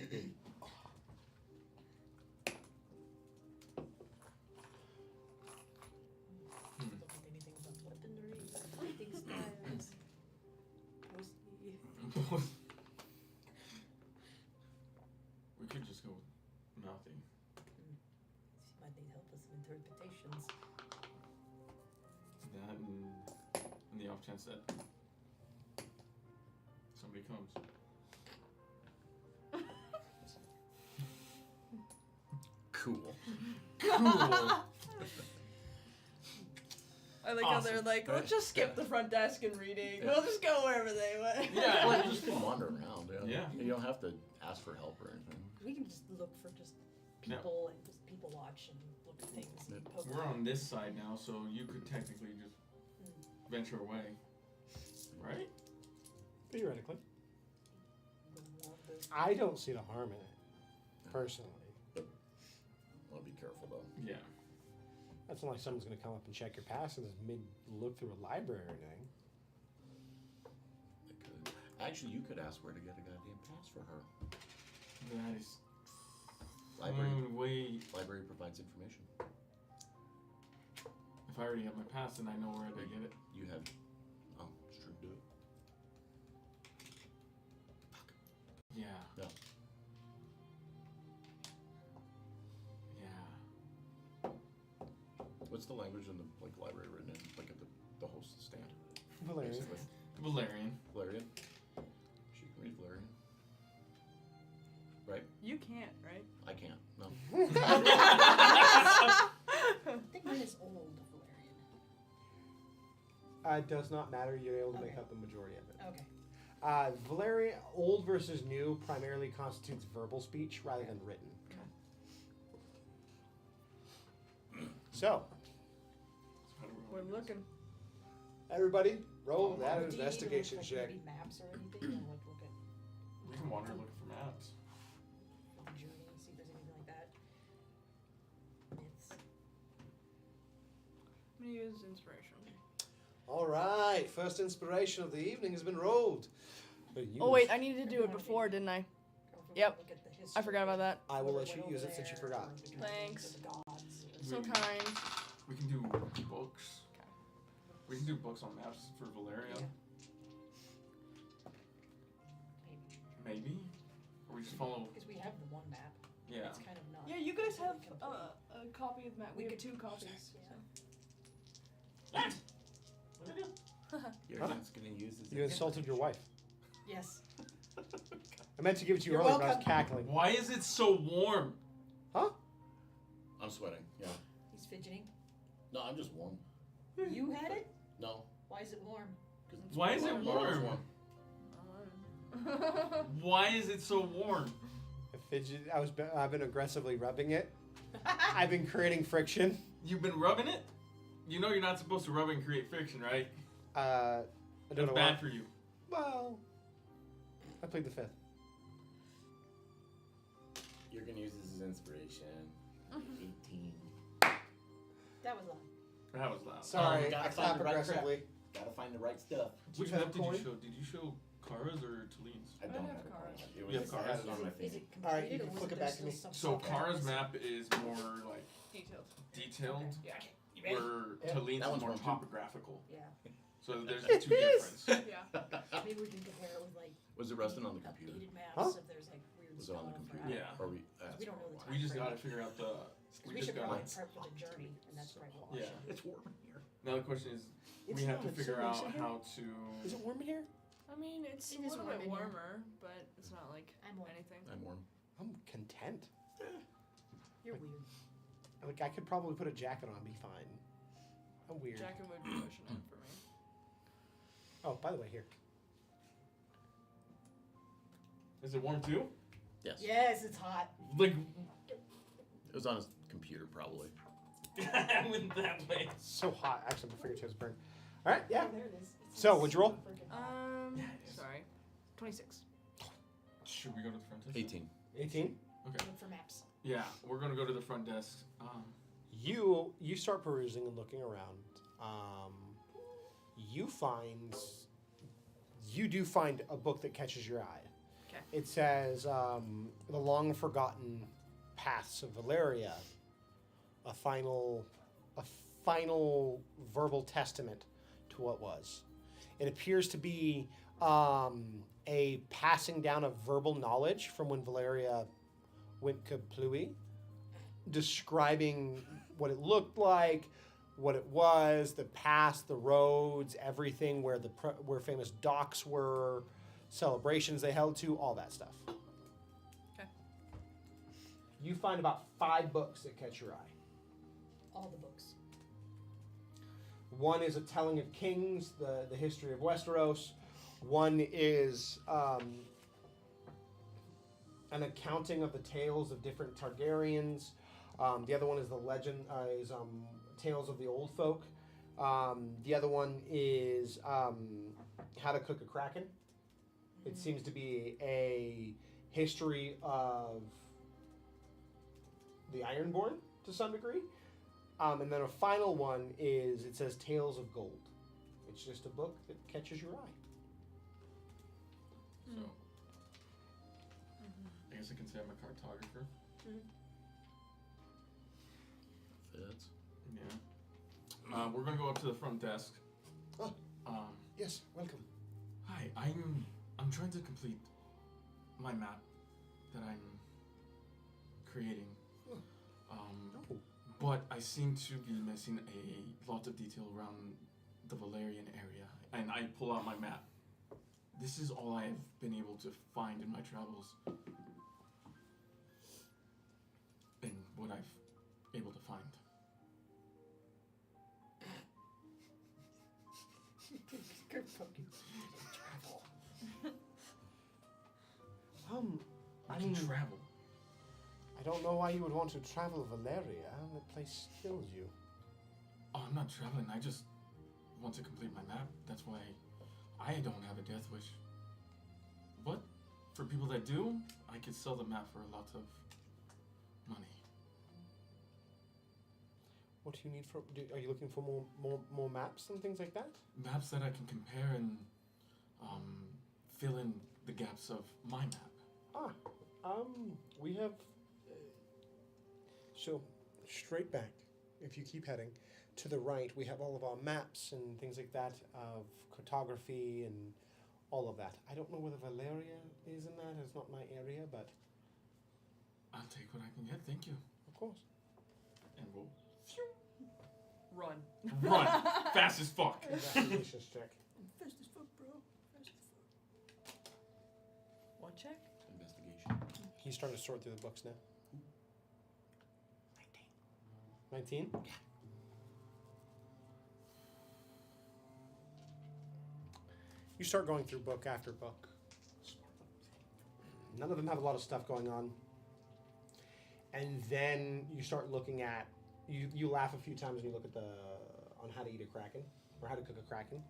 think anything about weaponry, fighting styles. Mostly. We could just go with nothing. She might need help with some interpretations. That and the off chance that somebody comes. Cool. Cool. I like how they're Awesome. like, let's just skip the front desk and reading. Yeah. We'll just go wherever they went. Yeah. Well, you just can wander around. Yeah. You don't have to ask for help or anything. We can just look for just Yeah. people and just people watch and look at things and poke We're around. on this side now, so you could technically just venture away. Right? Theoretically. Go wander. I don't see the harm in it, personally. Want to be careful though. Yeah. That's not like someone's going to come up and check your pass and just mid-look through a library or anything. They could. Actually, you could ask where to get a goddamn pass for her. That is Library. way. Library provides information. If I already have my pass, then I know where to get it. You have. Oh, it's true. Do it. Yeah. Yeah. Yeah. What's the language in the library written in, like at the host stand? Valerian. Basically. Valerian. Valerian. She can read Valerian. Right? You can't, right? I can't. No. I think mine is old Valerian. It does not matter. You're able to make Okay. up the majority of it. Okay. Valerian, old versus new, primarily constitutes verbal speech rather than written. So, So how do we We're wanna do this? looking. everybody, roll that Do you need to investigation look, check. maybe maps or anything? And like look at We can wander looking for maps. the journey and see if there's anything like that. Myths. I'm gonna use inspiration. All right, first inspiration of the evening has been rolled. Oh wait, I needed to do it before, didn't I? Yep. I forgot about that. I will let you use it since you forgot. Thanks. We, So kind. we can do books. We can do books on maps for Valeria. Yeah. Maybe? Or we just follow. Because we have the one map. Yeah. It's kind of not. Yeah, you guys have complete. a copy of the map. We We have could- 2 copies. Yeah. You're Huh? just gonna use this. You insulted your wife. Yes. I meant to give it to you You're earlier, but I was welcome. cackling. Why is it so warm? I'm sweating. Yeah. He's fidgeting. No, I'm just warm. You had it? No. Why is it warm? 'Cause it's Why is it It's warm? Why is it so warm? I've been aggressively rubbing it. I've been creating friction. You've been rubbing it? You know you're not supposed to rub and create friction, right? I don't That's know bad why. for you. Well, I played the 5th. You're gonna use this as inspiration. 18. That was loud. That was loud. Sorry, we gotta I find clap the right aggressively. Gotta find the right stuff. Which you have map did you coin? show? Did you show Kara's or Talene's? I don't have have a cards. card. It You was have I cards? had it on my Is thing. it completed All right, you can or was flick it there back to still me. some So stuff Kara's else? map is more like Details. detailed, Yeah. You ready? where Yeah. Talene's That is one's more one too. topographical. Yeah. So there's a two difference. Yeah. Maybe we can compare it with like Was it resting on the computer? updated maps Huh? if there's like weird Was it stuff. on the or computer? I don't Yeah. know. Or we? We don't know the time. We just frame. gotta figure out the. 'Cause We we just should gotta. probably prep for the journey, and that's right. We'll watch Yeah. it. It's warm in here. Now the question is, It's we have to not, figure it's out so how to. Is it warm in here? I mean, it's It a is little warm bit in here. warmer, but it's not like I'm warm. anything. I'm warm. I'm content. You're weird. Like I could probably put a jacket on and be fine. I'm weird. Jacket would be pushing it for me. Oh, by the way, here. Is it warm too? Yes. Yes, it's hot. Like. It was on his computer probably. I went that way. So hot. Actually, my fingertips burn. All right, yeah. Oh, there it is. It's So, like what'd you roll? super freaking hot. Yeah, it is. Sorry. 26. Should we go to the front desk? 18. 18. Okay. Look for maps. Yeah, we're gonna go to the front desk. You start perusing and looking around. You do find a book that catches your eye. Okay. It says the long forgotten paths of Valeria, a final verbal testament to what was. It appears to be a passing down of verbal knowledge from when Valeria went kaplooey, describing what it looked like, what it was, the past, the roads, everything, where where famous docks were, celebrations they held to, all that stuff. Okay. You find about 5 books that catch your eye. All the books. One is a telling of kings, the history of Westeros. One is an accounting of the tales of different Targaryens. The other one is the legend, Tales of the Old Folk. The other one is How to Cook a Kraken. It seems to be a history of the Ironborn to some degree. And then a final one is, it says Tales of Gold. It's just a book that catches your eye. So. I guess I can say I'm a cartographer. Fits. Yeah. We're gonna go up to the front desk. Oh. Um. Yes, welcome. Hi, I'm trying to complete my map that I'm creating. Oh. But I seem to be missing a lot of detail around the Valerian area, and I pull out my map. This is all I've been able to find in my travels, and what I've able to find. Good fucking travel. I I can mean, travel. I don't know why you would want to travel Valeria. The place kills you. Oh, I'm not traveling. I just want to complete my map. That's why I don't have a death wish. But for people that do, I could sell the map for a lot of money. What do you need for? Are you looking for more maps and things like that? Maps that I can compare and fill in the gaps of my map. We have. So, straight back, if you keep heading to the right, we have all of our maps and things like that of cartography and all of that. I don't know whether Valeria is in that. It's not my area, but I'll take what I can get. Thank you. of course. And we'll Run. run fast as fuck. Investigations check. Fast as fuck, bro. Fast as fuck. What check? Investigation. He's starting to sort through the books now. 19? Yeah. You start going through book after book. None of them have a lot of stuff going on. And then you start looking at, you laugh a few times when you look at on how to eat a kraken, or how to cook a kraken.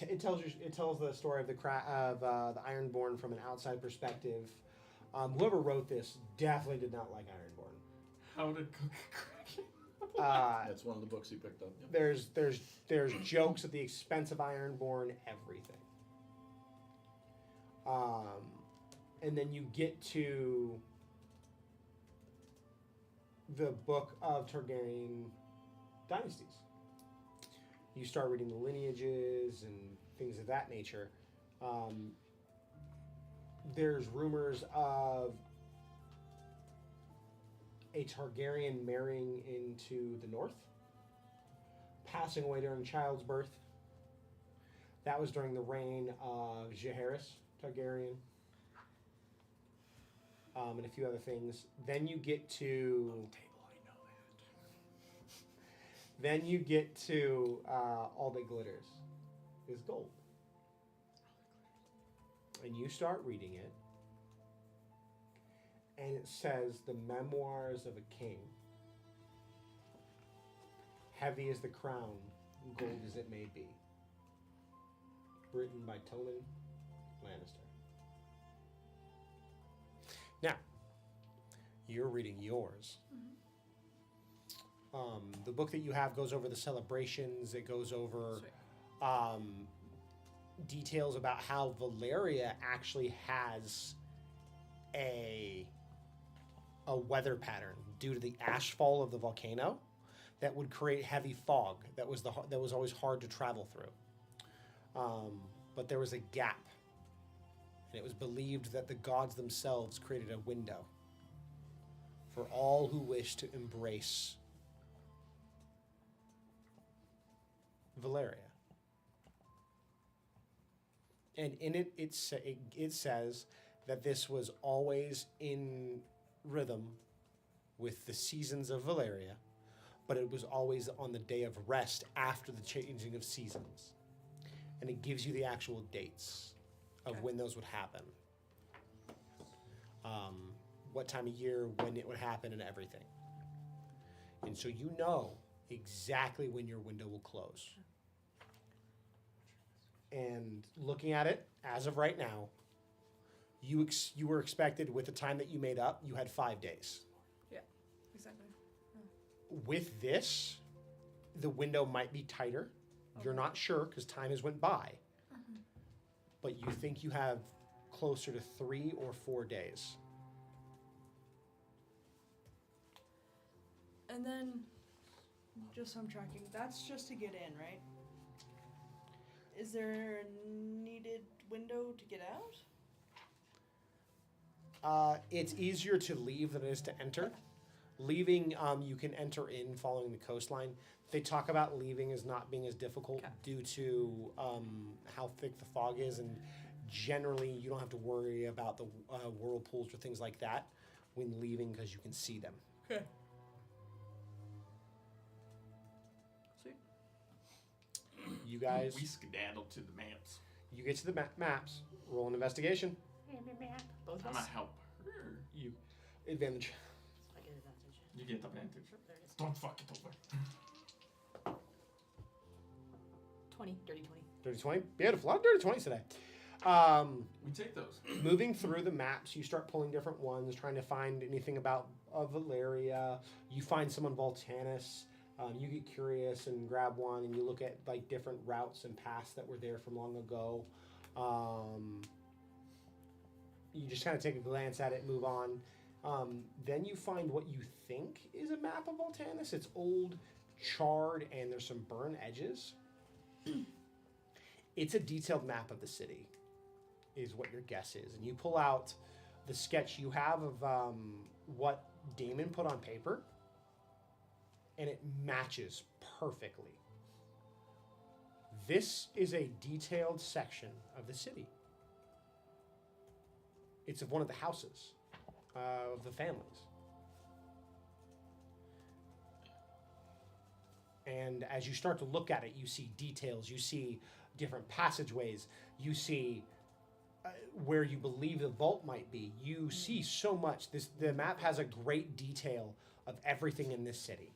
It tells the story of the Ironborn from an outside perspective. Whoever wrote this definitely did not like Ironborn. How to cook a kraken. That's one of the books he picked up. Yep. There's jokes at the expense of Ironborn, everything. And then you get to the book of Targaryen dynasties. You start reading the lineages and things of that nature. There's rumors of a Targaryen marrying into the north, passing away during child's birth. That was during the reign of Jaehaerys Targaryen, and a few other things. Then you get to all that glitters is gold, and you start reading it. And it says, the memoirs of a king. Heavy as the crown, gold as it may be. Written by Tommen Lannister. Now, you're reading yours. The book that you have goes over the celebrations. It goes over details about how Valeria actually has a weather pattern due to the ash fall of the volcano that would create heavy fog that was always hard to travel through. But there was a gap, and it was believed that the gods themselves created a window for all who wish to embrace Valeria. And in it, it says that this was always in rhythm with the seasons of Valeria, but it was always on the day of rest after the changing of seasons. And it gives you the actual dates of when those would happen. What time of year, when it would happen, and everything. And so you know exactly when your window will close. And looking at it, as of right now, you were expected, with the time that you made up, you had 5 days. Yeah, exactly. With this, the window might be tighter. You're not sure because time has went by. But you think you have closer to 3 or 4 days. And then, just so I'm tracking, that's just to get in, right? Is there a needed window to get out? It's easier to leave than it is to enter. Leaving, you can enter in following the coastline. They talk about leaving as not being as difficult due to how thick the fog is, and generally you don't have to worry about the whirlpools or things like that when leaving because you can see them. Okay. Sweet. You guys, We skedaddle to the maps. you get to the maps. Roll an investigation. Both I'm of gonna us? help her. You advantage. I get advantage. You get advantage. There it is. Don't fuck it over. 20, dirty 20. Dirty 20. Beautiful. A lot of dirty 20s today. We take those. Moving through the maps, you start pulling different ones, trying to find anything about Valeria. You find some on Voltanus. You get curious and grab one, and you look at like different routes and paths that were there from long ago. You just kind of take a glance at it, move on. Then you find what you think is a map of Voltanus. It's old, charred, and there's some burn edges. It's a detailed map of the city, is what your guess is. And you pull out the sketch you have of what Damon put on paper, and it matches perfectly. This is a detailed section of the city. It's of one of the houses of the families. And as you start to look at it, you see details, you see different passageways, you see where you believe the vault might be. You see so much. The map has a great detail of everything in this city.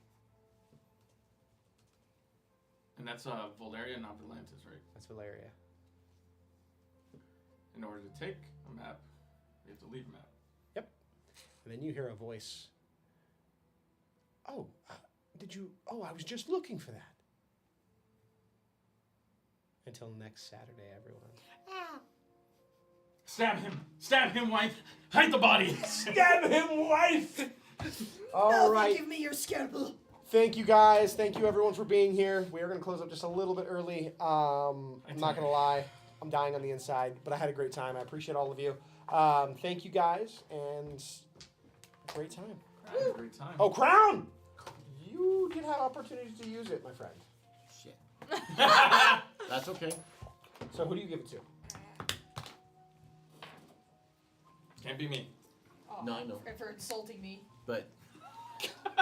And that's Valeria, not Volantis, right? That's Valeria. In order to take a map, you have to leave a map. Yep. And then you hear a voice. Oh, did you? Oh, I was just looking for that. Until next Saturday, everyone. Stab him! Stab him, wife! Hide the body! Stab him, wife! All right. Give me your scalpel. Thank you, guys. Thank you, everyone, for being here. We are going to close up just a little bit early. I'm not going to lie. I'm dying on the inside, but I had a great time. I appreciate all of you. Thank you, guys, and great time. I had a great time. Oh, crown! You did have opportunities to use it, my friend. Shit. That's okay. So who do you give it to? Can't be me. Oh, No, I know. For insulting me. But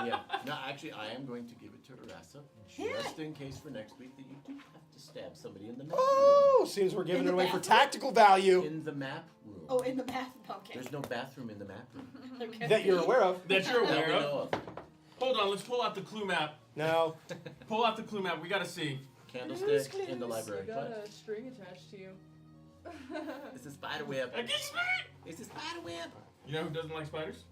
yeah, no, actually, I am going to give it to Arasa just in case for next week that you do have to stab somebody in the map Oh, seems we're giving In it the away for bathroom? tactical value room. In the map room. Oh, in the bath. Okay. There's no bathroom in the map room. Okay. that you're aware of. That you're That aware we of. know of. Hold on, let's pull out the clue map. No. Pull out the clue map. We gotta see. Candlestick in the library. You got What? a string attached to you. It's a spider web. I can smell it! It's a spider web. You know who doesn't like spiders?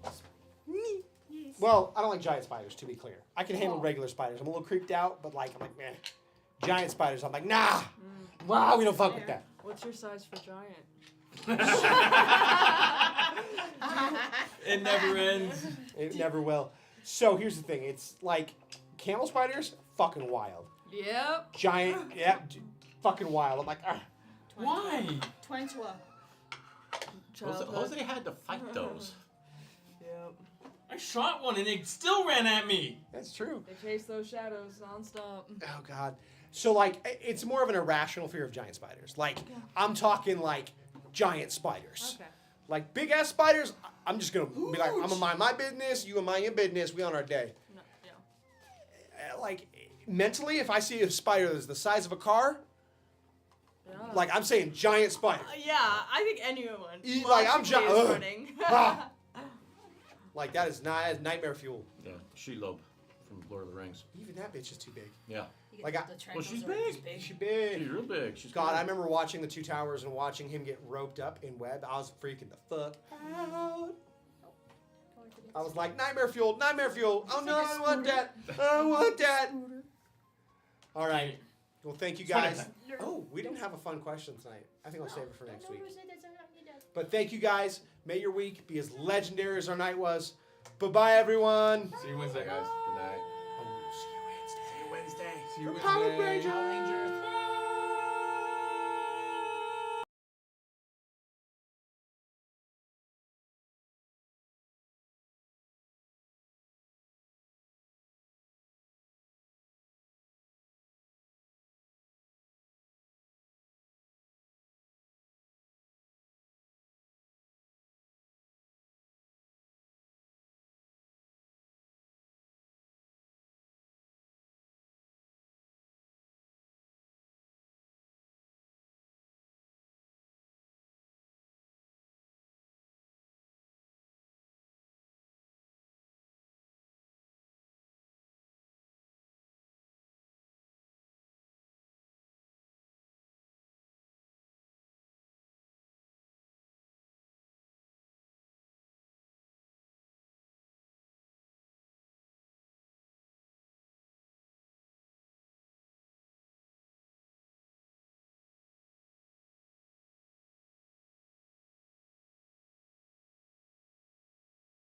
Well, I don't like giant spiders, to be clear. I can handle regular spiders. I'm a little creeped out, but like, I'm like, meh. Giant spiders, I'm like, nah. Wow, we don't fuck with that. What's your size for giant? It never ends. It never will. So here's the thing. It's like, camel spiders, fucking wild. Yep. Giant, fucking wild. I'm like, ah. Why? Twantwa. Jose had to fight those. Yep. I shot one and it still ran at me. That's true. They chase those shadows nonstop. Oh, God. So, like, it's more of an irrational fear of giant spiders. Like, I'm talking, like, giant spiders. Okay. Like, big-ass spiders, I'm just going to be like, I'm going to mind my business, you mind your business, we on our day. No, yeah. Like, mentally, if I see a spider that's the size of a car, Yeah. like, I'm saying giant spider. Yeah, I think anyone. Like, I'm logically ugh. is running. Ah. Like, that is nightmare fuel. Yeah, Shelob from Lord of the Rings. Even that bitch is too big. Yeah. Like, Well, she's big. She's She's big. real big. She's God, big. I remember watching the Two Towers and watching him get roped up in web. I was freaking the fuck out. I was like, nightmare fuel, nightmare fuel. Oh no, I want that. I want that. All right. Well, thank you guys. Oh, we didn't have a fun question tonight. I think I'll save it for next week. But thank you guys. May your week be as legendary as our night was. Bye-bye, everyone. See you Wednesday, guys. Good night. Oh, see you Wednesday. Wednesday. See you Power Wednesday. Rangers.